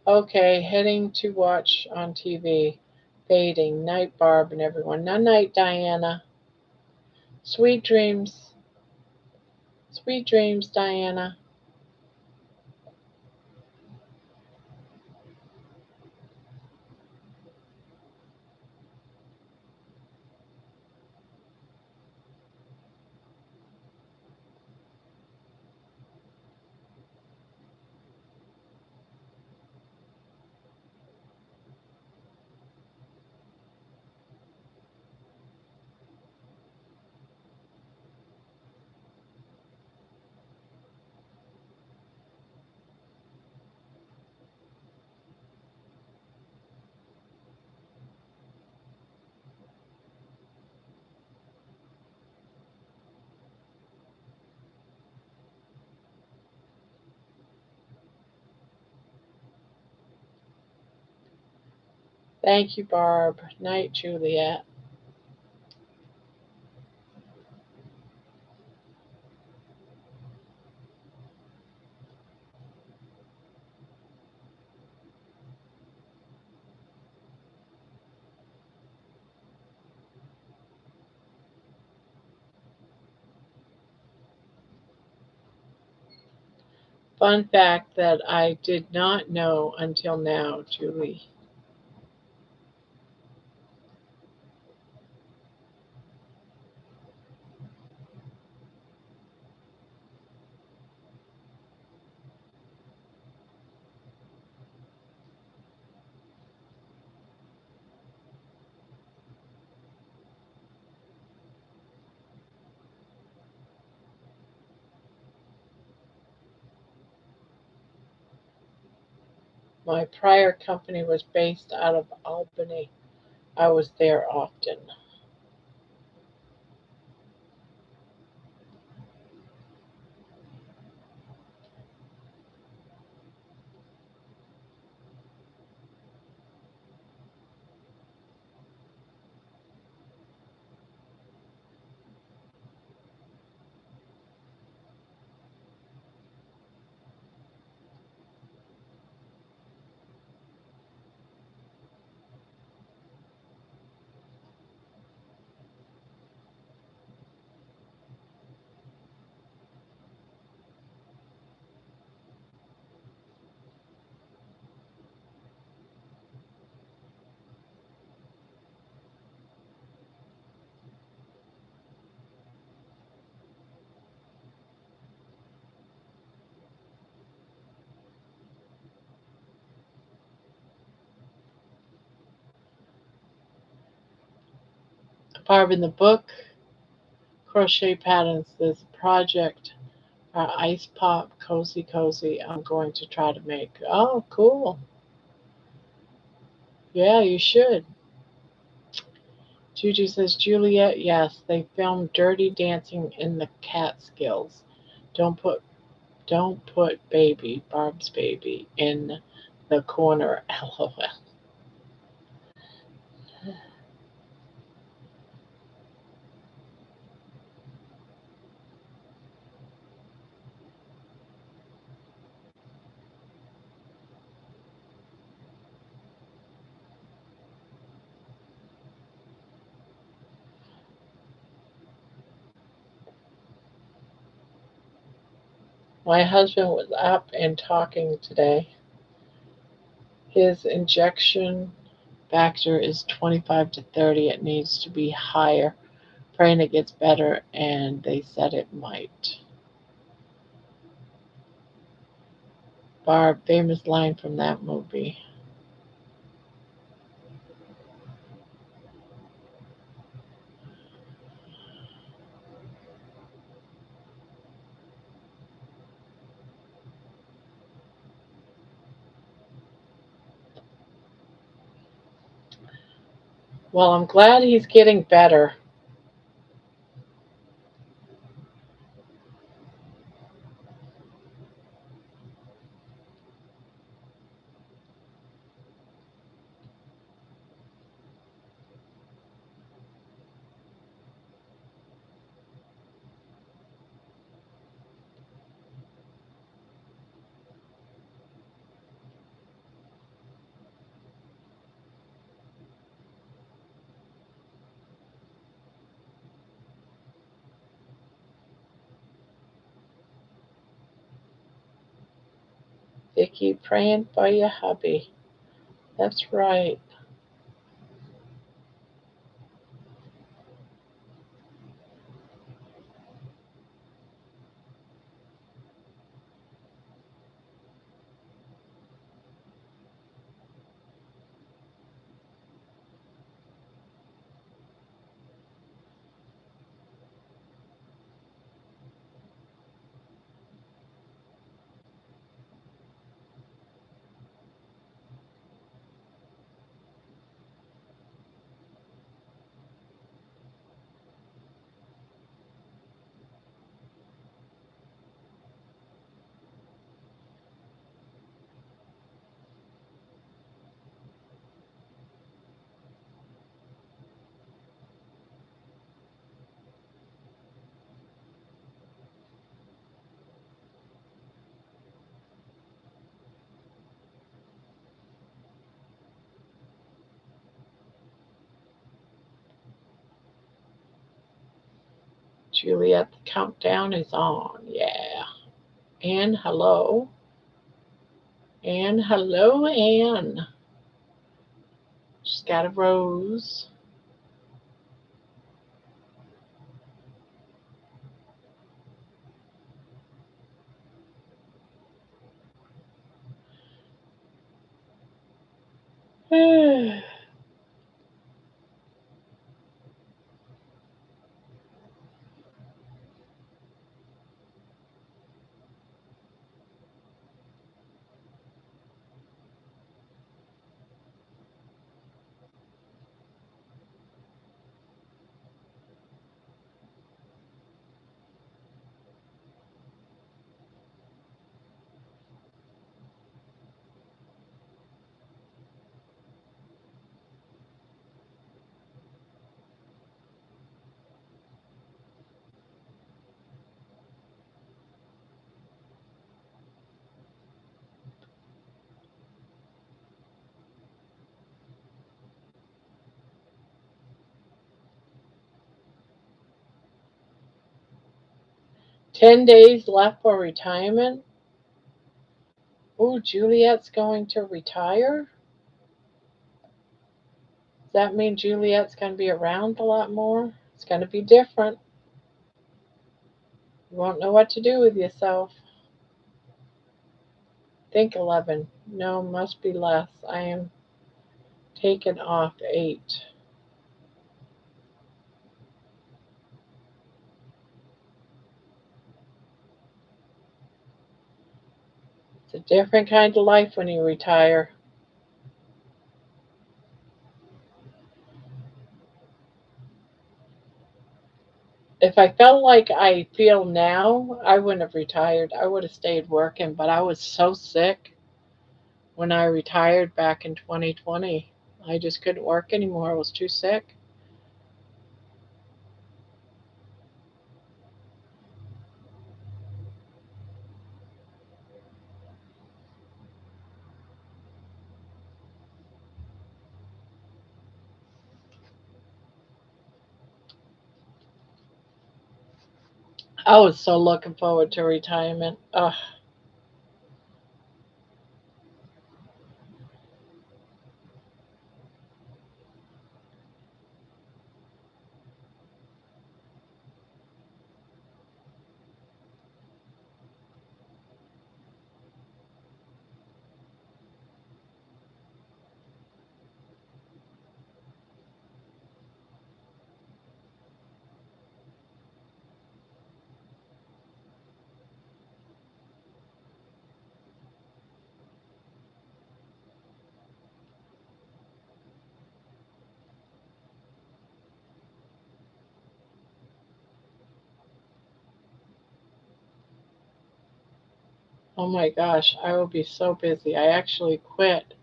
Okay, heading to watch on TV. Fading. Night, Barb and everyone. Night, night, Diana. Sweet dreams. Sweet dreams, Diana. Thank you, Barb. Night, Juliet. Fun fact that I did not know until now, Julie. My prior company was based out of Albany. I was there often. Barb, in the book, Crochet Patterns, there's a project, Ice Pop Cozy Cozy, I'm going to try to make. Oh, cool. Yeah, you should. Juju says, Juliet, yes, they filmed Dirty Dancing in the Catskills. Don't put don't put baby, Barb's baby, in the corner. LOL. My husband was up and talking today. His injection factor is 25 to 30. It needs to be higher. Praying it gets better, and they said it might. Barb, famous line from that movie. Well, I'm glad he's getting better. Vicky, praying for your hubby. That's right. Juliet, the countdown is on. Yeah. And hello. And hello, Anne. She's got a rose. Ten 10 days left for retirement. Oh, Juliet's going to retire? Does that mean Juliet's going to be around a lot more? It's going to be different. You won't know what to do with yourself. Think 11. No, must be less. I am taken off 8. It's a different kind of life when you retire. If I felt like I feel now, I wouldn't have retired. I would have stayed working, but I was so sick when I retired back in 2020. I just couldn't work anymore. I was too sick. I was so looking forward to retirement. Ugh. Oh my gosh, I will be so busy. I actually quit,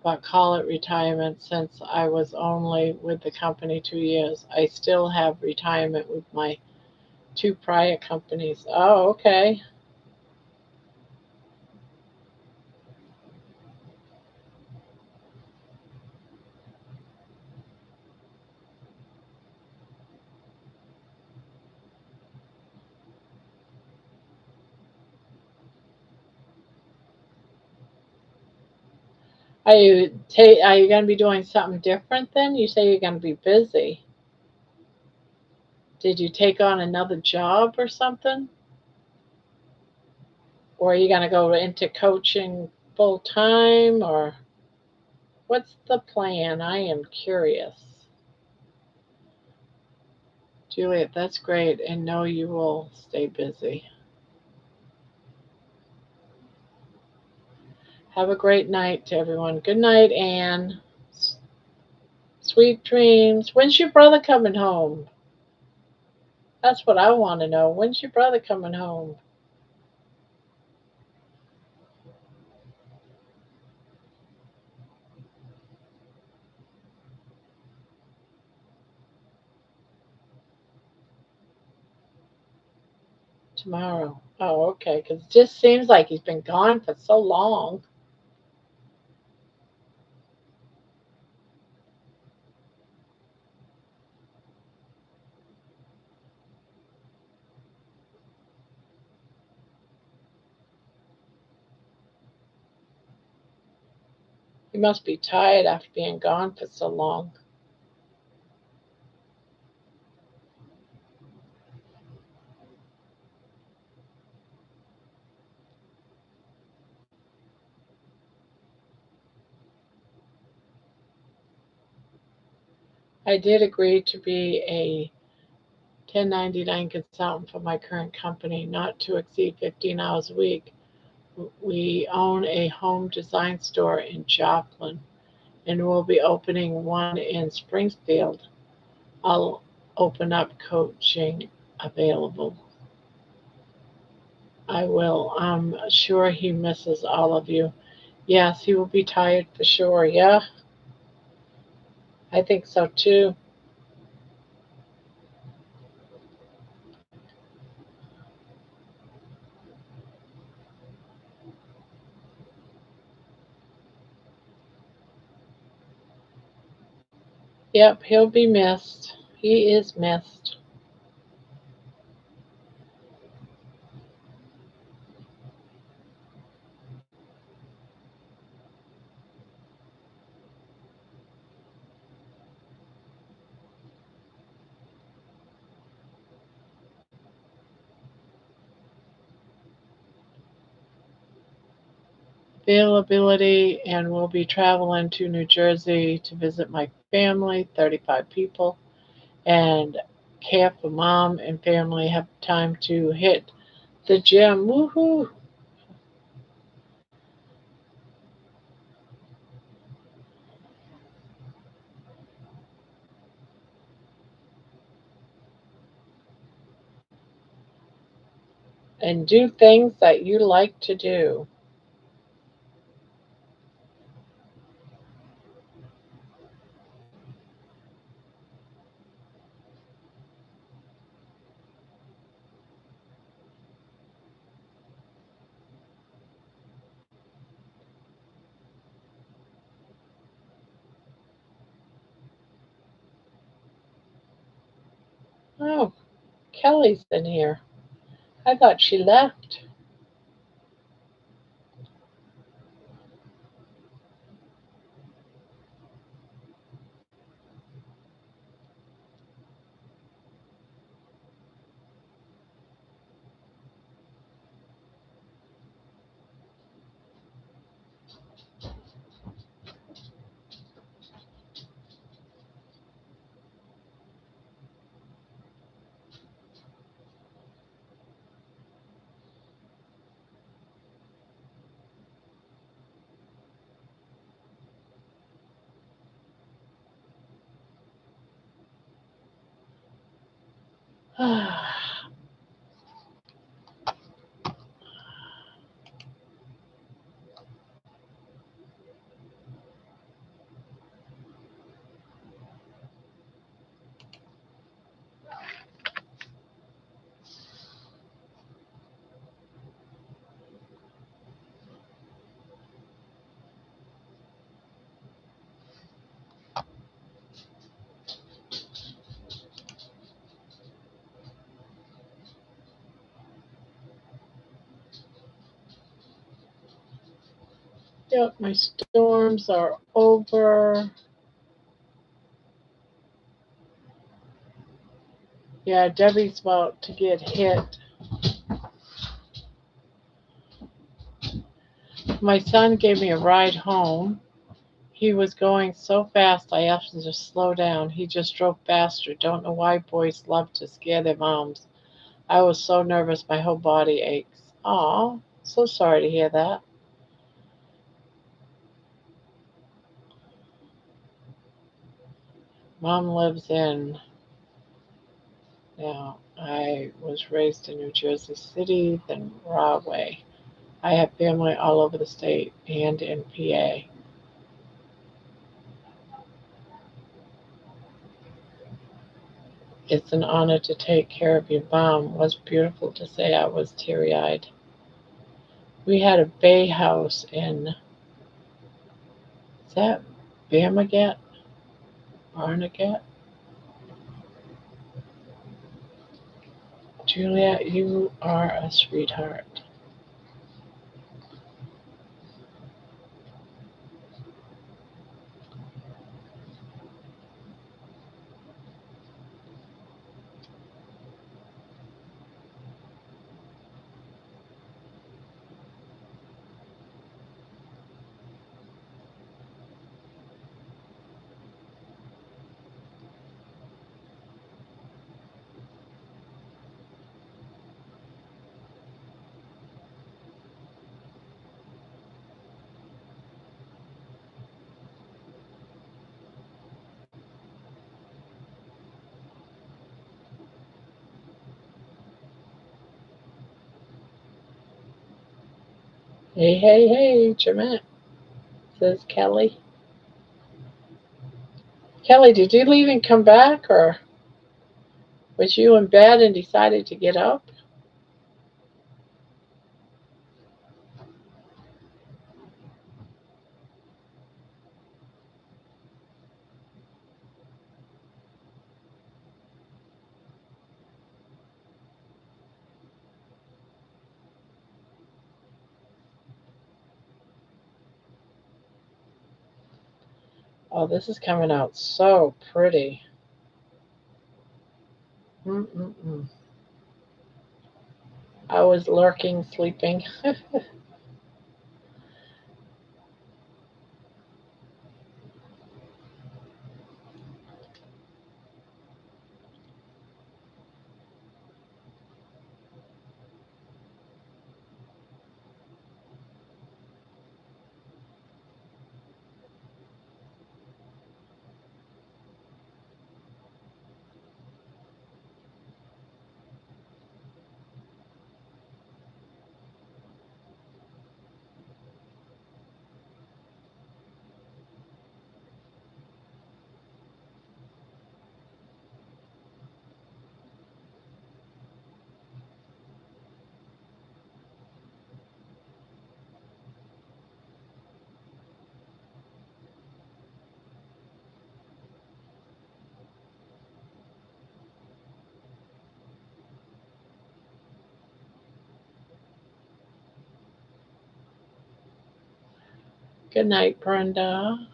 but call it retirement since I was only with the company 2 years. I still have retirement with my two prior companies. Oh, okay. Are you going to be doing something different then? You say you're going to be busy. Did you take on another job or something? Or are you going to go into coaching full time or what's the plan? I am curious. Juliet, that's great and know you will stay busy. Have a great night to everyone. Good night, Anne. Sweet dreams. When's your brother coming home? That's what I want to know. When's your brother coming home? Tomorrow. Oh, okay. Because it just seems like he's been gone for so long. He must be tired after being gone for so long. I did agree to be a 1099 consultant for my current company, not to exceed 15 hours a week. We own a home design store in Joplin and we'll be opening one in Springfield. I'll open up coaching available. I will. I'm sure he misses all of you. Yes, he will be tired for sure. Yeah, I think so too. Yep, he'll be missed. He is missed. Availability, and we'll be traveling to New Jersey to visit my family, 35 people, and care for mom and family. Have time to hit the gym. Woohoo! And do things that you like to do. Oh, Kelly's in here. I thought she left. Yep, my storms are over. Yeah, Debbie's about to get hit. My son gave me a ride home. He was going so fast I asked him to slow down. He just drove faster. Don't know why boys love to scare their moms. I was so nervous my whole body aches. Aw, so sorry to hear that. Mom lives in now. I was raised in New Jersey City, then Rahway. I have family all over the state and in PA. It's an honor to take care of your mom. It was beautiful to say. I was teary eyed. We had a bay house in, is that Barnegat? Barnegat? Juliet, you are a sweetheart. Hey, hey, hey, Jeanette, says Kelly. Kelly, did you leave and come back, or was you in bed and decided to get up? Oh, this is coming out so pretty. Mm-mm-mm. I was lurking, sleeping. Good night, Brenda.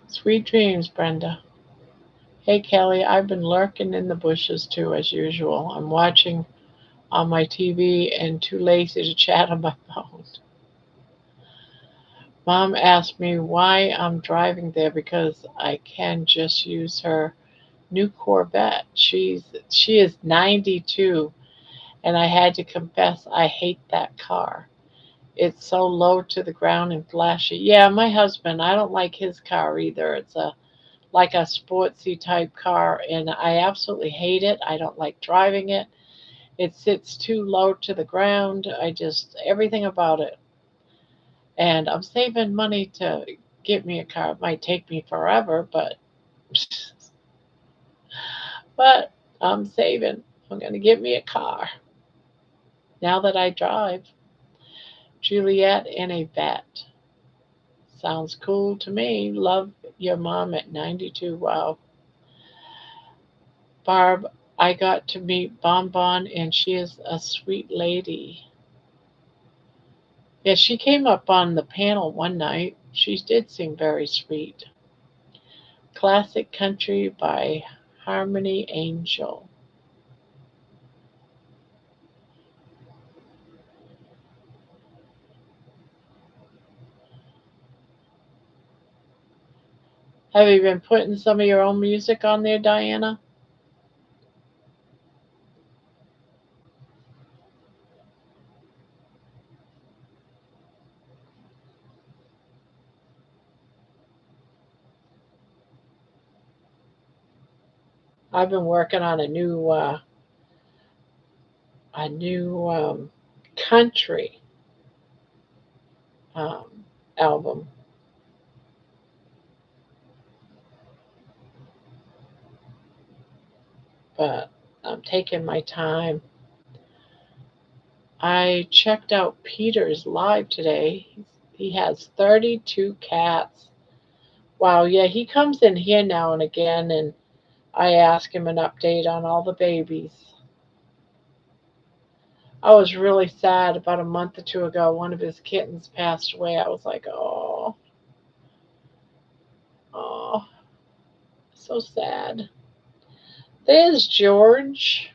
Sweet dreams, Brenda. Hey, Kelly, I've been lurking in the bushes too, as usual. I'm watching on my TV and too lazy to chat on my phone. Mom asked me why I'm driving there because I can just use her new Corvette. She is 92 and I had to confess I hate that car. It's so low to the ground and flashy. Yeah, my husband, I don't like his car either. It's a like a sportsy type car and I absolutely hate it. I don't like driving it. It sits too low to the ground. I just everything about it. And I'm saving money to get me a car. It might take me forever, but I'm saving. I'm gonna get me a car now that I drive. Juliet in a vet. Sounds cool to me. Love your mom at 92. Wow. Barb, I got to meet Bonbon and she is a sweet lady. Yeah, she came up on the panel one night. She did seem very sweet. Classic Country by Harmony Angel. Have you been putting some of your own music on there, Diana? I've been working on a new country um, album, but I'm taking my time. I checked out Peter's live today. He has 32 cats. Wow, yeah, he comes in here now and again, and I ask him an update on all the babies. I was really sad about a month or two ago. One of his kittens passed away. I was like, oh, oh, so sad. There's George.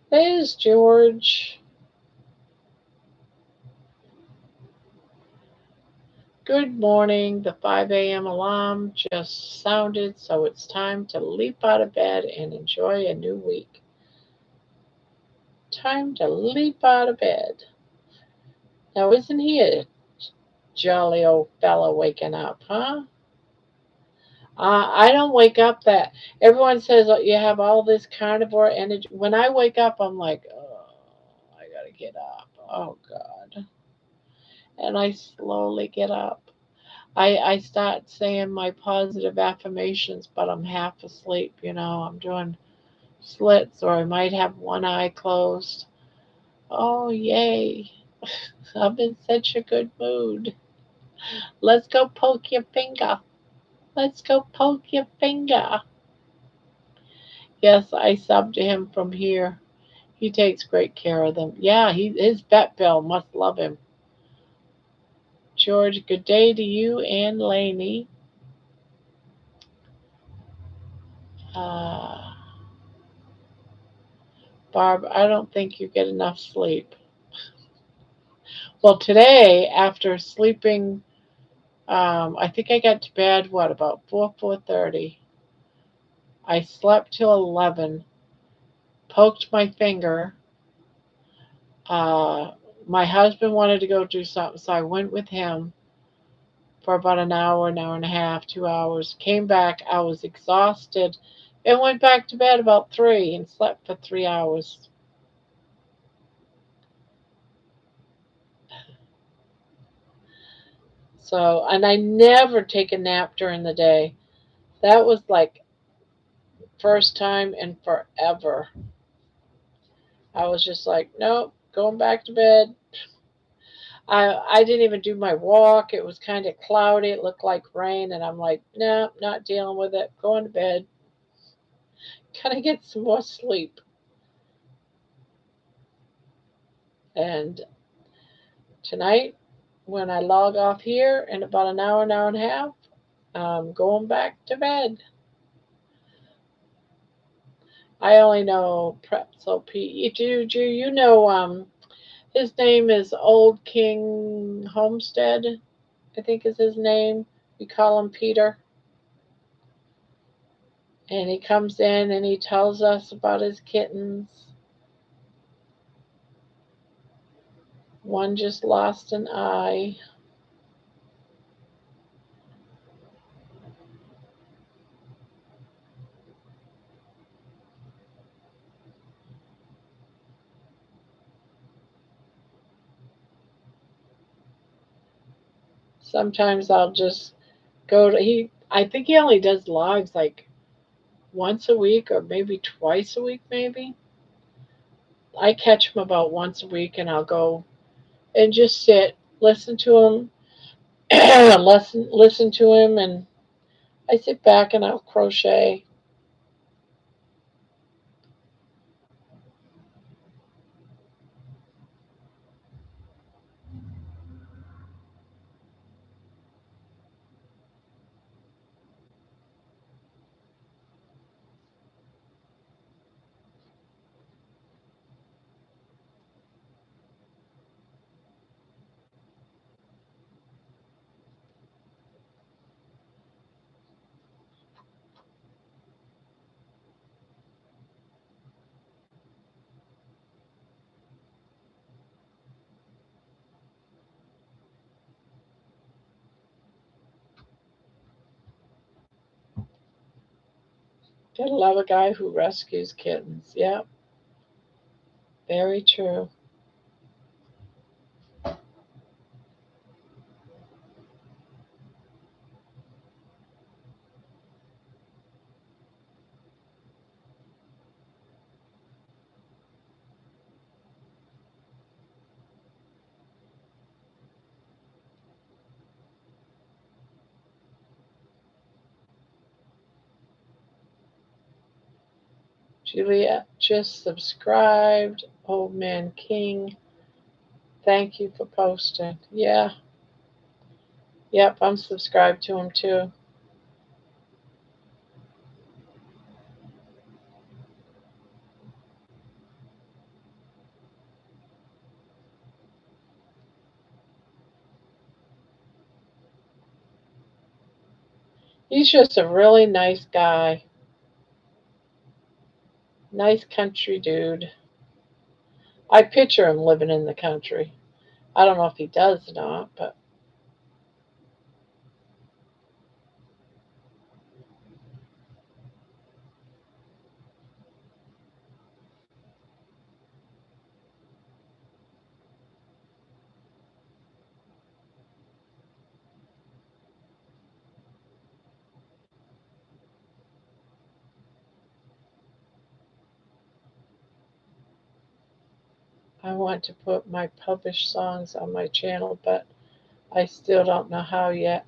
There's George. Good morning. The 5 a.m. alarm just sounded, so it's time to leap out of bed and enjoy a new week. Time to leap out of bed. Now, isn't he a jolly old fellow waking up, huh? I don't wake up that. Everyone says oh, you have all this carnivore energy. When I wake up, I'm like, oh, I gotta get up. Oh, God. And I slowly get up. I start saying my positive affirmations, but I'm half asleep. I'm doing slits, or I might have one eye closed. Oh, yay. I'm in such a good mood. Let's go poke your finger. Let's go poke your finger. Yes, I sub to him from here. He takes great care of them. Yeah, his vet bill must love him. George, good day to you and Laney. Uh, Barb, I don't think you get enough sleep. Well, today, after sleeping, I think I got to bed, what, about 4:30. I slept till 11, poked my finger. Uh, my husband wanted to go do something, so I went with him for about an hour and a half, 2 hours. Came back, I was exhausted, and went back to bed about 3 and slept for 3 hours. So, and I never take a nap during the day. That was like first time in forever. I was just like, nope, going back to bed. I didn't even do my walk. It was kind of cloudy. It looked like rain, and I'm like, no, not dealing with it. Going to bed. Can I get some more sleep? And tonight, when I log off here in about an hour and a half, I'm going back to bed. I only know Pretzel Pete. You know his name is Old King Homestead, I think is his name. We call him Peter. And he comes in and he tells us about his kittens. One just lost an eye. Sometimes I'll just go to he I think he only does lives like once a week or maybe twice a week maybe. I catch him about once a week and I'll go and just sit, listen to him, listen to him, and I sit back and I'll crochet. Gotta love a guy who rescues kittens. Yep, very true. Juliet just subscribed. Old Man King, thank you for posting. Yeah, yep, I'm subscribed to him too. He's just a really nice guy. Nice country dude. I picture him living in the country. I don't know if he does or not, but I want to put my published songs on my channel, but I still don't know how yet.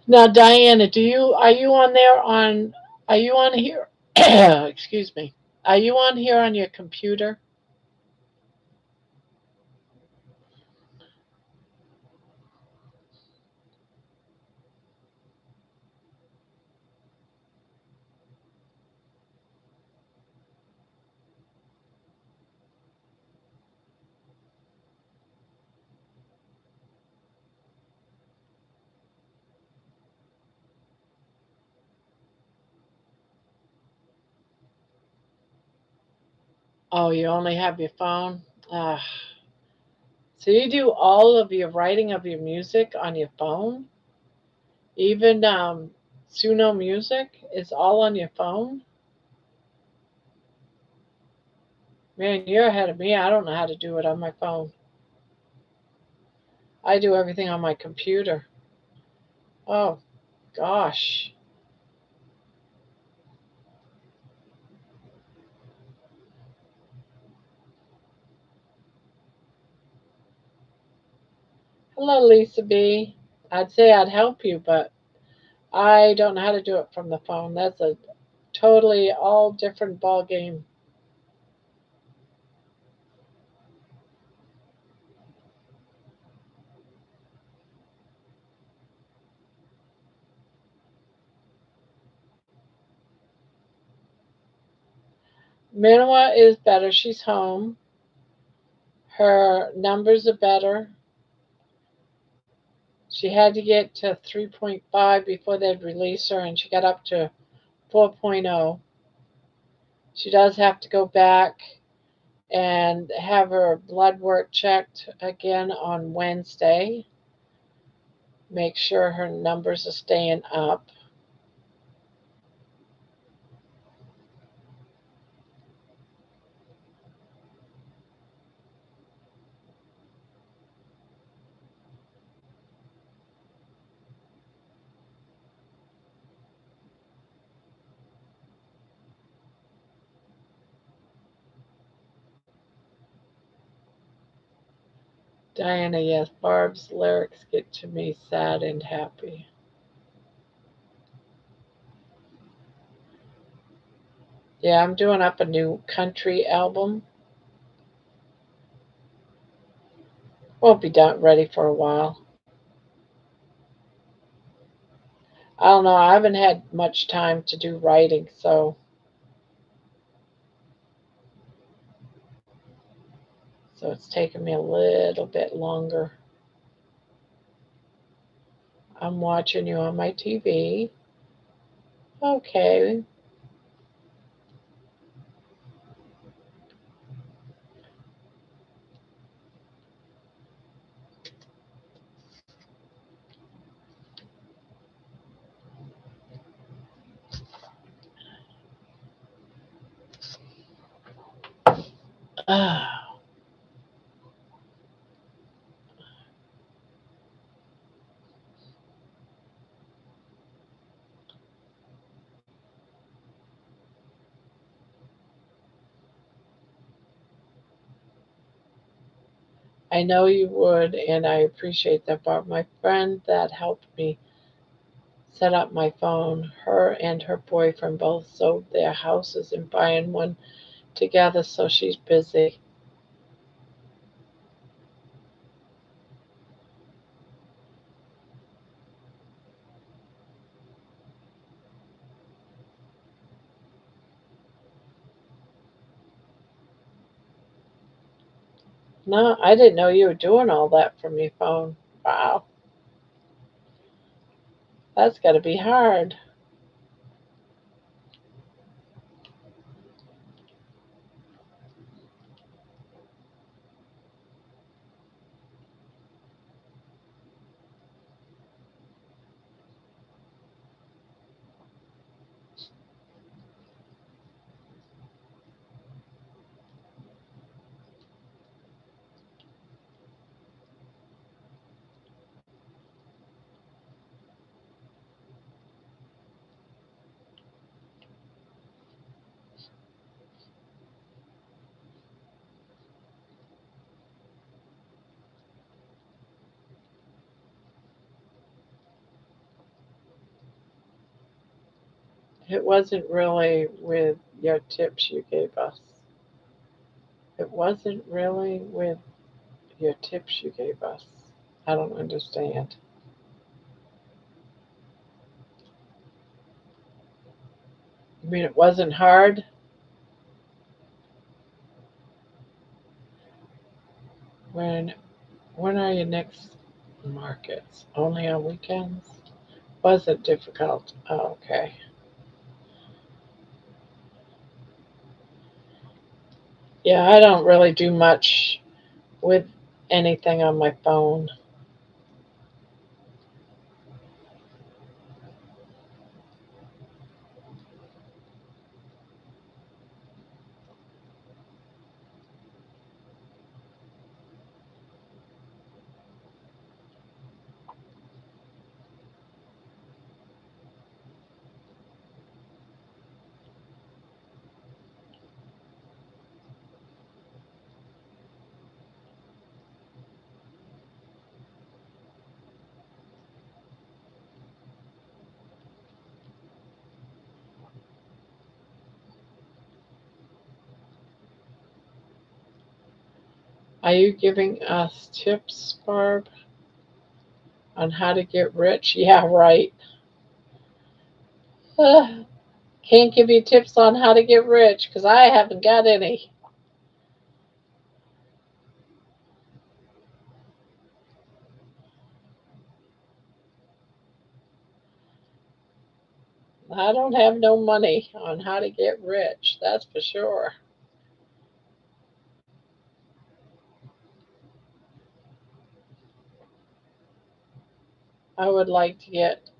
Now, Diana, do you are you on there on are you on here? Excuse me. Are you on here on your computer? Oh, you only have your phone? Ah, So you do all of your writing of your music on your phone? Even Suno Music is all on your phone? Man, you're ahead of me. I don't know how to do it on my phone. I do everything on my computer. Oh, gosh. Hello, Lisa B. I'd say I'd help you, but I don't know how to do it from the phone. That's a totally all different ball game. Minowa is better. She's home. Her numbers are better. She had to get to 3.5 before they'd release her, and she got up to 4.0. She does have to go back and have her blood work checked again on Wednesday. Make sure her numbers are staying up. Diana, yes, Barb's lyrics get to me sad and happy. Yeah, I'm doing up a new country album. Won't be done ready for a while. I don't know. I haven't had much time to do writing, so it's taken me a little bit longer. I'm watching you on my TV. Okay. I know you would, and I appreciate that, Barb. My friend that helped me set up my phone, her and her boyfriend both sold their houses and buying one together, so she's busy. No, I didn't know you were doing all that from your phone. Wow, that's got to be hard. It wasn't really with your tips you gave us. It wasn't really with your tips you gave us. I don't understand. You mean it wasn't hard? When when are your next markets? Only on weekends? Was it difficult? Oh, okay. Yeah, I don't really do much with anything on my phone. Are you giving us tips, Barb, on how to get rich? Yeah, right. Can't give you tips on how to get rich because I haven't got any. I don't have no money on how to get rich, that's for sure. I would like to get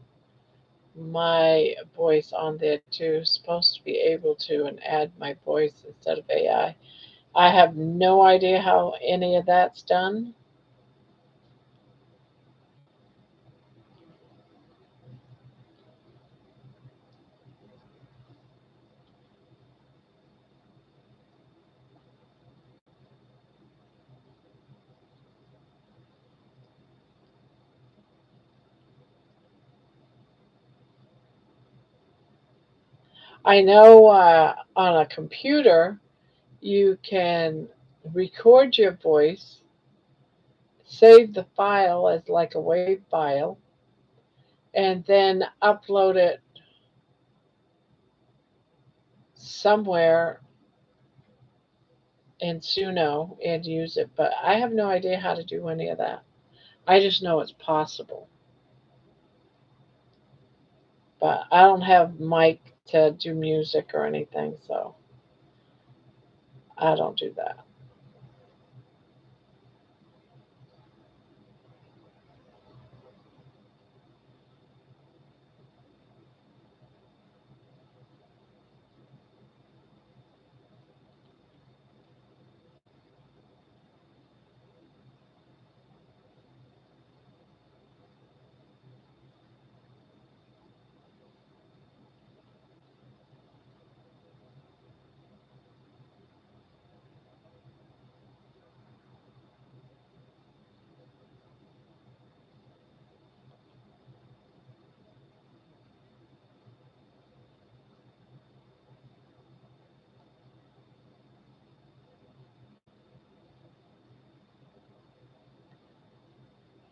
my voice on there too. Supposed to be able to and add my voice instead of AI. I have no idea how any of that's done. I know on a computer you can record your voice, save the file as like a WAV file, and then upload it somewhere in Suno and use it. But I have no idea how to do any of that. I just know it's possible. But I don't have mic to do music or anything, so I don't do that.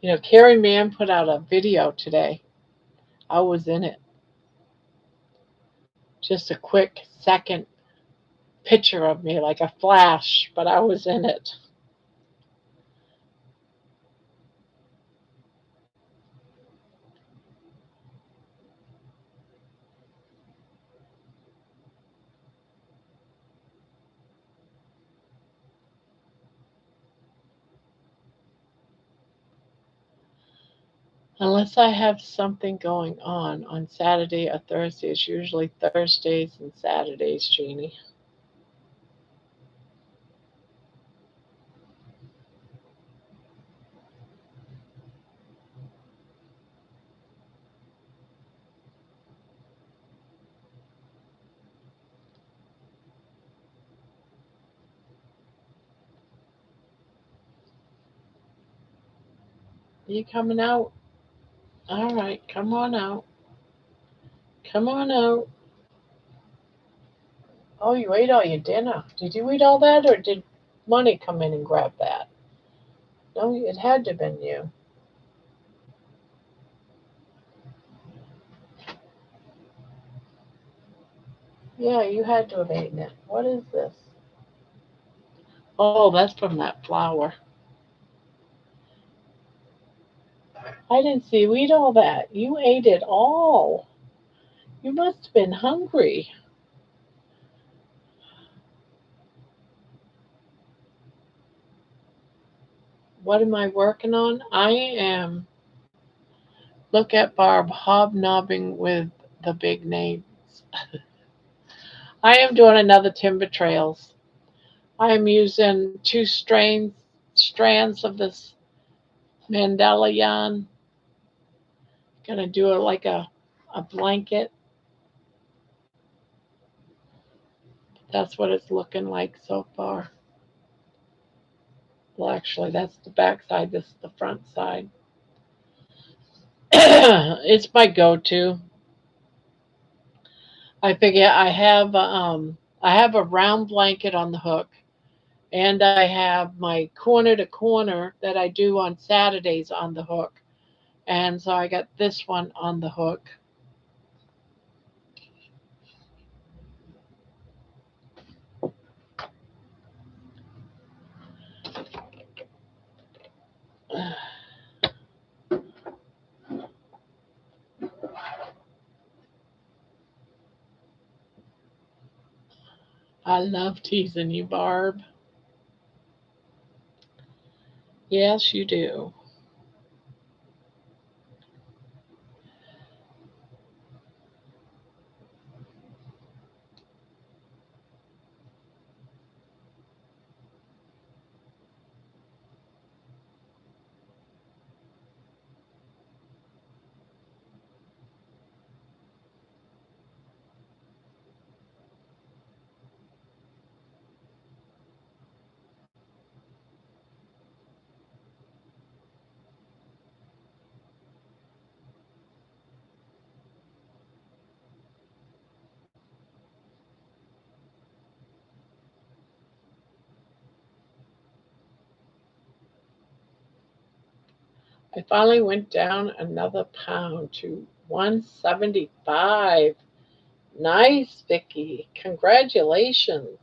You know, Carrie Mann put out a video today. I was in it. Just a quick second picture of me, like a flash, but I was in it. Unless I have something going on Saturday or Thursday. It's usually Thursdays and Saturdays, Jeannie. You coming out? All right, come on out. Come on out. Oh, you ate all your dinner. Did you eat all that, or did Money come in and grab that? No, it had to have been you. Yeah, you had to have eaten it. What is this? Oh, that's from that flour. I didn't see you eat all that. You ate it all. You must have been hungry. What am I working on? I am, look at Barb hobnobbing with the big names. I am doing another timber trails. I am using strands of this Mandela yarn. Gonna do it like a blanket. That's what it's looking like so far. Well, actually, that's the back side. This is the front side. It's my go-to. I have a round blanket on the hook, and I have my corner to corner that I do on Saturdays on the hook, and so I got this one on the hook. I love teasing you, Barb. Yes, you do. I finally went down another pound to 175. Nice, Vicky. Congratulations.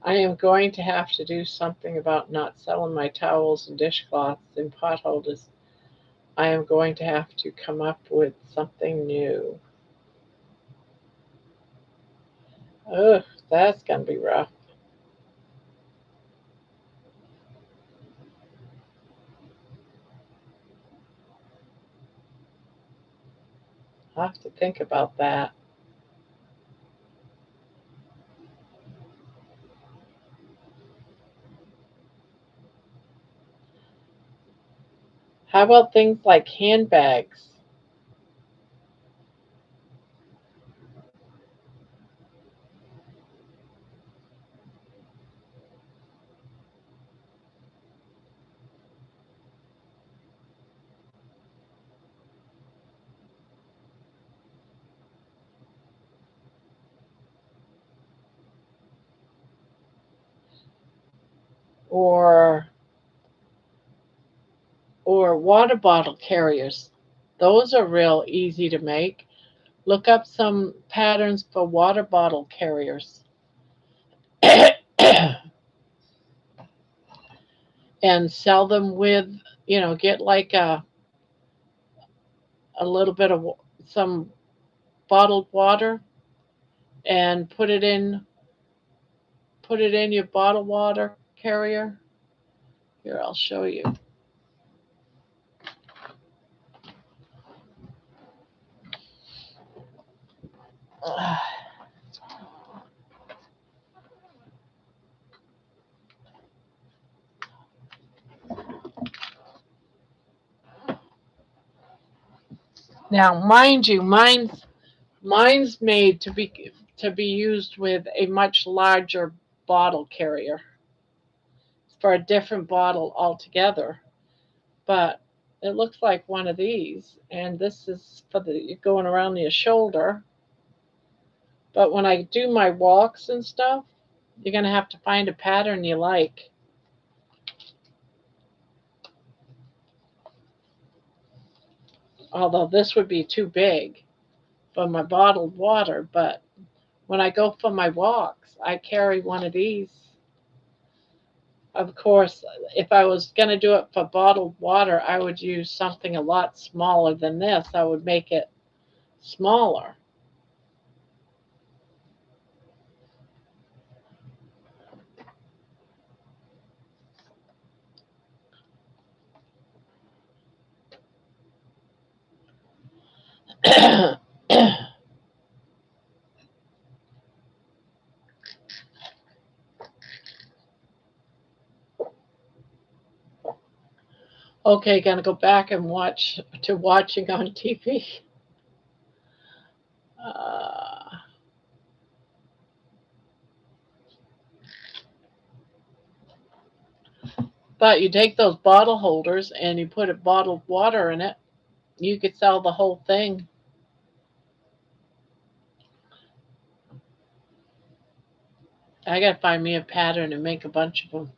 I am going to have to do something about not selling my towels and dishcloths in pot holders. I am going to have to come up with something new. Ugh, that's going to be rough. I'll have to think about that. How about things like handbags or water bottle carriers? Those are real easy to make. Look up some patterns for water bottle carriers. And sell them with, get like a little bit of some bottled water and put it in your bottled water carrier. Here, I'll show you. Now, mind you, mine's made to be to be used with a much larger bottle carrier for a different bottle altogether. But it looks like one of these, and this is for the going around your shoulder. But when I do my walks and stuff, you're going to have to find a pattern you like. Although this would be too big for my bottled water, but when I go for my walks, I carry one of these. Of course, if I was going to do it for bottled water, I would use something a lot smaller than this. I would make it smaller. Okay, gonna go back and watching on TV. Uh, but you take those bottle holders and you put a bottled water in it. You could sell the whole thing. I gotta find me a pattern and make a bunch of them.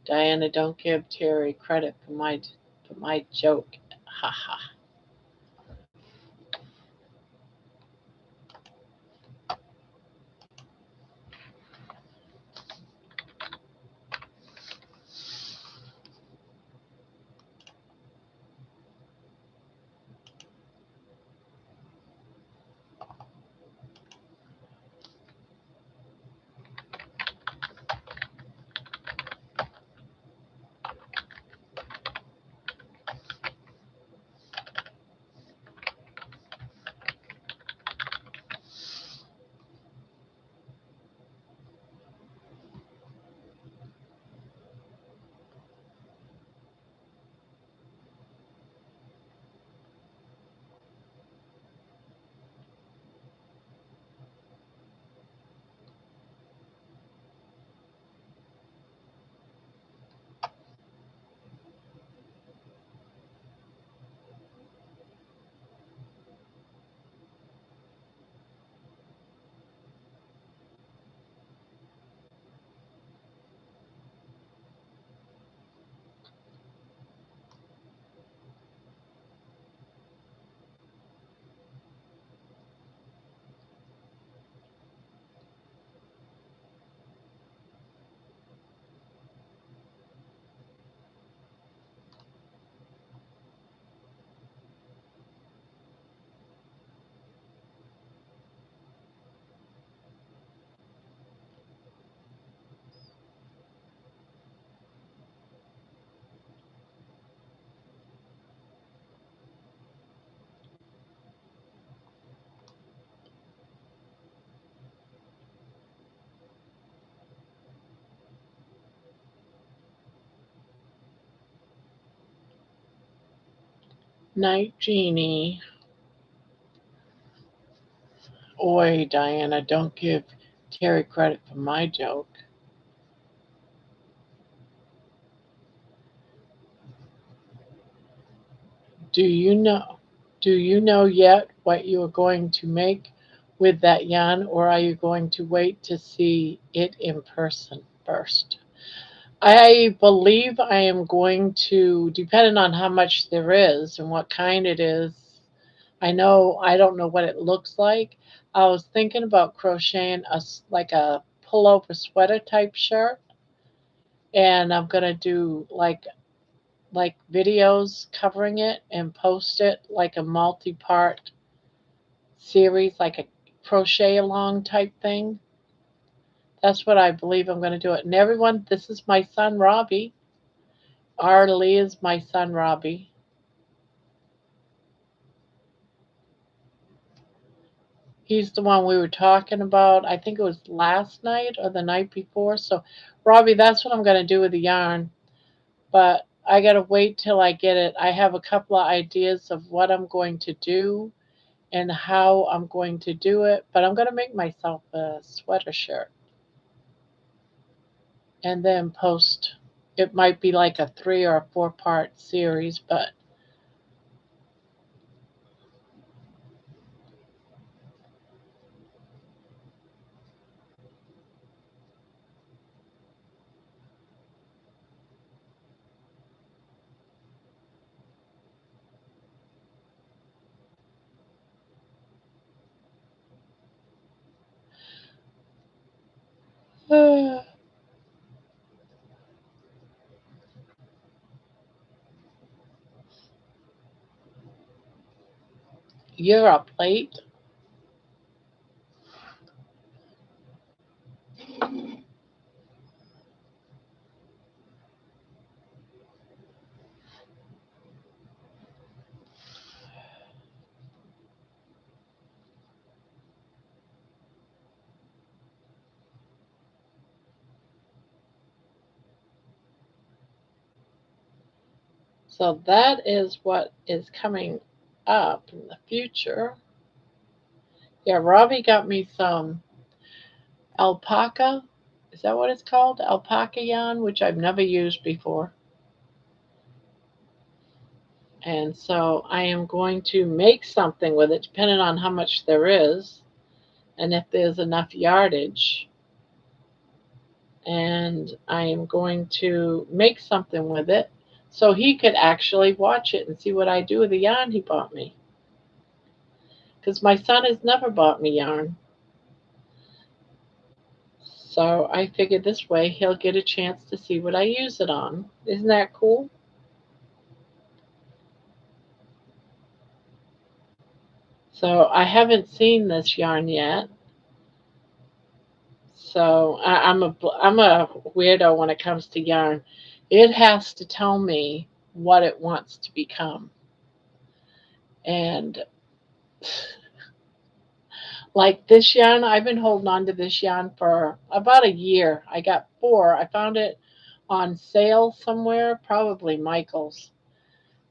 Diana, don't give Terry credit for my joke. Ha ha. Night Genie. Oi, Diana, don't give Terry credit for my joke. Do you know? Do you know yet what you are going to make with that yarn, or are you going to wait to see it in person first? I believe I am going to, depending on how much there is and what kind it is. I don't know what it looks like. I was thinking about crocheting like a pullover sweater type shirt, and I'm gonna do like videos covering it and post it like a multi-part series, like a crochet along type thing. That's what I believe I'm going to do it. And everyone, this is my son Robbie. Arlie is my son Robbie. He's the one we were talking about. I think it was last night or the night before. So, Robbie, that's what I'm going to do with the yarn. But I gotta wait till I get it. I have a couple of ideas of what I'm going to do and how I'm going to do it, but I'm gonna make myself a sweater shirt and then post. It might be like a 3 or 4 part series, but you're up late. So that is what is coming up in the future. Yeah, Robbie got me some alpaca. Is that what it's called? Alpaca yarn, which I've never used before. And so I am going to make something with it, depending on how much there is and if there's enough yardage. And I am going to make something with it so he could actually watch it and see what I do with the yarn he bought me. Because my son has never bought me yarn. So I figured this way he'll get a chance to see what I use it on. Isn't that cool? So I haven't seen this yarn yet. So I'm a weirdo when it comes to yarn. It has to tell me what it wants to become. And like this yarn, I've been holding on to this yarn for about a year. I got 4. I found it on sale somewhere, probably Michael's.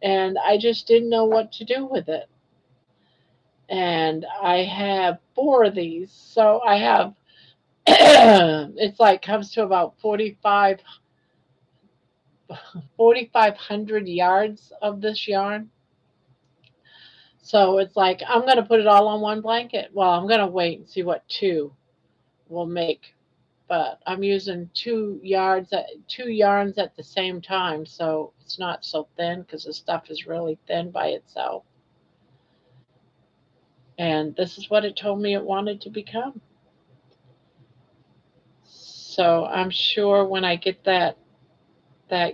And I just didn't know what to do with it. And I have 4 of these. So I have it's like comes to about 4,500 yards of this yarn. So it's like I'm going to put it all on one blanket. Well, I'm going to wait and see what 2 will make. But I'm using 2 yarns at the same time, so it's not so thin because the stuff is really thin by itself. And this is what it told me it wanted to become. So I'm sure when I get that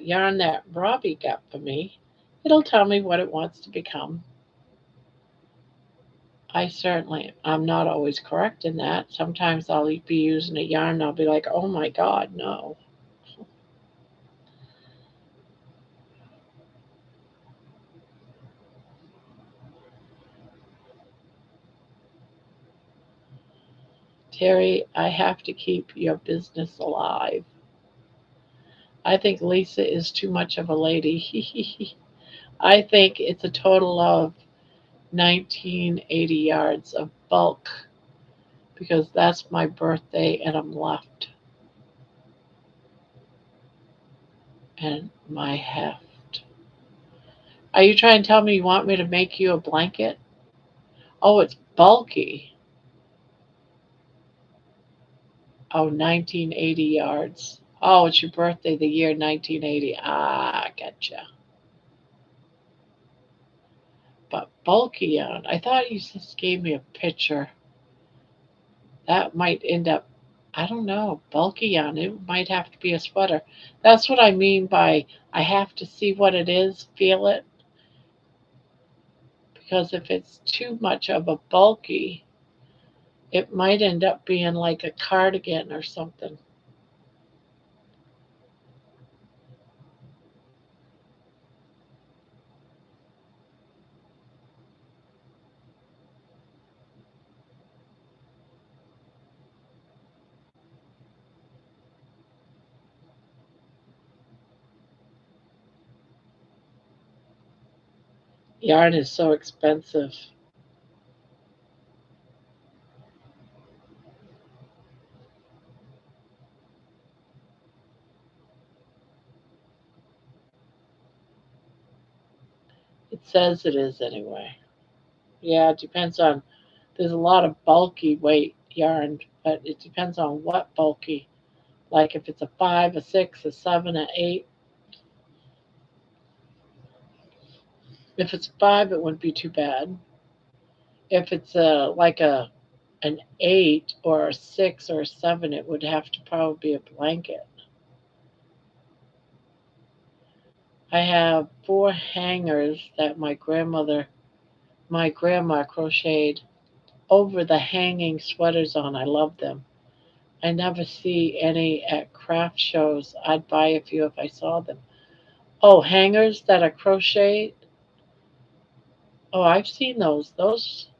yarn that Robbie got for me, it'll tell me what it wants to become. I'm not always correct in that. Sometimes I'll be using a yarn and I'll be like, oh my God, no. Terry, I have to keep your business alive. I think Lisa is too much of a lady. I think it's a total of 1980 yards of bulk because that's my birthday and I'm left. And my heft. Are you trying to tell me you want me to make you a blanket? Oh, it's bulky. Oh, 1980 yards. Oh, it's your birthday, the year 1980. Ah, gotcha. But bulky yarn. I thought you just gave me a picture. That might end up, I don't know, bulky yarn. It might have to be a sweater. That's what I mean by I have to see what it is, feel it, because if it's too much of a bulky, it might end up being like a cardigan or something. Yarn is so expensive. It says it is anyway. Yeah, it depends on. There's a lot of bulky weight yarn, but it depends on what bulky. Like if it's a 5, a 6, a 7, a 8. If it's 5, it wouldn't be too bad. If it's like an 8 or a 6 or a 7, it would have to probably be a blanket. I have 4 hangers that my grandma crocheted over the hanging sweaters on. I love them. I never see any at craft shows. I'd buy a few if I saw them. Oh, hangers that are crocheted. Oh, I've seen those. Those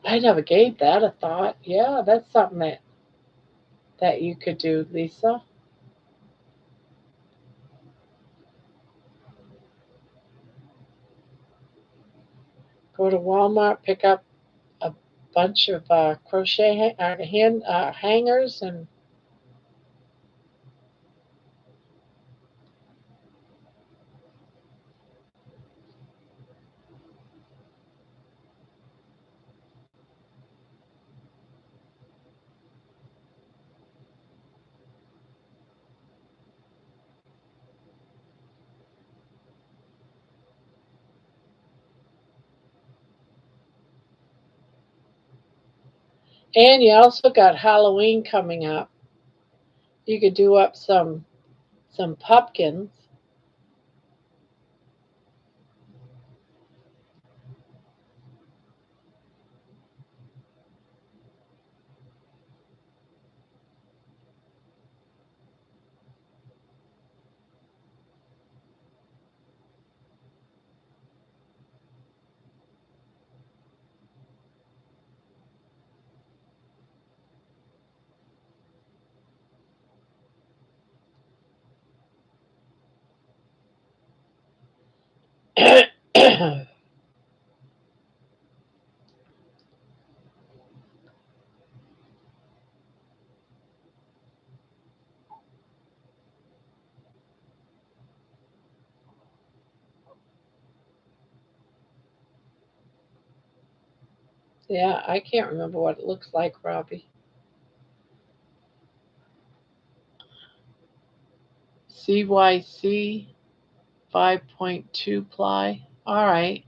I never gave that a thought. Yeah, that's something that you could do, Lisa. Go to Walmart, pick up a bunch of crochet hand hangers, and you also got Halloween coming up. You could do up some pumpkins. Yeah, I can't remember what it looks like, Robbie. CYC 5.2 ply. All right.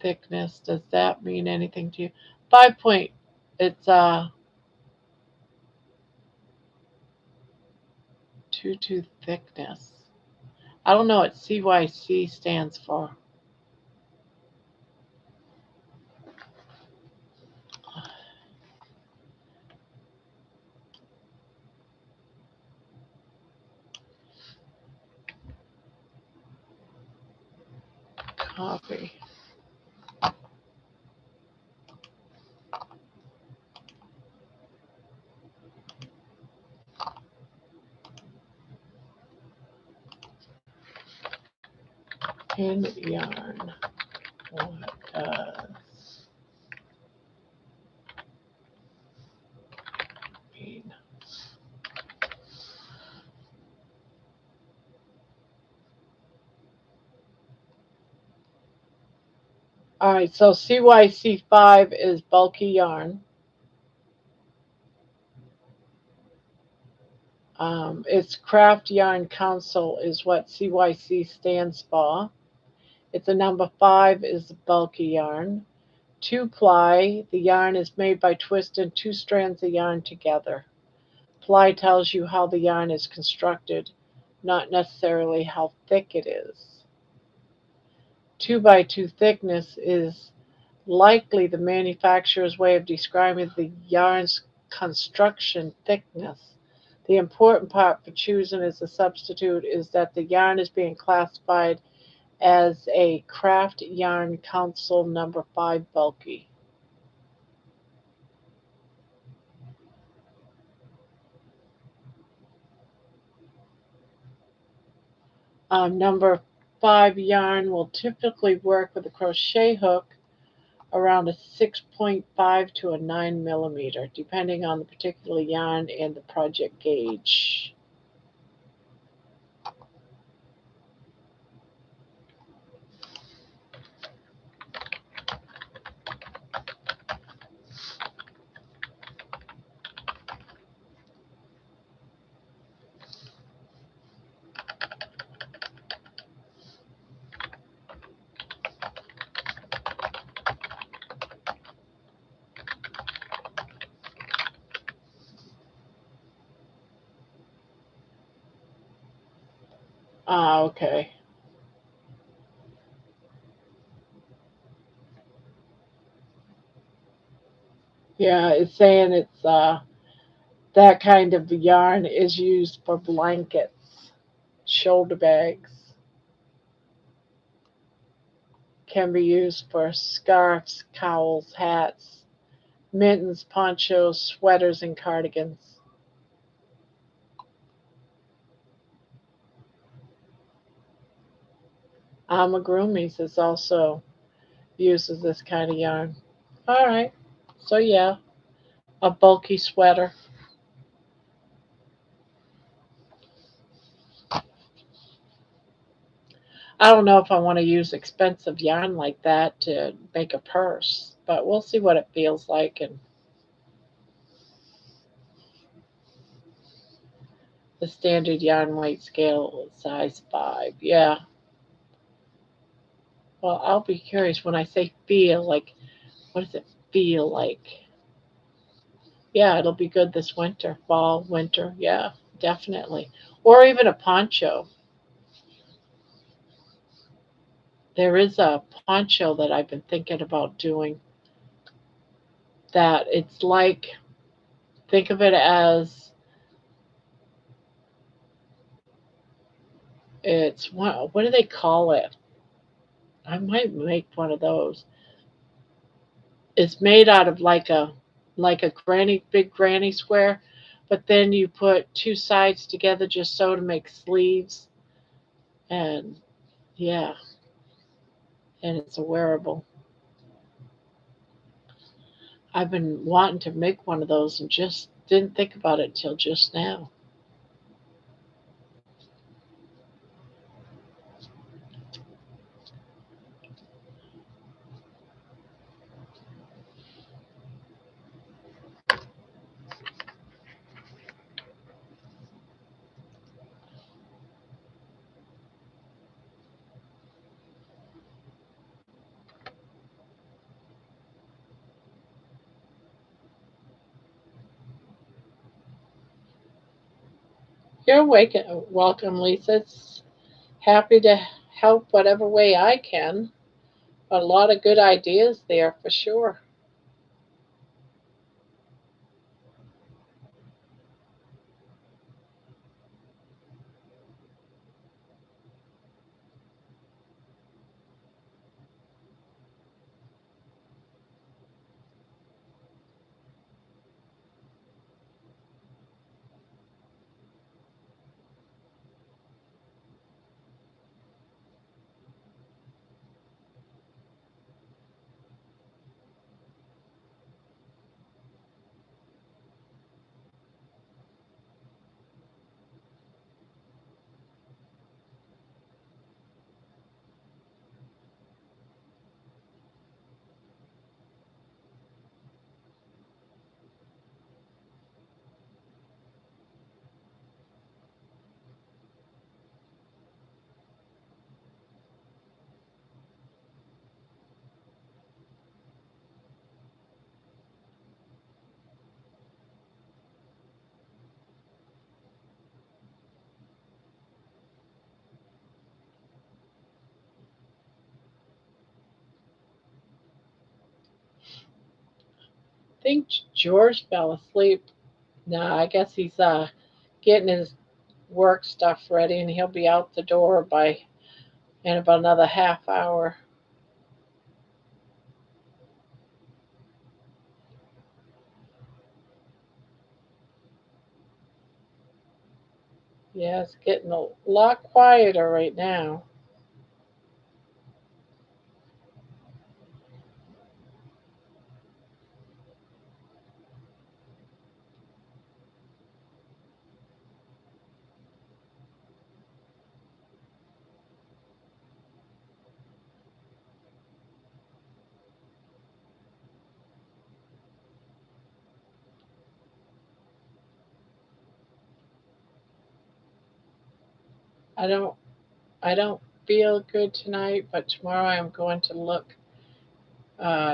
Thickness. Does that mean anything to you? 5 point. It's 2 thickness. I don't know what CYC stands for. Copy. Pin yarn. What does mean? All right, so CYC5 is bulky yarn. It's Craft Yarn Council is what CYC stands for. It's a number 5 is bulky yarn. 2 ply, the yarn is made by twisting 2 strands of yarn together. Ply tells you how the yarn is constructed, not necessarily how thick it is. 2 by 2 thickness is likely the manufacturer's way of describing the yarn's construction thickness. The important part for choosing as a substitute is that the yarn is being classified as a Craft Yarn Council number 5 bulky. Number 5 yarn will typically work with a crochet hook around a 6.5 to a 9 millimeter, depending on the particular yarn and the project gauge. Ah, okay. Yeah, it's saying it's that kind of yarn is used for blankets, shoulder bags, can be used for scarves, cowls, hats, mittens, ponchos, sweaters, and cardigans. Amagurumis is also uses this kind of yarn. All right. So yeah, a bulky sweater. I don't know if I want to use expensive yarn like that to make a purse, but we'll see what it feels like. And the standard yarn weight scale is size 5. Yeah. Well, I'll be curious when I say feel, like, what does it feel like? Yeah, it'll be good this winter, fall, winter. Yeah, definitely. Or even a poncho. There is a poncho that I've been thinking about doing that it's like, think of it as, it's what do they call it? I might make one of those. It's made out of like a granny big granny square, but then you put two sides together just so to make sleeves, and yeah, and it's a wearable. I've been wanting to make one of those and just didn't think about it till just now. You're welcome, Lisa. It's happy to help whatever way I can. A lot of good ideas there for sure. I think George fell asleep. No, I guess he's getting his work stuff ready, and he'll be out the door by in about another half hour. Yeah, it's getting a lot quieter right now. I don't I don't feel good tonight, but tomorrow I'm going to look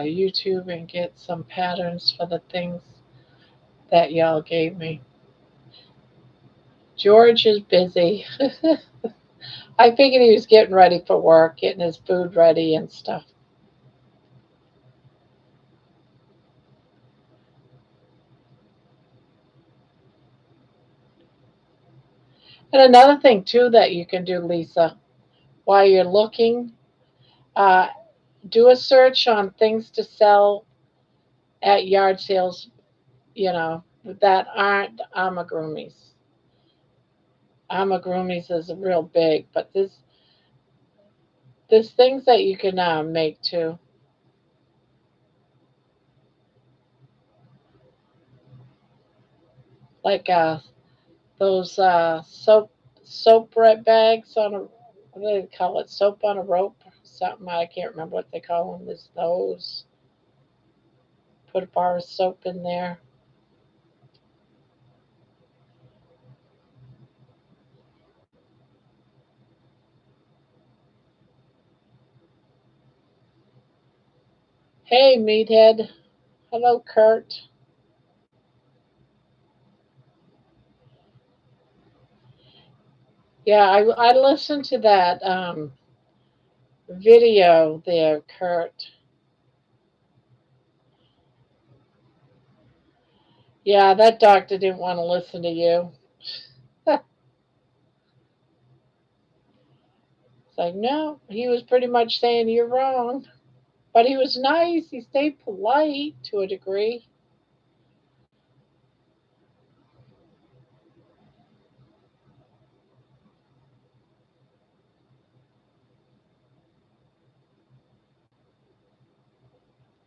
YouTube and get some patterns for the things that y'all gave me. George is busy. I figured he was getting ready for work, getting his food ready and stuff. And another thing too that you can do, Lisa, while you're looking, uh, do a search on things to sell at yard sales, you know, that aren't amigurumis. Amigurumis is real big, but there's things that you can make too, like those soap red bags on a, what do they call it? Soap on a rope, something I can't remember what they call them. There's those. Put a bar of soap in there. Hey, meathead. Hello, Kurt. Yeah, I listened to that video there, Kurt. Yeah, that doctor didn't want to listen to you. It's like, no, he was pretty much saying you're wrong. But he was nice. He stayed polite to a degree.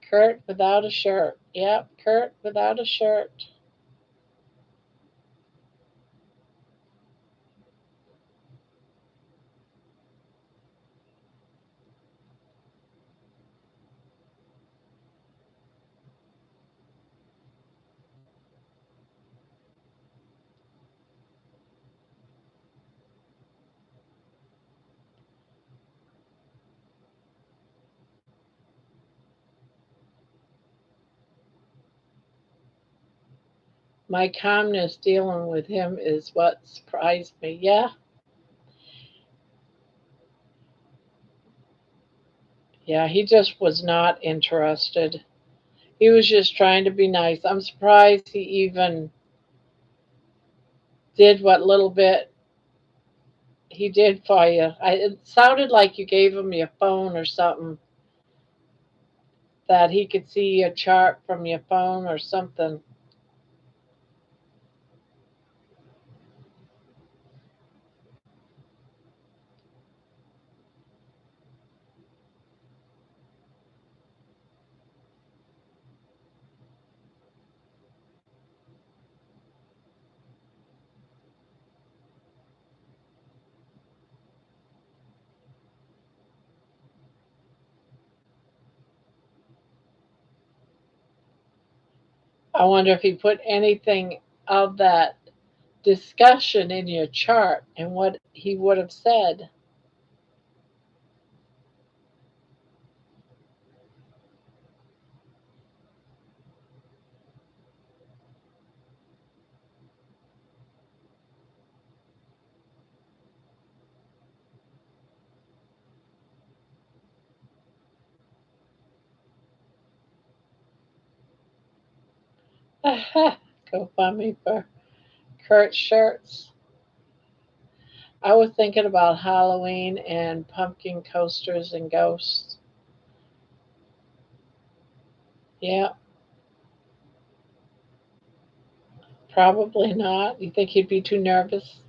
Kurt without a shirt. Yep, Kurt without a shirt. My calmness dealing with him is what surprised me. Yeah, yeah, he just was not interested. He was just trying to be nice. I'm surprised he even did what little bit he did for you. It sounded like you gave him your phone or something, that he could see your chart from your phone or something. I wonder if he put anything of that discussion in your chart and what he would have said. Go find me for Kurt shirts. I was thinking about Halloween and pumpkin coasters and ghosts. Yeah, probably not. You think he'd be too nervous?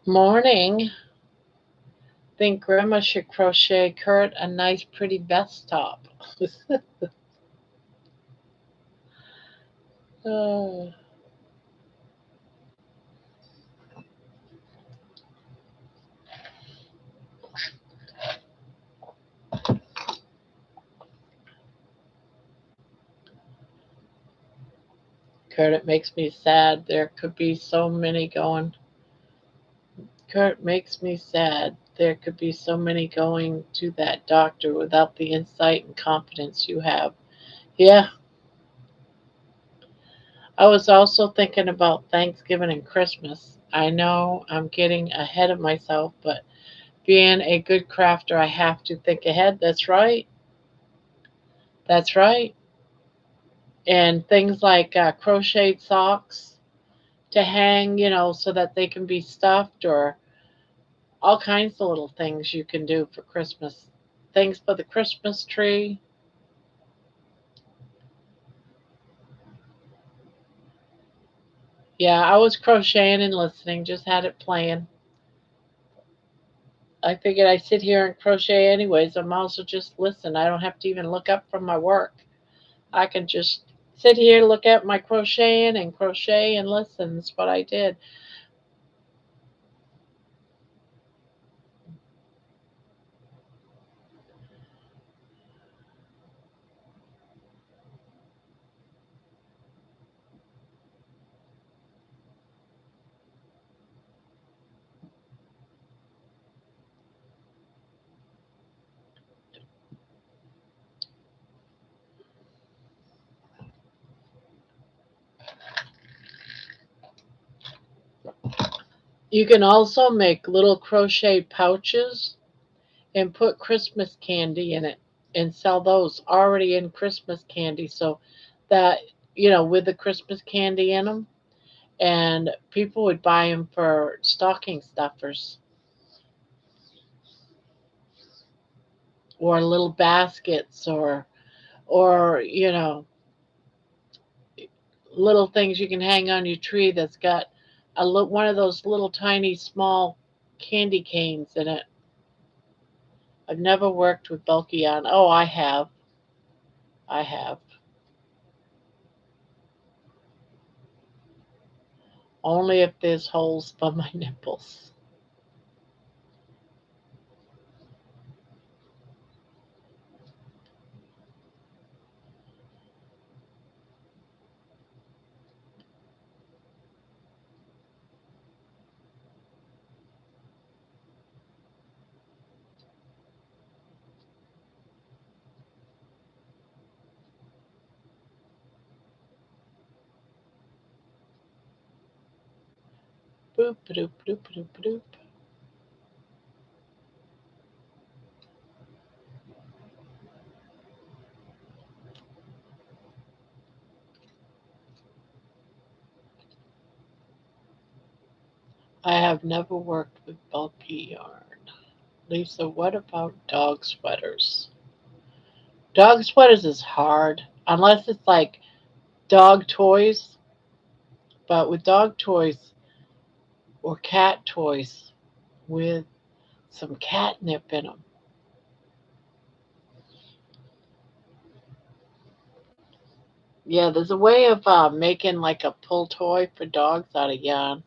Morning. Think Grandma should crochet Kurt a nice pretty vest top. Oh, Kurt, it makes me sad. There could be so many going. Kurt makes me sad. There could be so many going to that doctor without the insight and confidence you have. Yeah, I was also thinking about Thanksgiving and Christmas. I know I'm getting ahead of myself, but being a good crafter, I have to think ahead. That's right. That's right. And things like crocheted socks to hang, so that they can be stuffed, or all kinds of little things you can do for Christmas. Things for the Christmas tree. Yeah, I was crocheting and listening, just had it playing. I figured I sit here and crochet anyways. I might as well just listen. I don't have to even look up from my work. I can just sit here, look at my crocheting and crochet and listen. That's what I did. You can also make little crochet pouches and put Christmas candy in it and sell those already in Christmas candy. So that, with the Christmas candy in them, and people would buy them for stocking stuffers or little baskets, or little things you can hang on your tree that's got one of those little tiny small candy canes in it. I've never worked with bulky yarn. Oh, I have. I have. Only if there's holes for my nipples. Boop, boop, boop, boop, boop. I have never worked with bulky yarn. Lisa, what about dog sweaters? Dog sweaters is hard, unless it's like dog toys, but with dog toys or cat toys with some catnip in them. Yeah, there's a way of making like a pull toy for dogs out of yarn.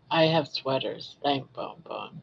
I have sweaters, thank Bon Bon.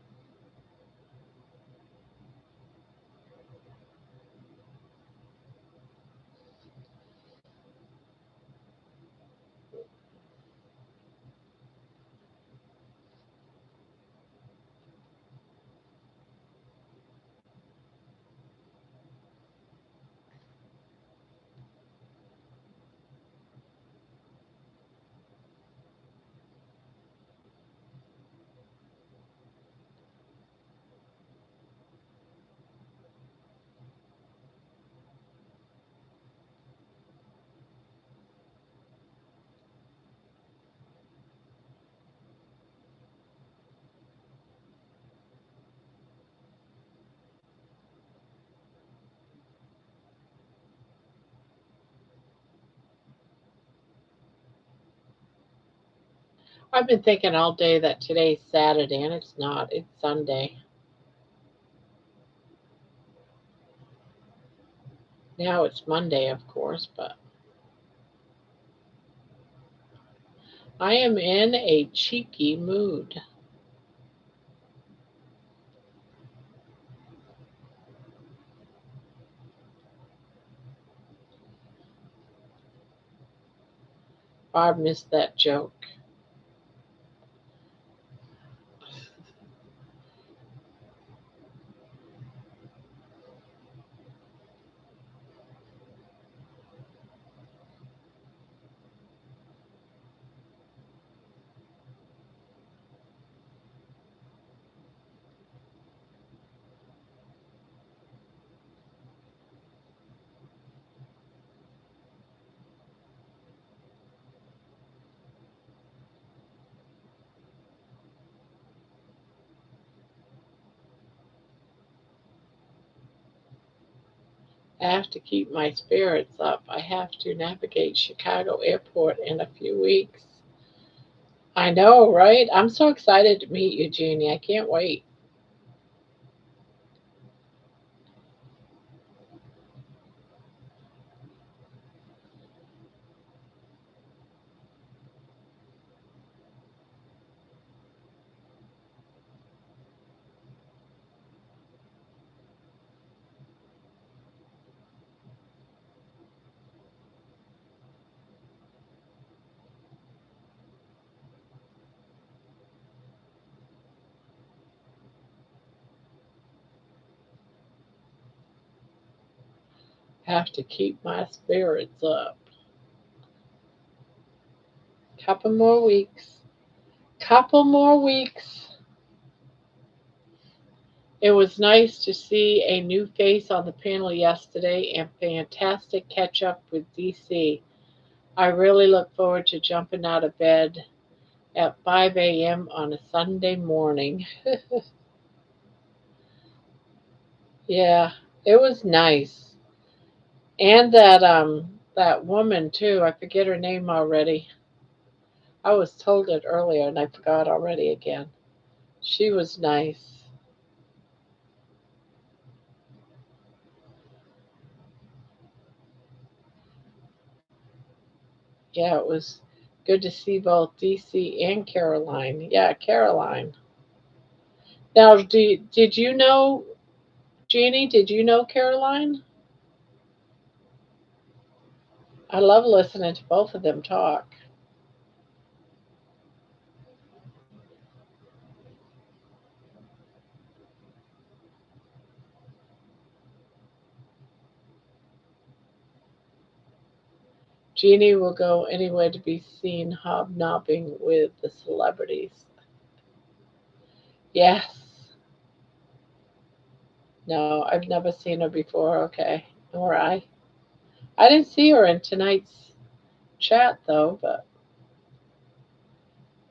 I've been thinking all day that today's Saturday, and it's not. It's Sunday. Now it's Monday, of course, but I am in a cheeky mood. Barb missed that joke. I have to keep my spirits up. I have to navigate Chicago Airport in a few weeks. I know, right? I'm so excited to meet you, Jeannie. I can't wait. Have to keep my spirits up. Couple more weeks. Couple more weeks. It was nice to see a new face on the panel yesterday and fantastic catch up with DC. I really look forward to jumping out of bed at 5 a.m. on a Sunday morning. Yeah, it was nice. And that woman too, I forget her name already. I was told it earlier and I forgot already again. She was nice. Yeah, it was good to see both DC and Caroline. Yeah, Caroline. Now, did you know, Jeannie, did you know Caroline? I love listening to both of them talk. Jeannie will go anywhere to be seen hobnobbing with the celebrities. Yes. No, I've never seen her before. Okay. Nor I. I didn't see her in tonight's chat though, but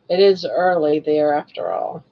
it is early there after all.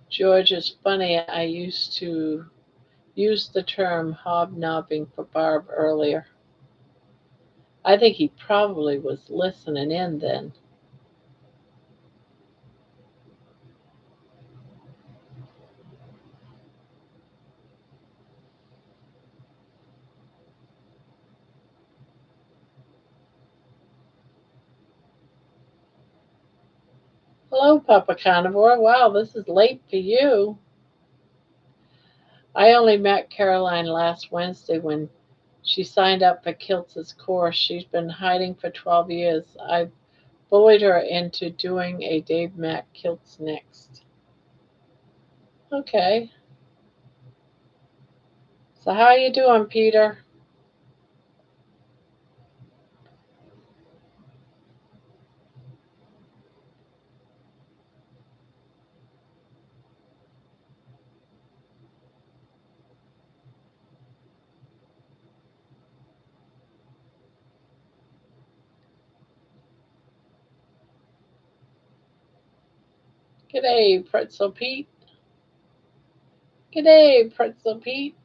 George, it's funny. I used to use the term hobnobbing for Barb earlier. I think he probably was listening in then. Hello, Papa Carnivore. Wow, this is late for you. I only met Caroline last Wednesday when she signed up for Kilt's course. She's been hiding for 12 years. I bullied her into doing a Dave Mack Kilts next. Okay. So how you doing, Peter? G'day, Pretzel Pete. G'day, Pretzel Pete.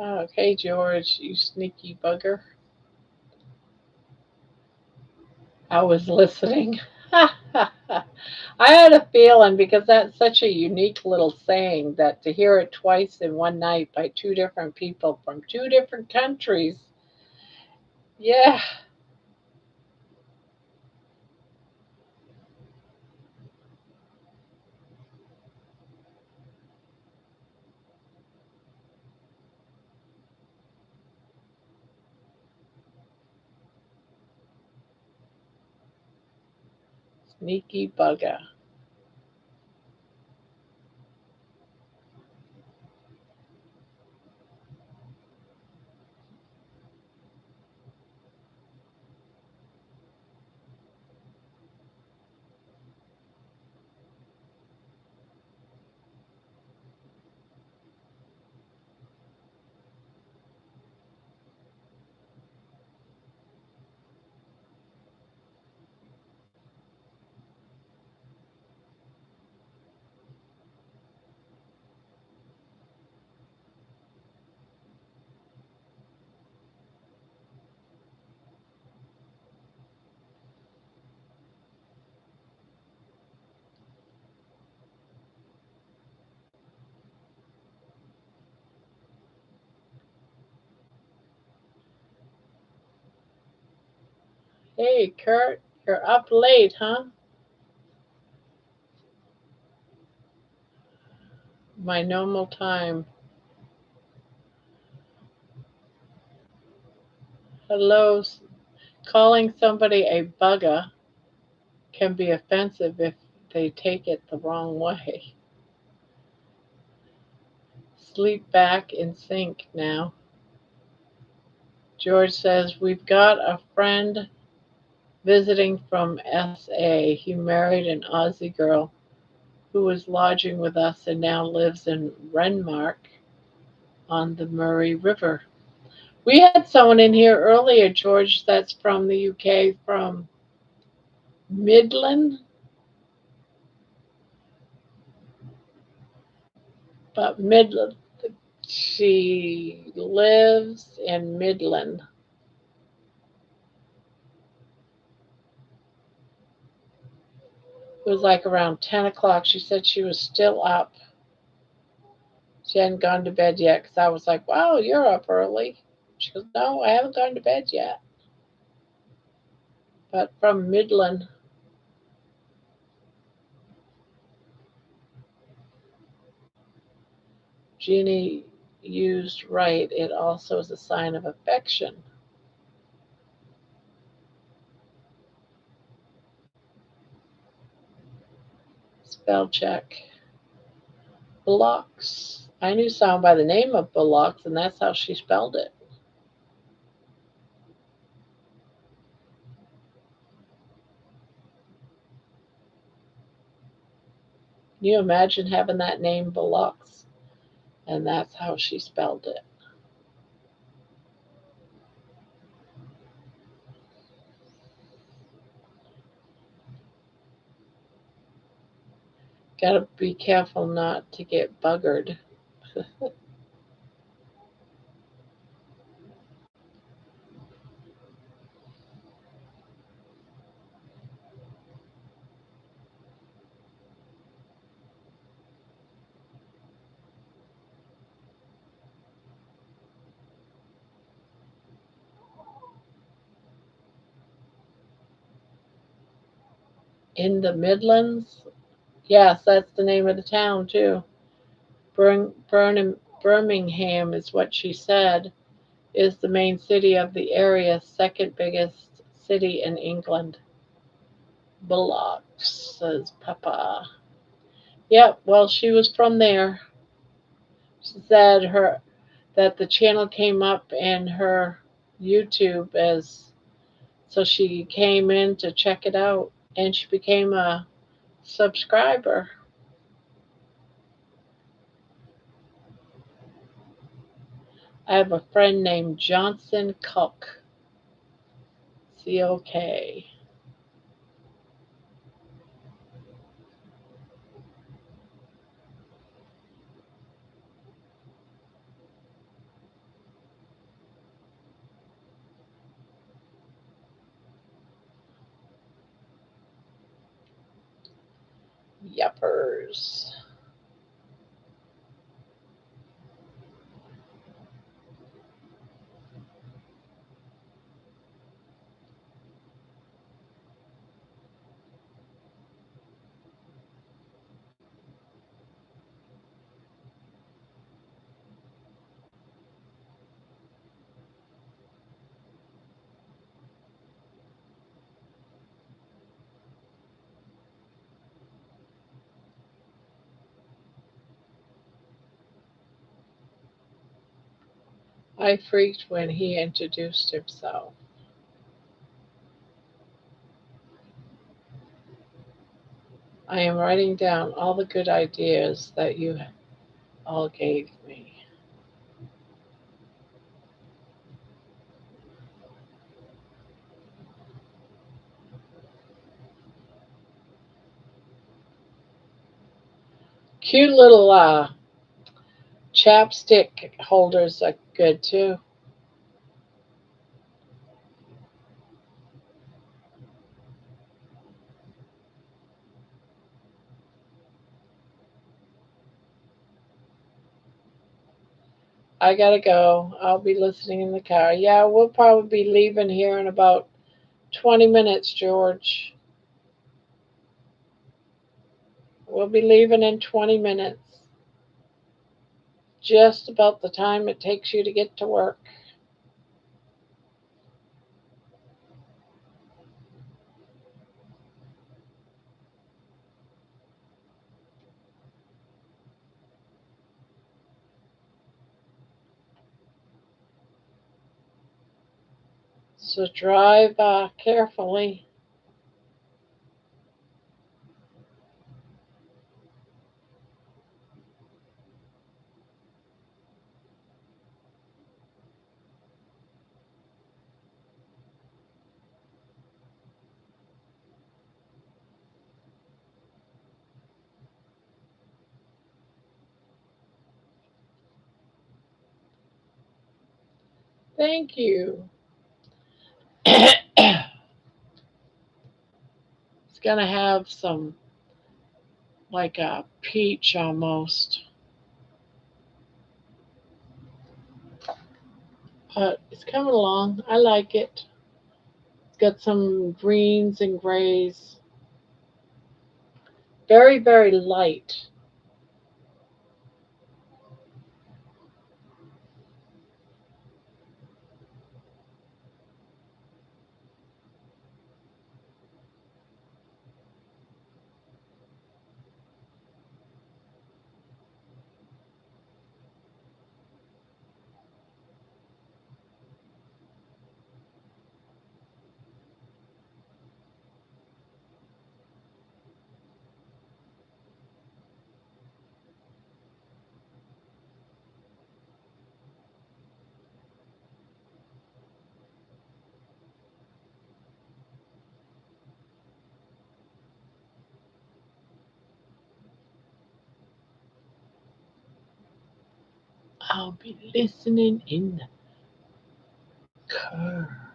Okay, George, you sneaky bugger. I was listening. I had a feeling because that's such a unique little saying that to hear it twice in one night by two different people from two different countries. Yeah, sneaky bugger. Hey, Kurt, you're up late, huh? My normal time. Hello. Calling somebody a bugger can be offensive if they take it the wrong way. Sleep back in sync now. George says, we've got a friend visiting from SA. He married an Aussie girl who was lodging with us and now lives in Renmark on the Murray River. We had someone in here earlier, George, that's from the UK, from Midland, but Midland. She lives in Midland. It was like around 10 o'clock. She said she was still up. She hadn't gone to bed yet because I was like, wow, you're up early. She goes, no, I haven't gone to bed yet. But from Midland, Jeannie used right. It also is a sign of affection. Spell check. Blocks. I knew someone by the name of Bullocks, and that's how she spelled it. Can you imagine having that name Bullocks? And that's how she spelled it. Gotta be careful not to get buggered. In the Midlands? Yes, that's the name of the town, too. Birmingham is what she said, is the main city of the area, second biggest city in England. Bullocks, says Papa. Yep, well, she was from there. She said her that the channel came up in her YouTube as so she came in to check it out and she became a subscriber. I have a friend named Johnson Cook. COK. Yuppers. I freaked when he introduced himself. I am writing down all the good ideas that you all gave me. Cute little chapstick holders are good too. I gotta go. I'll be listening in the car. Yeah, we'll probably be leaving here in about 20 minutes, George. We'll be leaving in 20 minutes. Just about the time it takes you to get to work. So drive carefully. Thank you. It's gonna have some like a peach almost, but it's coming along. I like it. It's got some greens and grays. Very, very light. I'll be listening in the car.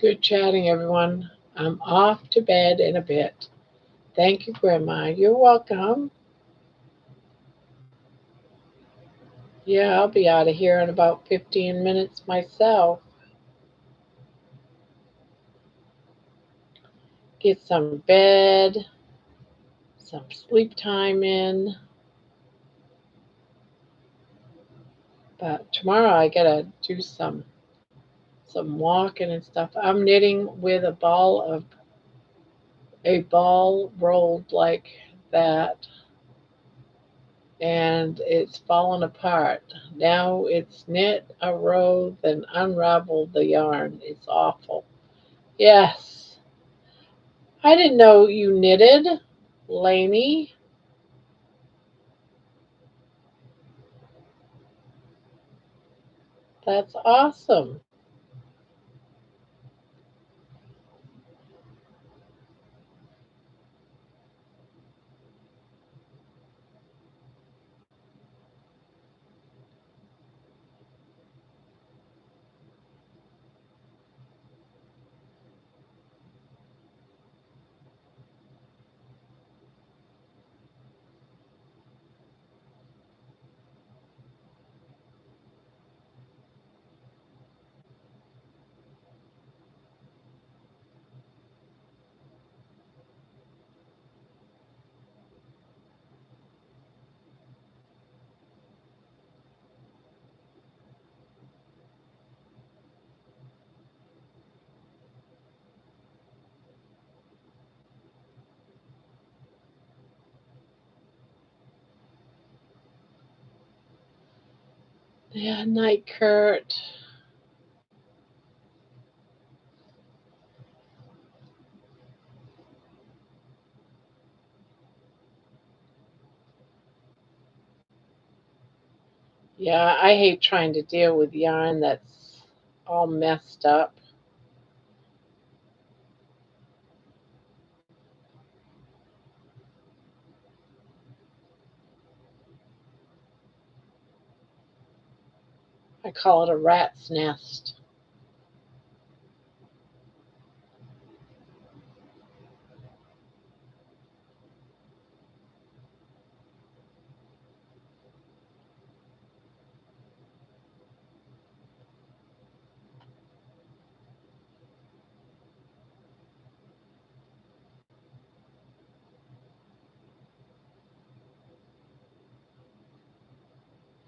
Good chatting, everyone. I'm off to bed in a bit. Thank you, Grandma. You're welcome. Yeah, I'll be out of here in about 15 minutes myself. Get some bed, some sleep time in. But tomorrow I gotta do some walking and stuff. I'm knitting with a ball rolled like that, and it's fallen apart. Now it's knit a row, then unravel the yarn. It's awful. Yes, I didn't know you knitted, Lainey. That's awesome. Yeah, night, Kurt. Yeah, I hate trying to deal with yarn that's all messed up. I call it a rat's nest.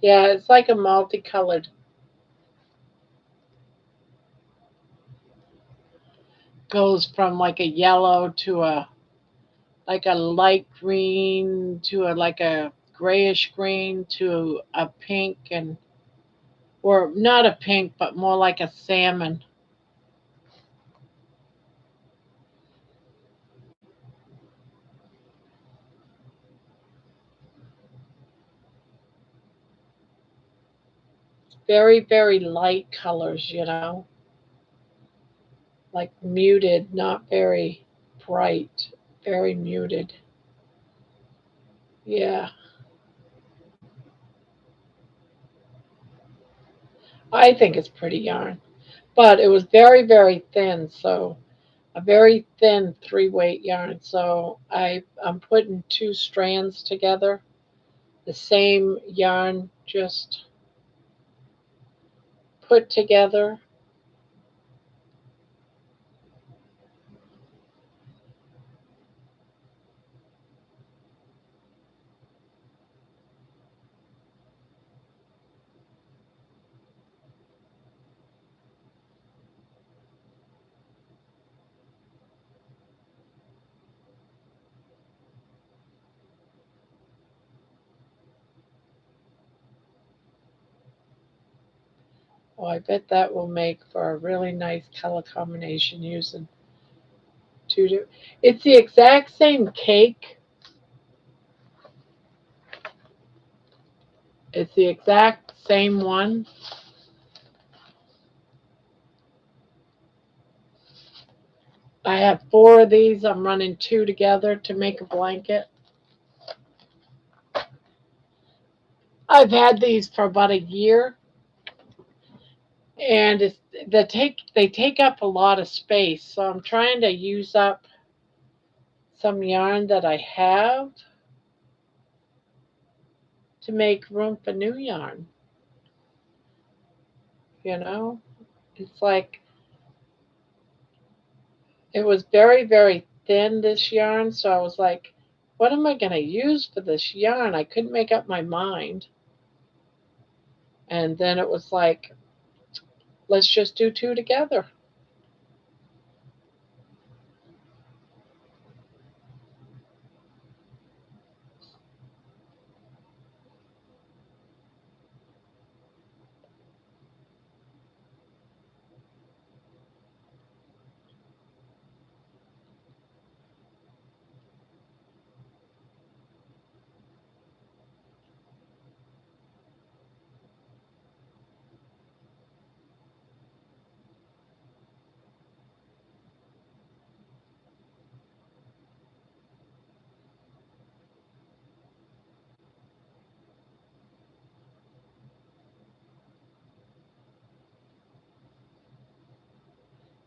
Yeah, it's like a multicolored, goes from like a yellow to a like a light green to a like a grayish green to a pink and or not a pink but more like a salmon. Very, very light colors, like muted, not very bright, very muted. Yeah, I think it's pretty yarn. but it was very, very thin. So a very thin 3-weight yarn. So I'm putting two strands together, the same yarn just put together. Oh, I bet that will make for a really nice color combination using two. It's the exact same cake. It's the exact same one. I have four of these. I'm running two together to make a blanket. I've had these for about a year, and they take up a lot of space. So I'm trying to use up some yarn that I have to make room for new yarn. You know, it's like it was very, very thin, this yarn. So I was like, what am I going to use for this yarn? I couldn't make up my mind. And then it was like, let's just do two together.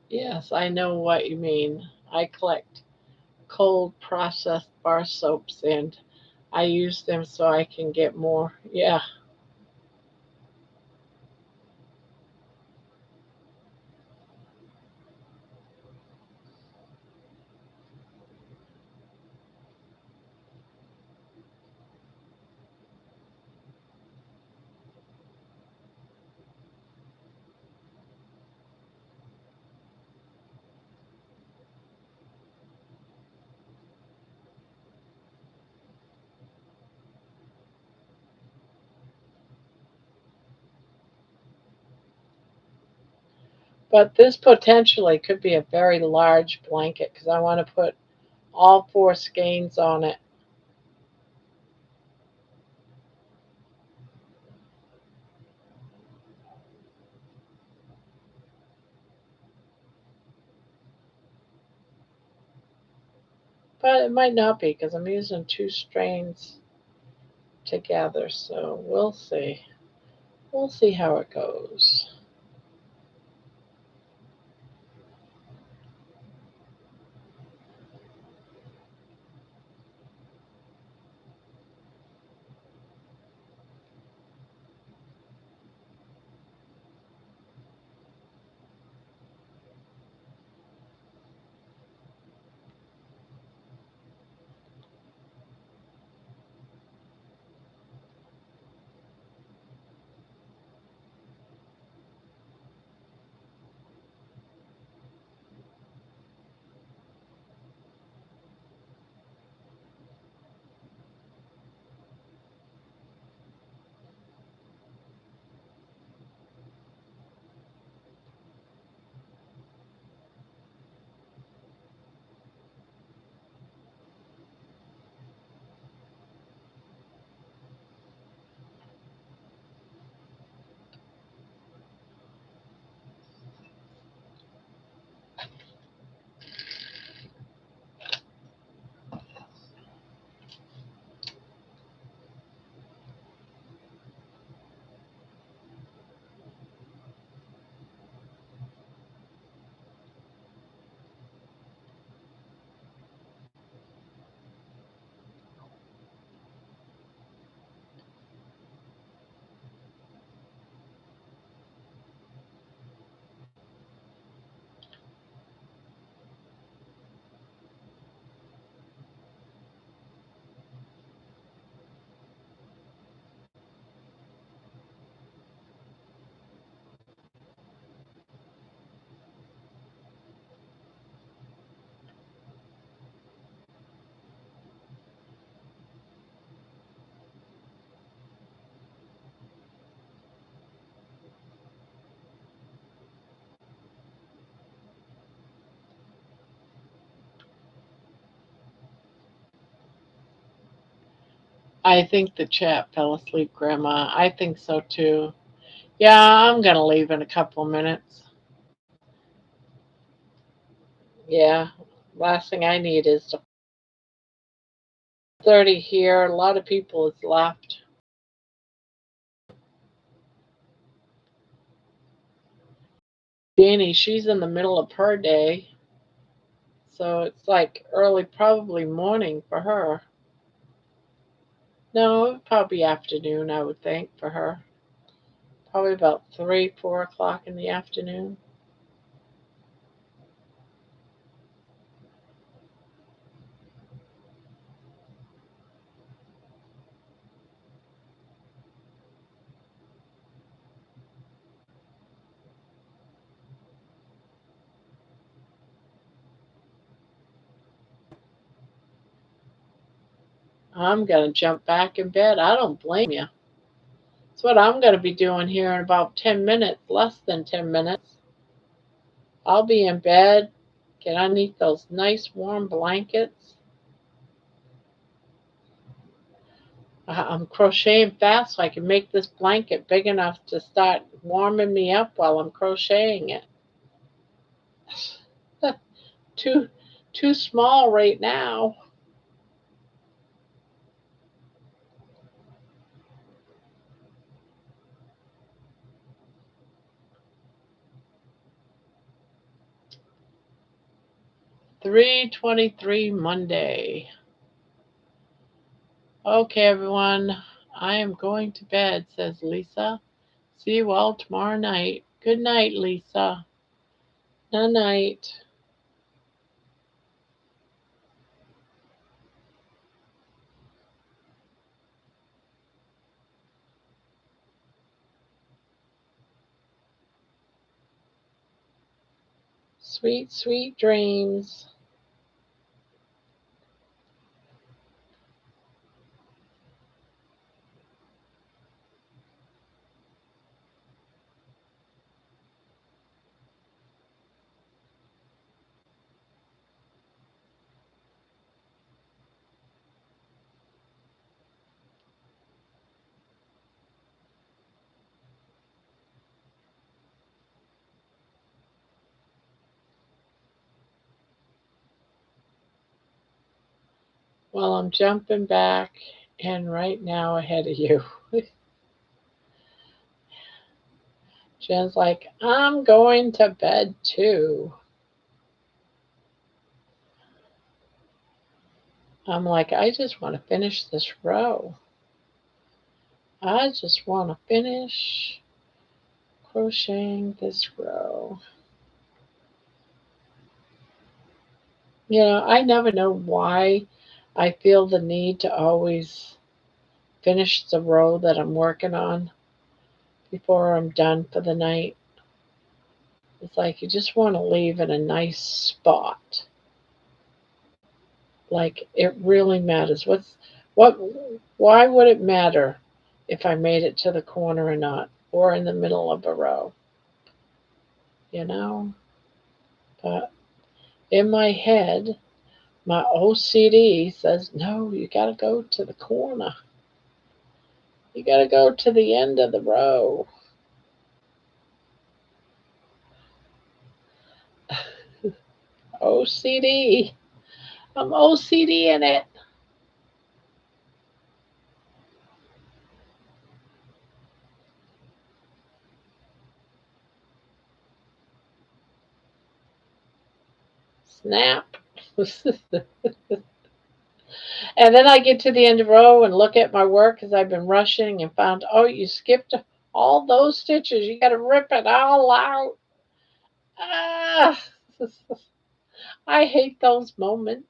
Yes, I know what you mean. I collect cold processed bar soaps and I use them so I can get more. Yeah, but this potentially could be a very large blanket because I want to put all four skeins on it. But it might not be because I'm using two strains together. So we'll see. We'll see how it goes. I think the chap fell asleep, Grandma. I think so too. Yeah, I'm gonna leave in a couple of minutes. Yeah, last thing I need is to 30 here. A lot of people is left. Danny, she's in the middle of her day, so it's like early, probably morning for her. No, probably afternoon, I would think, for her. Probably about 3, 4 o'clock in the afternoon. I'm gonna jump back in bed. I don't blame you. That's what I'm gonna be doing here in about 10 minutes, less than 10 minutes. I'll be in bed, get underneath those nice warm blankets. I'm crocheting fast so I can make this blanket big enough to start warming me up while I'm crocheting it. too too small right now. 3:23 Monday. Okay, everyone. I am going to bed, says Lisa. See you all tomorrow night. Good night, Lisa. Good night. Sweet, sweet dreams. Well, I'm jumping back and right now ahead of you. Jen's like, I'm going to bed too. I'm like, I just want to finish this row. I just want to finish crocheting this row. I never know why I feel the need to always finish the row that I'm working on before I'm done for the night. It's like you just want to leave in a nice spot. Like it really matters. What why would it matter if I made it to the corner or not or in the middle of a row, you know? But in my head, my OCD says, "No, you got to go to the corner. You got to go to the end of the row." OCD. I'm OCD in it. Snap. And then I get to the end of the row and look at my work because I've been rushing and found, oh, you skipped all those stitches. You got to rip it all out. Ah, I hate those moments.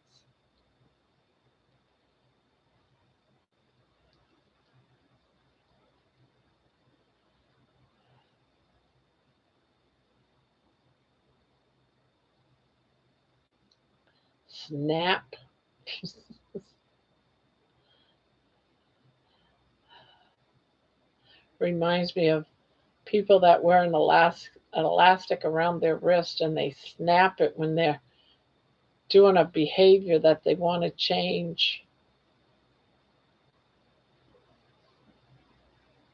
Snap. Reminds me of people that wear an elastic around their wrist and they snap it when they're doing a behavior that they want to change.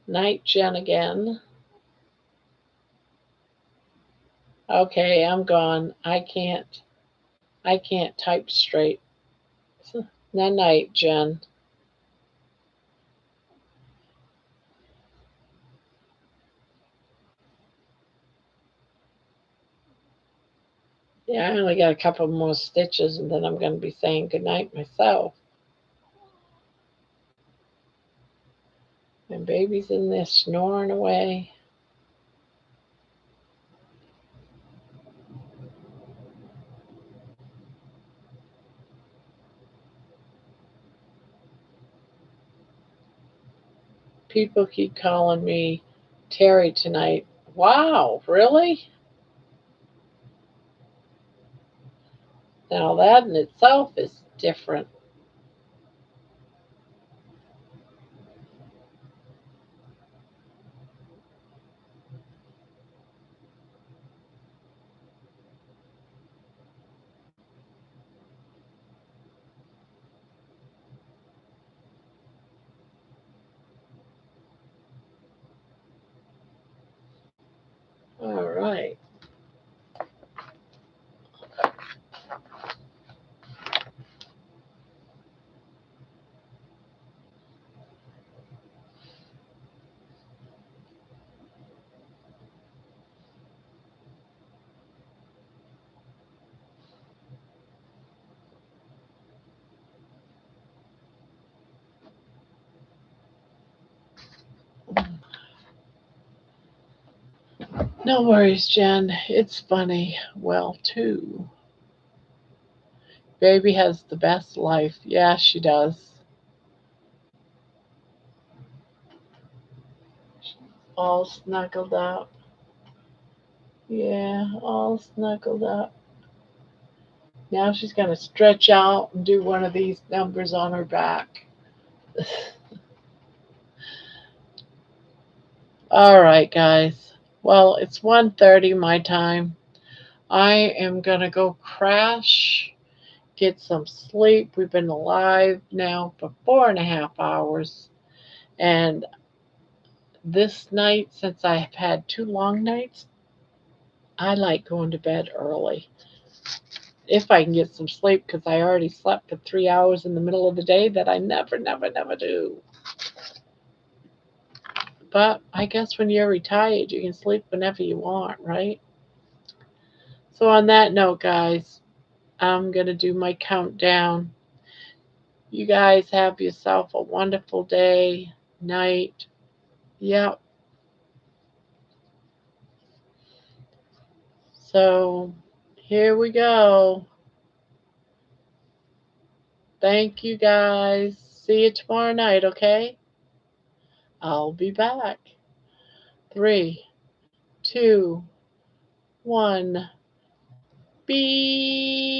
Night, Jen again. Okay, I'm gone. I can't type straight. Night night, Jen. Yeah, I only got a couple more stitches and then I'm going to be saying goodnight myself. And baby's in there snoring away. People keep calling me Terry tonight. Wow, really? Now that in itself is different. All right. No worries, Jen. It's funny. Well, too. Baby has the best life. Yeah, she does. All snuggled up. Yeah, all snuggled up. Now she's going to stretch out and do one of these numbers on her back. All right, guys. Well, it's 1:30 my time. I am going to go crash, get some sleep. We've been alive now for 4.5 hours. And this night, since I have had 2 long nights, I like going to bed early. If I can get some sleep, because I already slept for 3 hours in the middle of the day that I never, never, never do. But I guess when you're retired, you can sleep whenever you want, right? So, on that note, guys, I'm going to do my countdown. You guys have yourself a wonderful day, night. Yep. So, here we go. Thank you, guys. See you tomorrow night, okay? I'll be back. 3, 2, 1. Beep.